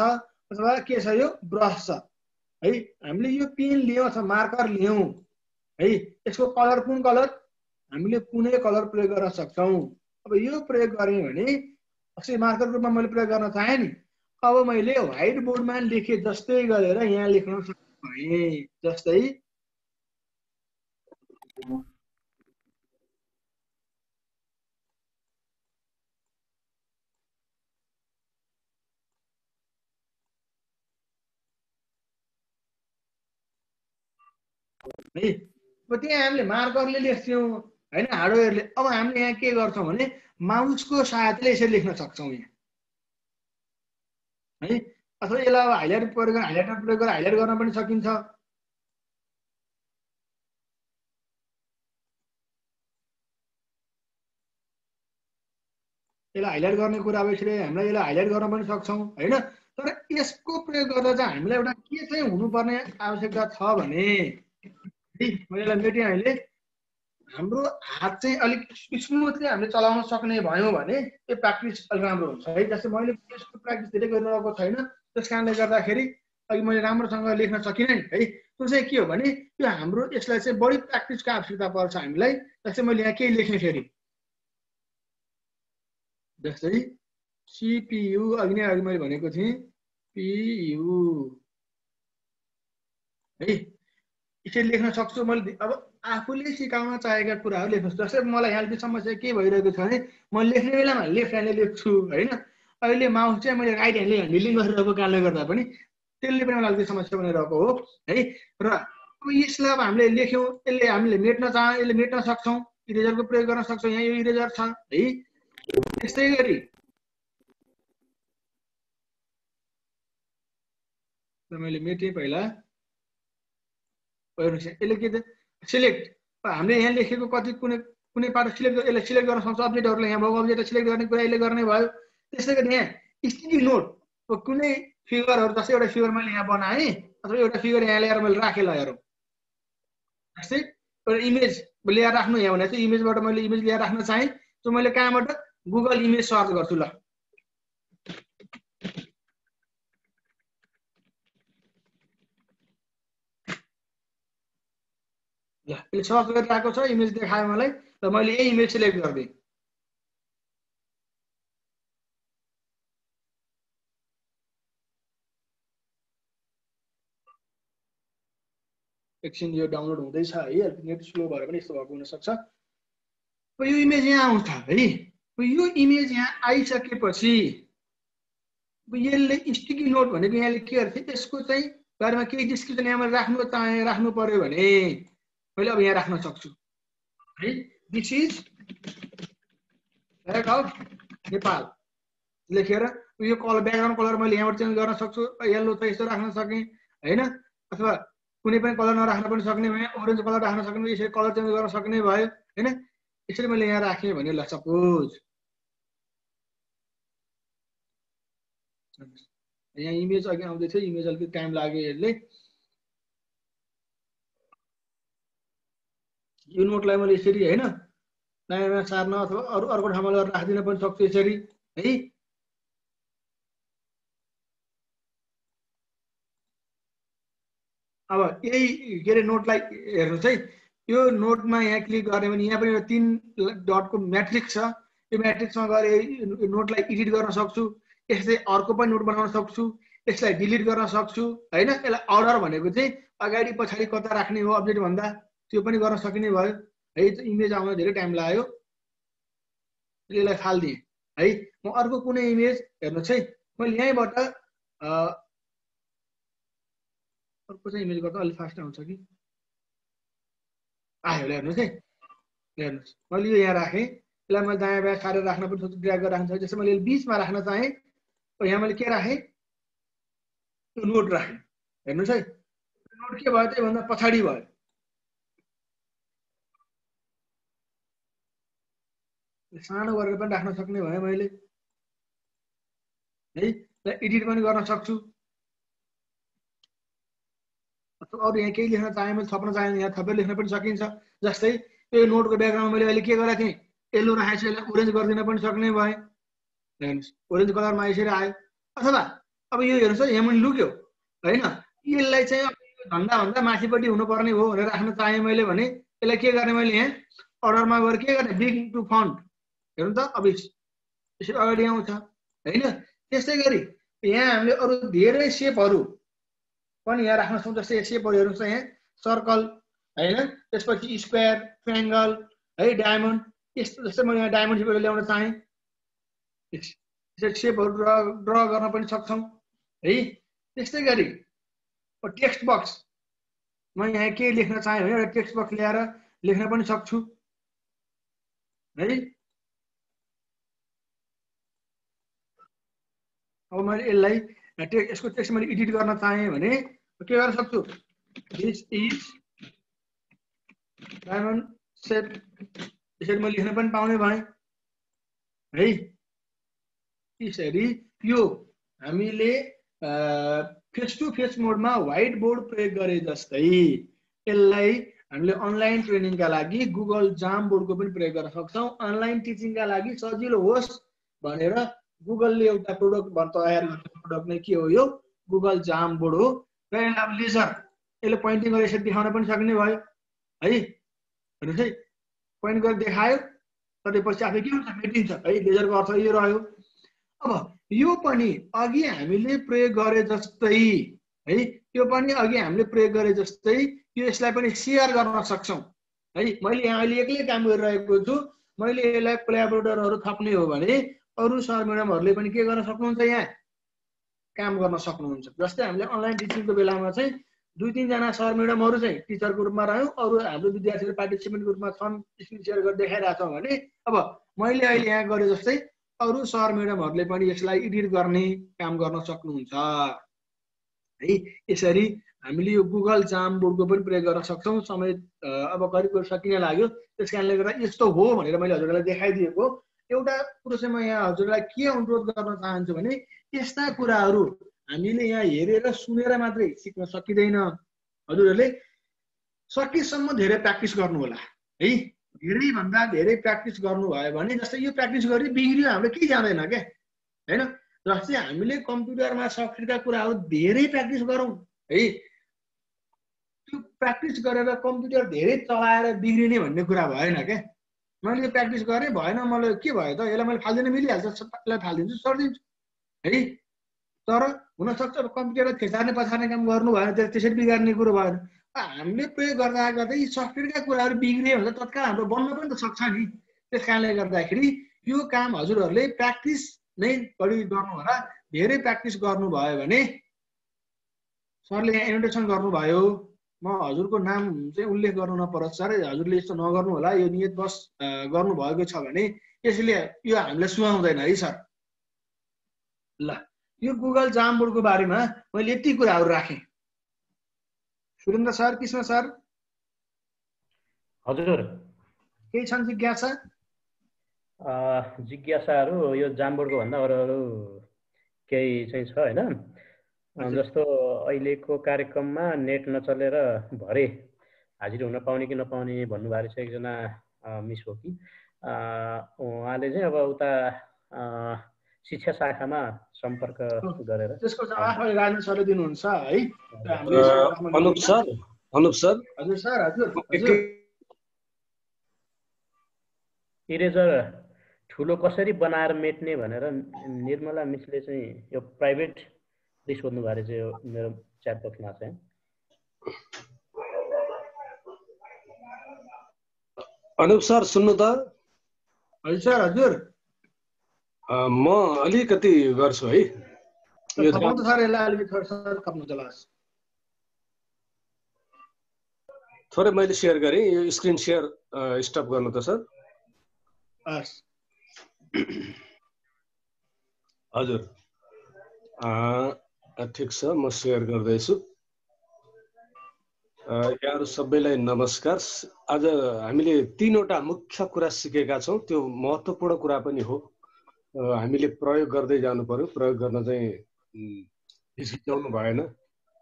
अथवा के छ यो ब्रस छ है। हामीले यो पेन लियौँ अथवा मार्कर लियौँ है यसको कलर कुन कलर हामीले कुनै कलर प्रयोग गर्न सक्छौँ। अब यो प्रयोग गरेँ भने अस्ति मार्करको रूपमा मैले प्रयोग गर्न चाहेँ नि अब मैले व्हाइट बोर्डमा लेखे जस्तै गरेर यहाँ लेख्न सक्ने जस्तै है अब त्यहाँ हामीले मार्करले लेख्थ्यौँ हैन हार्डवेयरले अब हामीले यहाँ के गर्छौँ भने माउसको सहायताले यसरी लेख्न सक्छौँ यहाँ है अथवा यसलाई अब हाइलाइटर प्रयोग गरेर हाइलाइट गर्न पनि सकिन्छ। यसलाई हाइलाइट गर्ने कुरा अब यसरी हामीलाई यसलाई हाइलाइट गर्न पनि सक्छौँ हैन। तर यसको प्रयोग गर्दा चाहिँ हामीलाई एउटा के चाहिँ हुनुपर्ने आवश्यकता छ भने मैले यसलाई मेटेँ अहिले हाम्रो हात चाहिँ अलिक स्मुथली हामीले चलाउन सक्ने भयौँ भने यो प्र्याक्टिस अलिक राम्रो हुन्छ है। जस्तै मैले यसको प्र्याक्टिस धेरै गरिरहेको छैन त्यस कारणले गर्दाखेरि अघि मैले राम्रोसँग लेख्न सकिनँ नि है। त्यो चाहिँ के हो भने यो हाम्रो यसलाई चाहिँ बढी प्र्याक्टिसको आवश्यकता पर्छ हामीलाई। जस्तै मैले यहाँ केही लेख्ने फेरि जस्तै CPU अघि मैले भनेको थिएँ PU है यसरी लेख्न सक्छु मैले। अब आफूले सिकाउन चाहेका कुराहरू लेख्नुहोस्। जस्तै मलाई यहाँ समस्या के भइरहेको छ भने म लेख्ने बेलामा लेफ्ट ह्यान्डले लेख्छु हैन अहिले माउस चाहिँ मैले राइट ह्यान्डले ह्यान्डलिङ गरिरहेको कारणले गर्दा पनि त्यसले पनि मलाई अलिकति समस्या बनिरहेको हो है। र अब यसलाई अब हामीले लेख्यौँ यसले हामीले मेट्न यसले मेट्न सक्छौँ इरेजरको प्रयोग गर्न सक्छौँ यहाँ यो इरेजर छ है त्यस्तै गरी मैले मेटेँ पहिला। यसले के त सिलेक्ट हामीले यहाँ लेखेको कति कुनै पार्ट सिलेक्ट यसले सिलेक्ट गर्न सक्छ अब्जेक्टहरूलाई। यहाँ भएको अब्जेक्ट सिलेक्ट गर्ने कुरा यसले गर्ने भयो। त्यस्तै गरी यहाँ स्टिकी नोट कुनै फिगरहरू जस्तै एउटा फिगर मैले यहाँ बनाएँ अथवा एउटा फिगर यहाँ ल्याएर मैले राखेँ ल हेरौँ। जस्तै एउटा इमेज ल्याएर राख्नु यहाँ भने चाहिँ इमेजबाट मैले इमेज ल्याएर राख्न चाहेँ त्यो मैले कहाँबाट गुगल इमेज सर्च गर्छु ल। ल यसले सर्च गरिरहेको छ इमेज देखायो मलाई र मैले यही इमेज सिलेक्ट गरिदिएँ। एकछिन यो डाउनलोड हुँदैछ है, नेट स्लो भएर पनि यस्तो भएको हुनसक्छ। यो इमेज यहाँ आउँछ है। यो इमेज यहाँ आइसकेपछि यसले स्टिकी नोट भनेको यहाँले के गर्छ यसको चाहिँ बारेमा केही डिस्क्रिप्सन यहाँ मैले राख्नु पर्यो भने मैले अब यहाँ राख्न सक्छु है। This is flag of Nepal लेखेर यो कलर ब्याकग्राउन्ड कलर मैले यहाँबाट चेन्ज गर्न सक्छु। येल्लो त यस्तो राख्न सकेँ होइन, अथवा कुनै पनि कलर नराख्न पनि सक्ने भयो, ओरेन्ज कलर राख्न सक्ने भयो, यसरी कलर चेन्ज गर्न सक्ने भयो होइन। यसरी मैले यहाँ राखेँ भने ल सपोज यहाँ इमेज अघि आउँदै थियो, इमेज अलिकति टाइम लाग्यो यसले। यो नोटलाई मैले यसरी होइन नयाँ सार्न अथवा अर्को ठाउँमा लगेर राखिदिन पनि सक्छु यसरी है। अब यही के अरे नोटलाई हेर्नुहोस् है। यो नोटमा यहाँ क्लिक गर्ने भने यहाँ पनि 3 डटको म्याट्रिक्स छ। यो म्याट्रिक्समा गएर नोटलाई एडिट गर्न सक्छु। यसले अर्को पनि नोट बनाउन सक्छु, यसलाई डिलिट गर्न सक्छु होइन। यसलाई अर्डर भनेको चाहिँ अगाडि पछाडि कता राख्ने हो अब्जेक्ट भन्दा त्यो पनि गर्न सकिने भयो है। इमेज आउन धेरै टाइम लाग्यो, यसलाई फाल्दिएँ है। म अर्को कुनै इमेज हेर्नुहोस् है, मैले यहीँबाट अर्को चाहिँ इमेज गर्दा अलिक फास्ट आउँछ कि आयो होला हेर्नुहोस् है। हेर्नुहोस् मैले यो यहाँ राखेँ, यसलाई मैले दायाँ बायाँ सारेर राख्न पनि सक्छु, ड्र्याग गरेर राख्न सक्छु। जस्तै मैले बिचमा राख्न चाहेँ यहाँ मैले के राखेँ त्यो नोट राखेँ। हेर्नुहोस् है नोट के भयो त्यही भन्दा पछाडि भयो। सानो गरेर पनि राख्न सक्ने भयो मैले है। एडिट पनि गर्न सक्छु। अरू यहाँ केही लेख्न चाहे मैले थप्न चाहे यहाँ थपेर लेख्न पनि सकिन्छ। जस्तै यो नोटको ब्याकग्राउन्ड मैले अहिले के गरेको थिएँ येल्लो राखेको छु, यसलाई ओरेन्ज गरिदिन पनि सक्ने भए। हेर्नुहोस् ओरेन्ज कलरमा यसरी आयो। अथवा अब यो हेर्नुहोस् यहाँ मुनि लुक्यो होइन, यसलाई चाहिँ भन्दा माथिपट्टि हुनुपर्ने हो भनेर राख्न चाहेँ मैले भने यसलाई के गर्ने मैले यहाँ अर्डरमा गएर के गर्ने बिग टु फन्ट हेर्नु त अब यसरी अगाडि आउँछ होइन। त्यस्तै गरी यहाँ हामीले अरू धेरै सेपहरू पनि यहाँ राख्न सक्छौँ। जस्तै सेपहरू हेर्नुहोस् यहाँ सर्कल होइन, त्यसपछि स्क्वायर, ट्रायङ्गल है, डायमन्ड यस्तो। जस्तै मैले यहाँ डायमन्ड सेपहरू ल्याउन चाहेँ सेपहरू ड्र गर्न पनि सक्छौँ है। त्यस्तै गरी टेक्स्ट बक्स म यहाँ के लेख्न चाहेँ भने एउटा टेक्स्ट बक्स ल्याएर लेख्न पनि सक्छु है। अब मैले यसलाई यसको टेक्स्ट मैले एडिट गर्न चाहेँ भने के गर्न सक्छु दिस इज डायमन्ड सेप यसरी मैले लेख्न पनि पाउने भएँ है। यसरी यो हामीले फेस टु फेस मोडमा व्हाइट बोर्ड प्रयोग गरे जस्तै यसलाई हामीले अनलाइन ट्रेनिङका लागि गुगल जाम बोर्डको पनि प्रयोग गर्न सक्छौँ। अनलाइन टिचिङका लागि सजिलो होस् भनेर गुगलले एउटा प्रोडक्ट तयार गरेको प्रोडक्ट नै के हो यो गुगल जाम बोर्ड हो। र यसलाई अब लेजर यसले पोइन्टिङ गरेर यसरी देखाउन पनि सक्ने भयो है। हेर्नुहोस् है पोइन्ट गरेर देखायो त्यसपछि आफै के हुन्छ मेटिन्छ है। लेजरको अर्थ यो रह्यो। अब यो पनि अघि हामीले प्रयोग गरे जस्तै है, यो पनि अघि हामीले प्रयोग गरे जस्तै यो यसलाई पनि सेयर गर्न सक्छौँ है। मैले यहाँ अहिले एक्लै काम गरिरहेको छु, मैले यसलाई कोल्याबोरेटरहरू थप्ने हो भने अरू सर म्याडमहरूले पनि के गर्न सक्नुहुन्छ यहाँ काम गर्न सक्नुहुन्छ। जस्तै हामीले अनलाइन टिचिङको बेलामा चाहिँ 2-3 जना सर म्याडमहरू चाहिँ टिचरको रूपमा रह्यौँ, अरू हाम्रो विद्यार्थीहरू पार्टिसिपेन्टको रूपमा छन्, स्क्रिन सेयर गरेर देखाइरहेको छौँ भने अब मैले अहिले यहाँ गरे जस्तै अरू सर म्याडमहरूले पनि यसलाई एडिट गर्ने काम गर्न सक्नुहुन्छ है। यसरी हामीले यो गुगल जामबोर्डको पनि प्रयोग गर्न सक्छौँ। समय अब करिब सकिन लाग्यो, त्यस कारणले गर्दा यस्तो हो भनेर मैले हजुरलाई देखाइदिएको। एउटा कुरो चाहिँ म यहाँ हजुरलाई के अनुरोध गर्न चाहन्छु भने यस्ता कुराहरू हामीले यहाँ हेरेर सुनेर मात्रै सिक्न सकिँदैन। हजुरहरूले सकेसम्म धेरै प्र्याक्टिस गर्नु होला है। धेरैभन्दा धेरै प्र्याक्टिस गर्नुभयो भने जस्तै यो प्र्याक्टिस गरी बिग्रियो हाम्रो केही जाँदैन क्या होइन। जस्तै हामीले कम्प्युटरमा सफ्टवेयरका कुराहरू धेरै प्र्याक्टिस गरौँ है। त्यो प्र्याक्टिस गरेर कम्प्युटर धेरै चलाएर बिग्रिने भन्ने कुरा भएन क्या। मैले यो प्र्याक्टिस गरेँ भएन, मलाई के भयो त, यसलाई मैले फाल्दिन, मिलिहाल्छ, सबैलाई फालिदिन्छु, सर्दिन्छु है। तर हुनसक्छ अब कम्प्युटरलाई थेचार्ने पछार्ने काम गर्नु भएन, त्यसरी बिगार्ने कुरो भएन। हामीले प्रयोग गर्दा गर्दै यी सफ्टवेयरका कुराहरू बिग्रियो भने तत्काल हाम्रो बन्न पनि त सक्छ नि। त्यस कारणले गर्दाखेरि यो काम हजुरहरूले प्र्याक्टिस नै बढी गर्नु होला। धेरै प्र्याक्टिस गर्नुभयो भने सरले यहाँ एनोटेसन गर्नुभयो, म हजुरको नाम चाहिँ उल्लेख गर्नु नपरोस् सर, हजुरले यस्तो नगर्नु होला, यो नियत बस गर्नुभएको छ भने यसले यो हामीलाई सुहाउँदैन है सर। ल यो गुगल जामबोर्डको बारेमा मैले यति कुराहरू राखेँ। सुरेन्द्र सर, कृष्ण सर, हजुर केही छन् जिज्ञासा? जिज्ञासाहरू यो जामबोर्डको भन्दा अरू केही चाहिँ छ होइन। जस्तो अहिलेको कार्यक्रममा नेट नचलेर भरे हाजिर हुन पाउने कि नपाउने भन्नुभएको छ एकजना मिस हो कि, उहाँले चाहिँ अब उता शिक्षा शाखामा सम्पर्क गरेर त्यसको जवाफ राजेन्द्र सरले दिनुहुन्छ है। अनुप सर हजुर सर, हजुर इरेजर ठुलो कसरी बनाएर मेट्ने भनेर निर्मला मिसले चाहिँ यो प्राइभेट सोध्नु भएको चाहिँ यो मेरो च्याट बक्समा चाहिँ। अनुप सर सुन्नु त। हजुर सर, हजुर म अलिकति गर्छु है। सर यसलाई अलिकति थप्नु त लास। थोरै मैले सेयर गरेँ, यो स्क्रिन सेयर स्टप गर्नु त सर। हजुर ठिक छ, म सेयर गर्दैछु। यहाँहरू सबैलाई नमस्कार। आज हामीले 3वटा मुख्य कुरा सिकेका छौँ, त्यो महत्त्वपूर्ण कुरा पनि हो। हामीले प्रयोग गर्दै जानु पर्यो, प्रयोग गर्न चाहिँ हिचकिचाउनु भएन,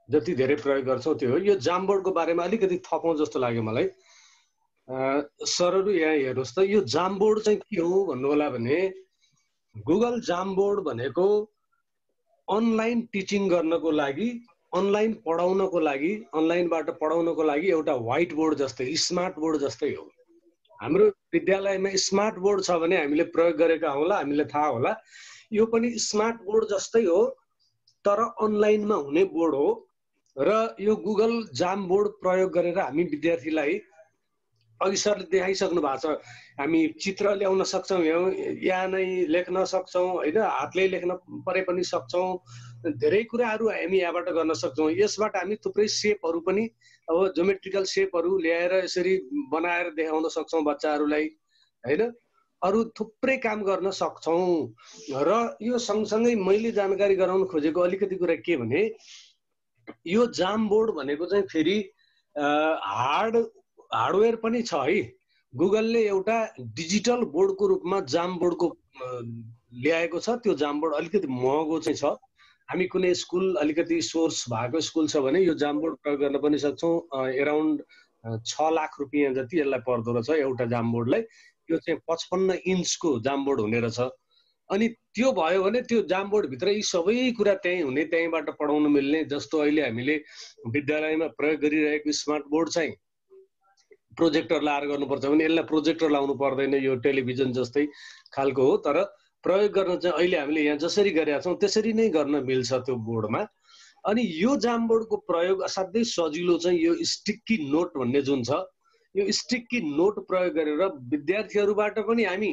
जति धेरै प्रयोग गर्छौँ त्यो हो। यो जामबोर्डको बारेमा अलिकति थपौँ जस्तो लाग्यो मलाई। सरहरू यहाँ हेर्नुहोस् त, यो जामबोर्ड चाहिँ के हो भन्नु होला भने गुगल जामबोर्ड भनेको अनलाइन टिचिङ गर्नको लागि, अनलाइन पढाउनको लागि, अनलाइनबाट पढाउनको लागि एउटा व्हाइट बोर्ड जस्तै, स्मार्ट बोर्ड जस्तै हो। हाम्रो विद्यालयमा स्मार्ट बोर्ड छ भने हामीले प्रयोग गरेका होला, हामीलाई थाहा होला। यो पनि स्मार्ट बोर्ड जस्तै हो तर अनलाइनमा हुने बोर्ड हो। र यो गुगल जामबोर्ड प्रयोग गरेर हामी विद्यार्थीलाई, अघि सरले देखाइसक्नु भएको छ, हामी चित्र ल्याउन सक्छौँ, यहाँ नै लेख्न सक्छौँ होइन, हातले लेख्न परे पनि सक्छौँ, धेरै कुराहरू हामी यहाँबाट गर्न सक्छौँ। यसबाट हामी थुप्रै सेपहरू पनि, अब ज्योमेट्रिकल सेपहरू ल्याएर यसरी बनाएर देखाउन सक्छौँ बच्चाहरूलाई होइन, अरू थुप्रै काम गर्न सक्छौँ। र यो सँगसँगै मैले जानकारी गराउन खोजेको अलिकति कुरा के भने, यो जामबोर्ड भनेको चाहिँ फेरि हार्डवेयर पनि छ है। गुगलले एउटा डिजिटल बोर्डको रूपमा जामबोर्डको ल्याएको छ। त्यो जामबोर्ड अलिकति महँगो चाहिँ छ। हामी कुनै स्कुल अलिकति सोर्स भएको स्कुल छ भने यो जामबोर्ड प्रयोग गर्न पनि सक्छौँ। एराउन्ड 6 लाख रुपियाँ जति यसलाई पर्दो रहेछ एउटा जामबोर्डलाई। यो चाहिँ 55 इन्चको जामबोर्ड हुने रहेछ। अनि त्यो भयो भने त्यो जामबोर्डभित्र यी सबै कुरा त्यहीँ हुने, त्यहीँबाट पढाउन मिल्ने। जस्तो अहिले हामीले विद्यालयमा प्रयोग गरिरहेको स्मार्ट बोर्ड चाहिँ प्रोजेक्टर लाएर गर्नुपर्छ भने यसलाई प्रोजेक्टर लाउनु पर्दैन, यो टेलिभिजन जस्तै खालको हो। तर प्रयोग गर्न चाहिँ अहिले हामीले यहाँ जसरी गरेका छौँ त्यसरी नै गर्न मिल्छ त्यो बोर्डमा। अनि यो जामबोर्डको प्रयोग असाध्यै सजिलो चाहिँ यो स्टिकी नोट भन्ने जुन छ, यो स्टिकी नोट प्रयोग गरेर विद्यार्थीहरूबाट पनि हामी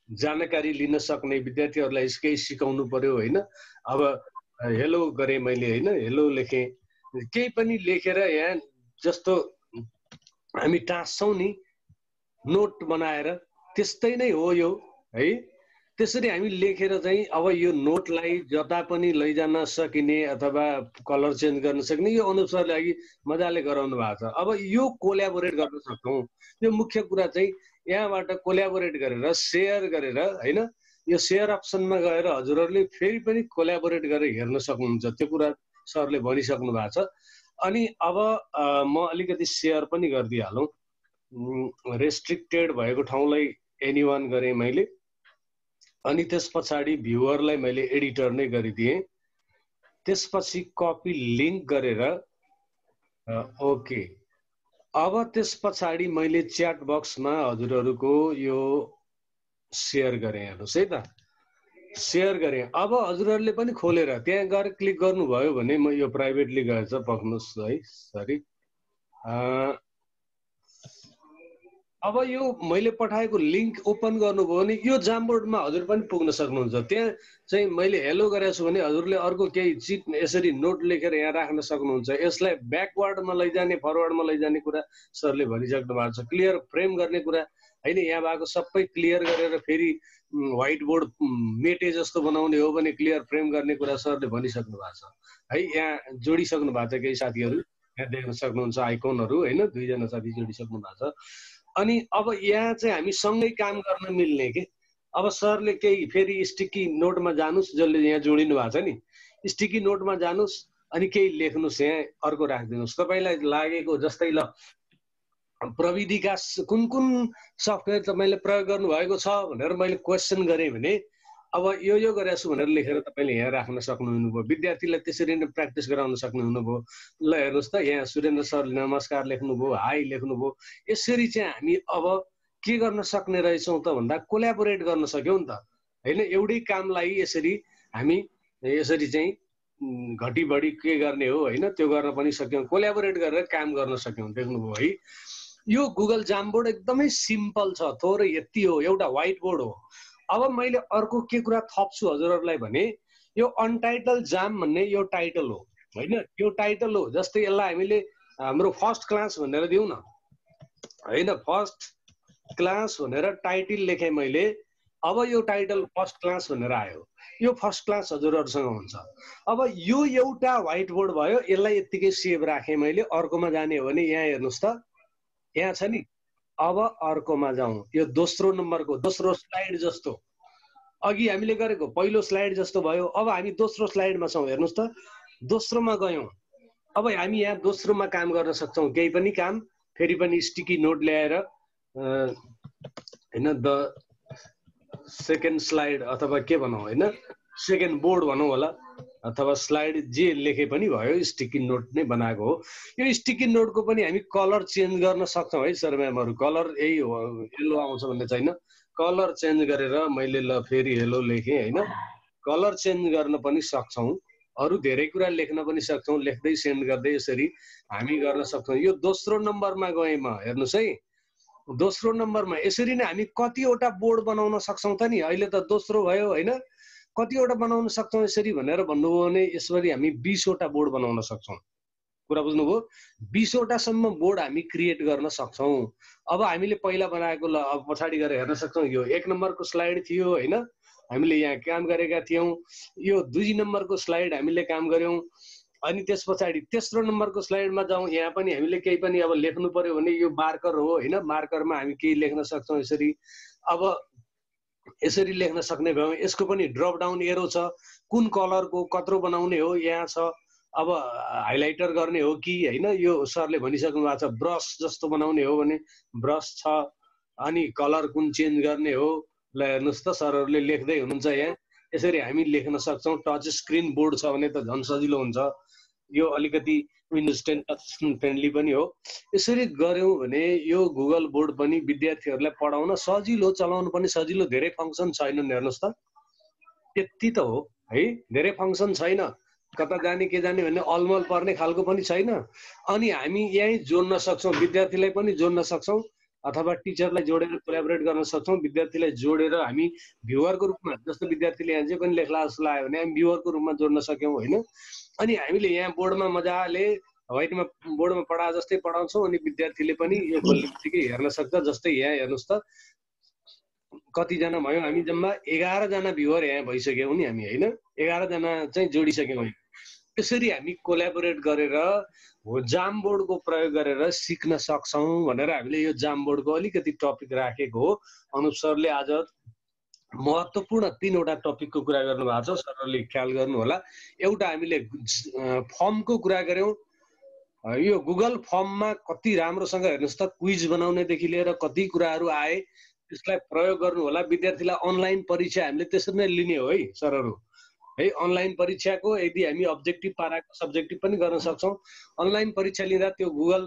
जानकारी लिन सक्ने, विद्यार्थीहरूलाई केही सिकाउनु पर्यो होइन। अब हेलो गरेँ मैले होइन, हेलो लेखेँ, केही पनि लेखेर यहाँ जस्तो हामी टाँस्छौँ नि नोट बनाएर त्यस्तै नै हो यो है। त्यसरी हामी लेखेर चाहिँ अब यो नोटलाई जता पनि लैजान सकिने अथवा कलर चेन्ज गर्न सक्ने यो अनुसारले अघि मजाले गराउनु भएको छ। अब यो कोल्याबोरेट गर्न सक्छौँ। यो मुख्य कुरा चाहिँ यहाँबाट कोल्याबोरेट गरेर सेयर गरेर होइन, यो सेयर अप्सनमा गएर हजुरहरूले फेरि पनि कोल्याबोरेट गरेर हेर्न सक्नुहुन्छ। त्यो कुरा सरले भनिसक्नु भएको छ। अनि अब म अलिकति सेयर पनि गरिदिइहालौँ। रेस्ट्रिक्टेड भएको ठाउँलाई एनीवान गरेँ मैले, अनि त्यस पछाडि भ्युअरलाई मैले एडिटर नै गरिदिएँ। त्यसपछि कपी लिङ्क गरेर ओके। अब त्यस पछाडि मैले च्याट बक्समा हजुरहरूको यो सेयर गरेँ। हेर्नुहोस् है त, सेयर गरेँ। अब हजुरहरूले पनि खोलेर त्यहाँ गएर क्लिक गर्नुभयो भने म यो प्राइभेटली गएछ, पक्नुहोस् है, सरी। अब यो मैले पठाएको लिङ्क ओपन गर्नुभयो भने यो जामबोर्डमा हजुर पनि पुग्न सक्नुहुन्छ। त्यहाँ चाहिँ मैले हेलो गरेको छु भने हजुरले अर्को केही चिट यसरी नोट लेखेर यहाँ राख्न सक्नुहुन्छ। यसलाई ब्याकवार्डमा लैजाने फरवार्डमा लैजाने कुरा सरले भनिसक्नु भएको छ। क्लियर फ्रेम गर्ने कुरा होइन, यहाँ भएको सबै क्लियर गरेर फेरि व्हाइट बोर्ड मेटे जस्तो बनाउने हो भने क्लियर फ्रेम गर्ने कुरा सरले भनिसक्नु भएको छ है। यहाँ जोडिसक्नु भएको छ केही साथीहरू, यहाँ देख्न सक्नुहुन्छ आइकनहरू होइन, 2 जना साथी जोडिसक्नु भएको छ। अनि अब यहाँ चाहिँ हामी सँगै काम गर्न मिल्ने के। अब सरले केही फेरि स्टिकी नोटमा जानुस्, जसले यहाँ जोडिनु भएको छ नि, स्टिकी नोटमा जानुस् अनि केही लेख्नुहोस्, यहाँ अर्को राखिदिनुहोस्। तपाईँलाई लागेको जस्तै ल प्रविधिका कुन कुन सफ्टवेयर तपाईँले प्रयोग गर्नुभएको छ भनेर मैले क्वेसन गरेँ भने अब यो गरेको छु भनेर लेखेर तपाईँले यहाँ राख्न सक्नुहुनुभयो। विद्यार्थीलाई त्यसरी नै प्र्याक्टिस गराउन सक्नुहुनुभयो। ल हेर्नुहोस् त, यहाँ सुरेन्द्र सरले नमस्कार लेख्नुभयो, हाई लेख्नुभयो। यसरी चाहिँ हामी अब के गर्न सक्ने रहेछौँ त भन्दा कोल्याबोरेट गर्न सक्यौँ नि त होइन। एउटै कामलाई यसरी हामी यसरी चाहिँ घटी बढी के गर्ने हो होइन, त्यो गर्न पनि सक्यौँ। कोल्याबोरेट गरेर काम गर्न सक्यौँ। देख्नुभयो है। यो गुगल जामबोर्ड एकदमै सिम्पल छ, थोरै यति हो, एउटा व्हाइट बोर्ड हो। अब मैले अर्को के कुरा थप्छु हजुरहरूलाई भने यो अनटाइटल जाम भन्ने यो टाइटल हो होइन, यो टाइटल हो। जस्तै यसलाई हामीले हाम्रो फर्स्ट क्लास भनेर दिउँ न होइन, फर्स्ट क्लास भनेर टाइटल लेखेँ मैले। अब यो टाइटल फर्स्ट क्लास भनेर आयो, यो फर्स्ट क्लास हजुरहरूसँग हुन्छ। अब यो एउटा व्हाइट बोर्ड भयो, यसलाई यत्तिकै सेभ राखेँ मैले। अर्कोमा जाने हो भने यहाँ हेर्नुहोस् त, यहाँ छ नि। अब अर्कोमा जाउँ, यो दोस्रो नम्बरको दोस्रो स्लाइड जस्तो अघि हामीले गरेको पहिलो स्लाइड जस्तो भयो। अब हामी दोस्रो स्लाइडमा छौँ, हेर्नुहोस् त, दोस्रोमा गयौँ। अब हामी यहाँ दोस्रोमा काम गर्न सक्छौँ, केही पनि काम। फेरि पनि स्टिकी नोट ल्याएर होइन, द सेकेन्ड स्लाइड अथवा के भनौँ होइन, सेकेन्ड बोर्ड भनौँ होला, अथवा स्लाइड जे लेखे पनि भयो, स्टिकी नोट नै बनाएको हो। यो स्टिकी नोटको पनि हामी कलर चेन्ज गर्न सक्छौँ है सर म्यामहरू। कलर यही हो, येलो आउँछ भन्ने छैन। कलर चेन्ज गरेर मैले ल फेरि हेलो लेखेँ होइन, कलर चेन्ज गर्न पनि सक्छौँ। अरू धेरै कुरा लेख्न पनि सक्छौँ, लेख्दै सेन्ड गर्दै यसरी हामी गर्न सक्छौँ। यो दोस्रो नम्बरमा गएँ म, हेर्नुहोस् है, दोस्रो नम्बरमा यसरी नै हामी कतिवटा बोर्ड बनाउन सक्छौँ त नि। अहिले त दोस्रो भयो होइन, कतिवटा बनाउन सक्छौँ यसरी भनेर भन्नुभयो भने यसरी हामी 20 वटा बोर्ड बनाउन सक्छौँ। कुरा बुझ्नुभयो? 20 वटासम्म बोर्ड हामी क्रिएट गर्न सक्छौँ। अब हामीले पहिला बनाएको ल अब पछाडि गएर हेर्न सक्छौँ। यो 1 नम्बरको स्लाइड थियो होइन, हामीले यहाँ काम गरेका थियौँ। यो 2 नम्बरको स्लाइड हामीले काम गऱ्यौँ। अनि त्यस पछाडि तेस्रो नम्बरको स्लाइडमा जाउँ, यहाँ पनि हामीले केही पनि अब लेख्नु पर्यो भने यो मार्कर हो होइन, मार्करमा हामी केही लेख्न सक्छौँ यसरी। अब यसरी लेख्न सक्ने भयौँ। यसको पनि ड्रप डाउन एरो छ, कुन कलरको कत्रो बनाउने हो यहाँ छ। अब हाइलाइटर गर्ने हो कि होइन, यो सरले भनिसक्नु भएको छ। ब्रस जस्तो बनाउने हो भने ब्रस छ। अनि कलर कुन चेन्ज गर्ने हो, ल हेर्नुहोस् त, सरहरूले लेख्दै हुनुहुन्छ यहाँ। यसरी हामी लेख्न सक्छौँ। टच स्क्रिन बोर्ड छ भने त झन् सजिलो हुन्छ। यो अलिकति विन्डोज 10 टच स्क्रिन फ्रेन्डली पनि हो। यसरी गऱ्यौँ भने यो गुगल बोर्ड पनि विद्यार्थीहरूलाई पढाउन सजिलो, चलाउनु पनि सजिलो। धेरै फङ्सन छैनन्, हेर्नुहोस् त, त्यति त हो है। धेरै फङ्सन छैन, कता जाने के जाने भन्ने अलमल पर्ने खालको पनि छैन। अनि हामी यहीँ जोड्न सक्छौँ, विद्यार्थीलाई पनि जोड्न सक्छौँ, अथवा टिचरलाई जोडेर कोलाबोरेट गर्न सक्छौँ, विद्यार्थीलाई जोडेर हामी भ्युवरको रूपमा, जस्तो विद्यार्थीले यहाँ जे पनि लेख्ला जस्तो लाग्यो भने हामी भ्युवरको रूपमा जोड्न सक्यौँ होइन। अनि हामीले यहाँ बोर्डमा मजाले व्हाइटमा बोर्डमा पढा जस्तै पढाउँछौँ अनि विद्यार्थीले पनि यो खोल्ने बित्तिकै हेर्न सक्छ। जस्तै यहाँ हेर्नुहोस् त कतिजना भयो, हामी जम्मा 11 जना भ्युवर यहाँ भइसक्यौँ नि हामी होइन, 11 जना चाहिँ जोडिसक्यौँ। यसरी हामी कोलाबोरेट गरेर हो जामबोर्डको प्रयोग गरेर सिक्न सक्छौँ भनेर हामीले यो जामबोर्डको अलिकति टपिक राखेको हो। अनुप सरले आज महत्त्वपूर्ण 3वटा टपिकको कुरा गर्नुभएको छ, सरले ख्याल गर्नु होला। एउटा हामीले फर्मको कुरा गऱ्यौँ, यो गुगल फर्ममा कति राम्रोसँग हेर्नुहोस् त क्विज बनाउनेदेखि लिएर कति कुराहरू आए, त्यसलाई प्रयोग गर्नु होला। विद्यार्थीलाई अनलाइन परीक्षा हामीले त्यसरी नै लिने हो है सरहरू है। अनलाइन परीक्षाको यदि हामी अब्जेक्टिभ पाराको सब्जेक्टिभ पनि गर्न सक्छौँ। अनलाइन परीक्षा लिँदा त्यो गुगल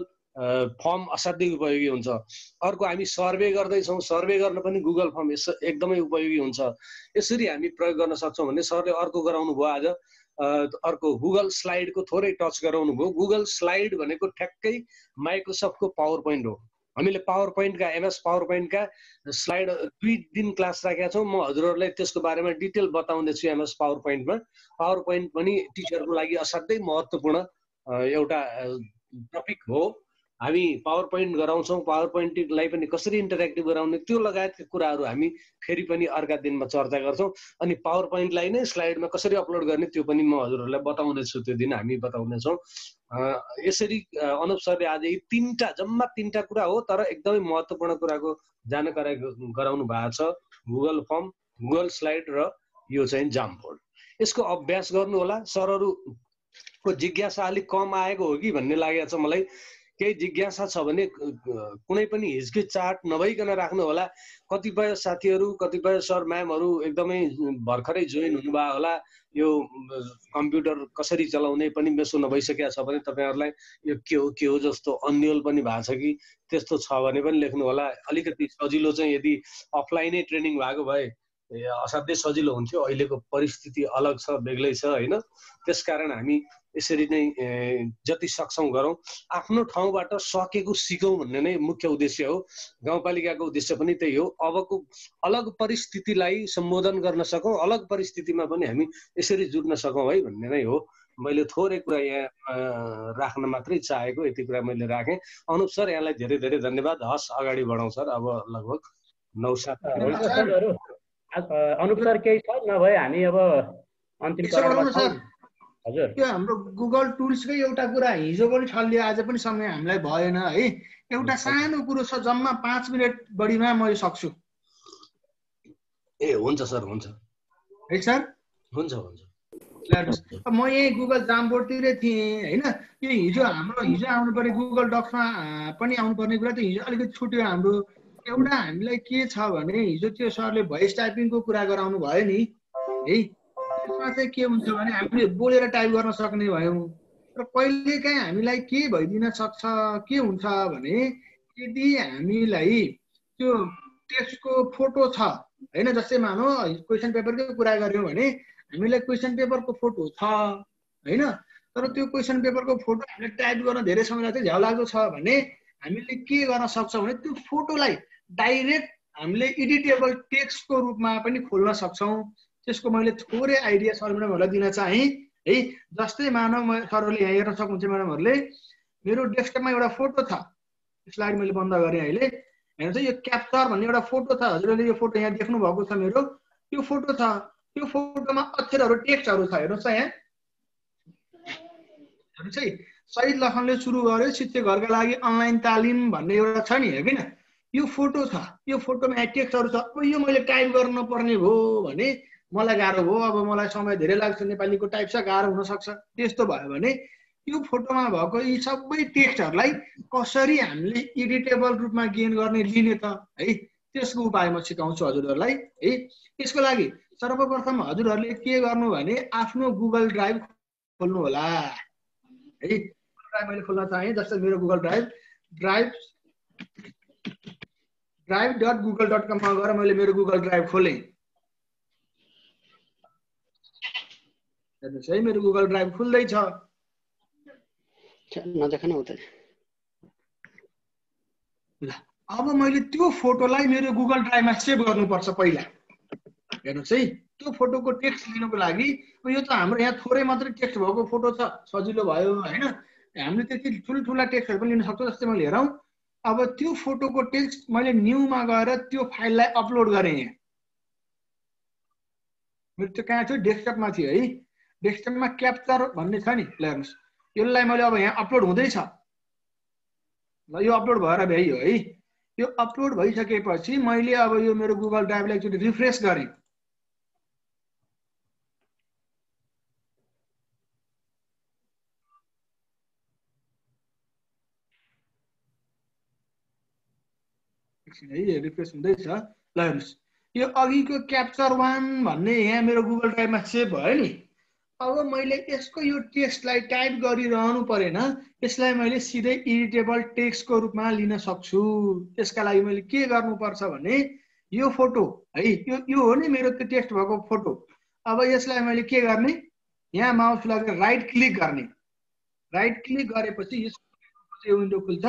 फर्म असाध्यै उपयोगी हुन्छ। अर्को हामी सर्वे गर्दैछौँ, सर्वे गर्न पनि गुगल फर्म एकदमै उपयोगी हुन्छ। यसरी हामी प्रयोग गर्न सक्छौँ भने सरले अर्को गराउनु भयो आज, अर्को गुगल स्लाइडको थोरै टच गराउनु भयो। गुगल स्लाइड भनेको ठ्याक्कै माइक्रोसफ्टको पावर पोइन्ट हो। हामीले पावर पोइन्टका एमएस पावर पोइन्टका स्लाइड 2 दिन क्लास राखेका छौँ। म हजुरहरूलाई त्यसको बारेमा डिटेल बताउँदैछु। एमएस पावर पोइन्टमा पावर पोइन्ट पनि टिचरको लागि असाध्यै महत्त्वपूर्ण एउटा टपिक हो। हामी पावर पोइन्ट गराउँछौँ, पावर पोइन्टलाई पनि कसरी इन्टरेक्टिभ गराउने त्यो लगायतका कुराहरू हामी फेरि पनि अर्का दिनमा चर्चा गर्छौँ। अनि पावर पोइन्टलाई नै स्लाइडमा कसरी अपलोड गर्ने त्यो पनि म हजुरहरूलाई बताउनेछु, त्यो दिन हामी बताउनेछौँ। यसरी अनुप सरले आज यी जम्मा तीनटा कुरा हो, तर एकदमै महत्त्वपूर्ण कुराको जानकारी गराउनु भएको छ। गुगल फर्म, गुगल स्लाइड र यो चाहिँ जामबोर्ड। यसको अभ्यास गर्नु होला। सरहरूको जिज्ञासा अलिक कम आएको हो कि भन्ने लागेको छ मलाई। केही जिज्ञासा छ भने कुनै पनि हिचकिचाहट नभइकन राख्नु होला। कतिपय साथीहरू, कतिपय सर म्यामहरू एकदमै भर्खरै जोइन हुनुभयो होला। यो कम्प्युटर कसरी चलाउने पनि मेसो नभइसकेको छ भने तपाईँहरूलाई यो के हो जस्तो अन्यल पनि भएको छ कि त्यस्तो छ भने पनि लेख्नु होला। अलिकति सजिलो चाहिँ यदि अफलाइनै ट्रेनिङ भएको भए असाध्यै सजिलो हुन्थ्यो। अहिलेको परिस्थिति अलग छ, बेग्लै छ होइन। त्यसकारण हामी यसरी नै जति सक्छौँ गरौँ। आफ्नो ठाउँबाट सकेको सिकौँ भन्ने नै मुख्य उद्देश्य हो। गाउँपालिकाको उद्देश्य पनि त्यही हो। अबको अलग परिस्थितिलाई सम्बोधन गर्न सकौँ, अलग परिस्थितिमा पनि हामी यसरी जुट्न सकौँ है भन्ने नै हो। मैले थोरै कुरा यहाँ राख्न मात्रै चाहेको, यति कुरा मैले राखेँ। अनुप सर यहाँलाई धेरै धेरै धन्यवाद। हस् अगाडि बढाउँ सर। अब लगभग 9:07 अनुप सर केही छ नभए हामी अब अन्तिम चरणमा छौँ। हजुर, यो हाम्रो गुगल टुल्सकै एउटा कुरा हिजो पनि छल्यो, आज पनि समय हामीलाई भएन है। एउटा सानो कुरो छ, जम्मा 5 मिनट बढीमा म यो सक्छु। ए हुन्छ सर, हुन्छ है सर, हुन्छ हुन्छ। म यही गुगल जामबोर्डतिरै थिएँ होइन। यो हिजो आउनुपर्ने गुगल डक्समा पनि आउनुपर्ने कुरा त हिजो अलिकति छुट्यो हाम्रो। एउटा हामीलाई के छ भने हिजो त्यो सरले भोइस टाइपिङको कुरा गराउनु भयो नि है। त्यसमा चाहिँ के हुन्छ भने हामीले बोलेर टाइप गर्न सक्ने भयौँ। र कहिलेकाहीँ हामीलाई के भइदिन सक्छ, के हुन्छ भने यदि हामीलाई त्यो टेक्स्टको फोटो छ होइन, जस्तै मानौ क्वेसन पेपरकै कुरा गऱ्यौँ भने हामीलाई क्वेसन पेपरको फोटो छ होइन, तर त्यो क्वेसन पेपरको फोटो हामीले टाइप गर्न धेरै समय लाग्छ, झ्याउ लाग्दो छ भने हामीले के गर्न सक्छौँ भने त्यो फोटोलाई डाइरेक्ट हामीले एडिटेबल टेक्स्टको रूपमा पनि खोल्न सक्छौँ। त्यसको मैले थोरै आइडिया सर म्याडमहरूलाई दिन चाहेँ है। जस्तै मानव सरहरूले यहाँ हेर्न सक्नुहुन्छ, म्याडमहरूले मेरो डेस्कटपमा एउटा फोटो छ। स्लाइड मैले बन्द गरेँ अहिले। हेर्नुहोस् यो क्याप्चर भन्ने एउटा फोटो छ। हजुरहरूले यो फोटो यहाँ देख्नु भएको छ मेरो, यो फोटो छ। त्यो फोटोमा अक्षरहरू टेक्स्टहरू छ। हेर्नुहोस् त यहाँ, हेर्नुहोस् है, शहीद लखनले सुरु गर्यो शिक्षक घरका लागि अनलाइन तालिम भन्ने एउटा छ नि, हेर्नु न, यो फोटो छ। यो फोटोमा यहाँ टेक्स्टहरू छ। अब यो मैले टाइप गर्नु पर्ने भयो भने मलाई गाह्रो भयो, अब मलाई समय धेरै लाग्छ, नेपालीको टाइप छ, गाह्रो हुनसक्छ। त्यस्तो भयो भने यो फोटोमा भएको यी सबै टेक्स्टहरूलाई कसरी हामीले एडिटेबल रूपमा गेन गर्ने, लिने त है, त्यसको उपाय म सिकाउँछु हजुरहरूलाई है। यसको लागि सर्वप्रथम हजुरहरूले के गर्नु भने आफ्नो गुगल ड्राइभ खोल्नु होला है। मैले खोल्न चाहेँ, जस्तै मेरो गुगल drive.google.com-मा गएर मैले मेरो गुगल ड्राइभ खोलेँ। हेर्नुहोस् है, मेरो गुगल ड्राइभ खुल्दैछ। नदेखाउनु उता। ल अब मैले त्यो फोटोलाई मेरो गुगल ड्राइभमा सेभ गर्नुपर्छ पहिला। हेर्नुहोस् है, त्यो फोटोको टेक्स्ट लिनको लागि यो त हाम्रो यहाँ थोरै मात्रै टेक्स्ट भएको फोटो छ, सजिलो भयो होइन। हामीले त्यति ठुल्ठुला टेक्स्टहरू पनि लिन सक्छौँ। जस्तै मैले हेरौँ, अब त्यो फोटोको टेक्स्ट मैले न्यूमा गएर त्यो फाइललाई अपलोड गरेँ। यहाँ मेरो त्यो कहाँ थियो, डेस्कटपमा थियो है। डेस्कटपमा क्याप्चर भन्ने छ नि, ल हेर्नुहोस्, यसलाई मैले अब यहाँ अपलोड हुँदैछ। ल यो अपलोड भएर भ्याइयो है। यो अपलोड भइसकेपछि मैले अब यो मेरो गुगल ड्राइभलाई एकचोटि रिफ्रेस गरेँ। है रिफ्रेस हुँदैछ। ल हेर्नुहोस्, यो अघिको क्याप्चर 1 भन्ने यहाँ मेरो गुगल ड्राइभमा सेभ भयो नि। अब मैले यसको यो टेक्स्टलाई टाइप गरिरहनु परेन, यसलाई मैले सिधै एडिटेबल टेक्स्टको रूपमा लिन सक्छु। त्यसका लागि मैले के गर्नुपर्छ भने यो फोटो है, यो हो नि मेरो त्यो टेक्स्ट भएको फोटो। अब यसलाई मैले के गर्ने, यहाँ माउस लगेर राइट क्लिक गर्ने। राइट क्लिक गरेपछि यो विन्डो खुल्छ।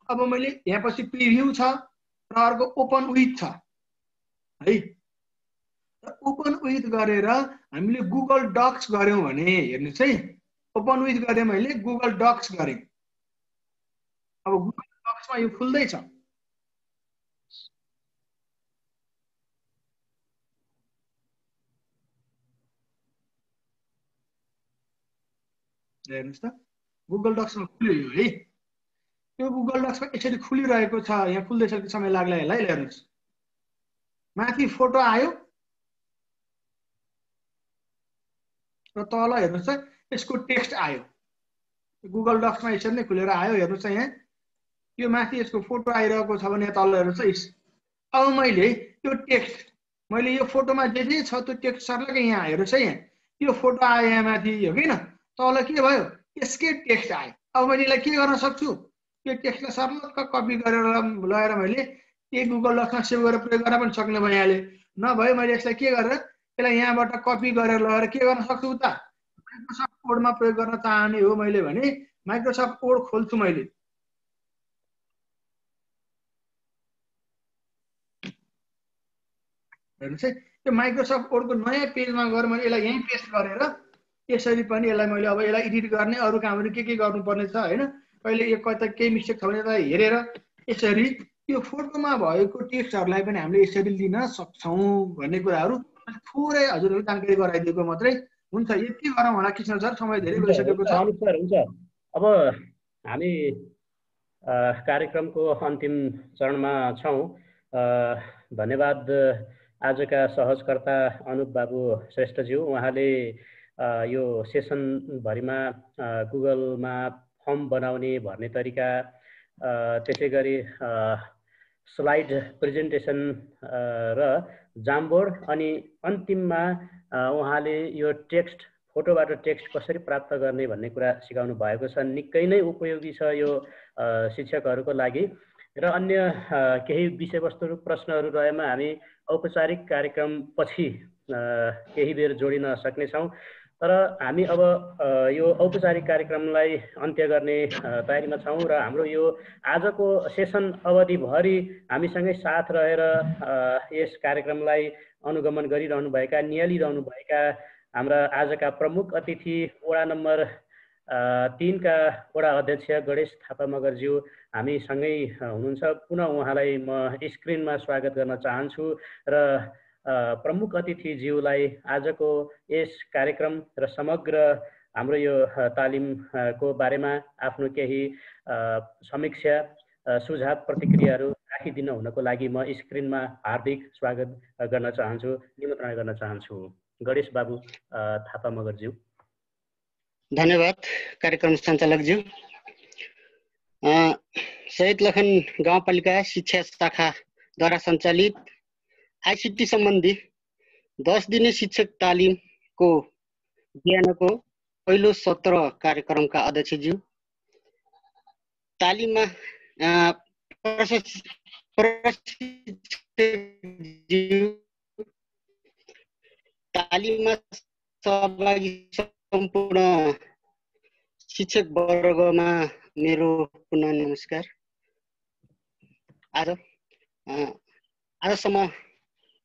अब मैले यहाँ पछि प्रिभ्यू छ र अर्को ओपन विथ छ है। ओपन विथ गरेर हामीले गुगल डक्स गर्यौं भने हेर्नुहोस् है, ओपन विथ गरेँ मैले, गुगल डक्स गरेँ। अब गुगल डक्समा यो खुल्दैछ। हेर्नुहोस् त, गुगल डक्समा खुल्यो यो है। यो गुगल डक्समा यसरी खुलिरहेको छ, यहाँ खुल्दैछ कि समय लाग्ला यसलाई। हेर्नुहोस्, माथि फोटो आयो र तल हेर्नुहोस् त यसको टेक्स्ट आयो। गुगल डक्समा यसरी नै खुलेर आयो। हेर्नुहोस् त यहाँ यो माथि यसको फोटो आइरहेको छ भने तल हेर्नुहोस्। अब मैले यो टेक्स्ट, मैले यो फोटोमा जे छ त्यो टेक्स्ट सर्लकै यहाँ हेर्नुहोस् है, यहाँ यो फोटो आयो यहाँ माथि, हो कि न? तल के भयो, यसकै टेक्स्ट आयो। अब मैले यसलाई के गर्न सक्छु, यो टेक्स्टलाई सर्लक्क कपी गरेर लगेर मैले यही गुगल डक्समा सेभ गरेर प्रयोग गर्न पनि सक्ने भइहाल्यो। नभए मैले यसलाई के गरेर यसलाई यहाँबाट कपी गरेर लगेर के गर्न सक्छु त, माइक्रोसफ्ट वर्डमा प्रयोग गर्न चाहने हो मैले भने माइक्रोसफ्ट वर्ड खोल्छु मैले। हेर्नुहोस् है, यो माइक्रोसफ्ट वर्डको नयाँ पेजमा गएर मैले यसलाई यहीँ पेस्ट गरेर यसरी पनि यसलाई मैले अब यसलाई एडिट गर्ने, अरू कामहरू के गर्नुपर्ने छ होइन। कहिले यो कता केही मिस्टेक छ भने यसलाई हेरेर यसरी यो फोटोमा भएको टेक्स्टहरूलाई पनि हामीले यसरी लिन सक्छौँ भन्ने कुराहरू थोरै हजुरहरूले जानकारी गराइदिएको मात्रै हुन्छ। यति गरौँ होला कृष्ण सर, समय धेरै गइसकेको छ। हुन्छ। अब हामी कार्यक्रमको अन्तिम चरणमा छौँ। धन्यवाद आजका सहजकर्ता अनुप बाबु श्रेष्ठज्यू। उहाँले यो सेसनभरिमा गुगलमा फर्म बनाउने भर्ने तरिका, त्यसै गरी स्लाइड प्रेजेन्टेसन र जामबोर्ड, अनि अन्तिममा उहाँले यो टेक्स्ट, फोटोबाट टेक्स्ट कसरी प्राप्त गर्ने भन्ने कुरा सिकाउनु भएको छ। निकै नै उपयोगी छ यो शिक्षकहरूको लागि। र अन्य केही विषयवस्तुहरू, प्रश्नहरू रहेमा हामी औपचारिक कार्यक्रम पछि केही बेर जोडिन सक्नेछौँ। तर हामी अब यो औपचारिक कार्यक्रमलाई अन्त्य गर्ने तयारीमा छौँ र हाम्रो यो आजको सेसन अवधिभरि हामीसँगै साथ रहेर यस कार्यक्रमलाई अनुगमन गरिरहनुभएका, नियालिरहनुभएका हाम्रा आजका प्रमुख अतिथि वडा नम्बर 3 का वडा अध्यक्ष गणेश थापा मगरज्यू हामीसँगै हुनुहुन्छ। पुनः उहाँलाई म स्क्रिनमा स्वागत गर्न चाहन्छु र प्रमुख अतिथिज्यूलाई आजको यस कार्यक्रम र समग्र हाम्रो यो तालिमको बारेमा आफ्नो केही समीक्षा, सुझाव, प्रतिक्रियाहरू राखिदिन हुनको लागि म स्क्रिनमा हार्दिक स्वागत गर्न चाहन्छु, निमन्त्रणा गर्न चाहन्छु। गणेश बाबु थापा मगरज्यू। धन्यवाद कार्यक्रम सञ्चालकज्यू। शहीद लखन गाउँपालिका शिक्षा शाखाद्वारा सञ्चालित आइसिटी सम्बन्धी 10 दिने शिक्षक तालिमको बिहानको पहिलो सत्र कार्यक्रमका अध्यक्षज्यू, तालिममा तालिममा सहभागी सम्पूर्ण शिक्षक वर्गमा मेरो पुनः नमस्कार। आजसम्म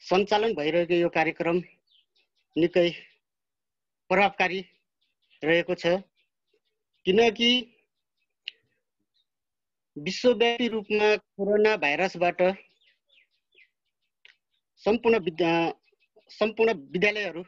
सञ्चालन भइरहेको यो कार्यक्रम निकै प्रभावकारी रहेको छ, किनकि विश्वव्यापी रूपमा कोरोना भाइरसबाट सम्पूर्ण विद्यालयहरू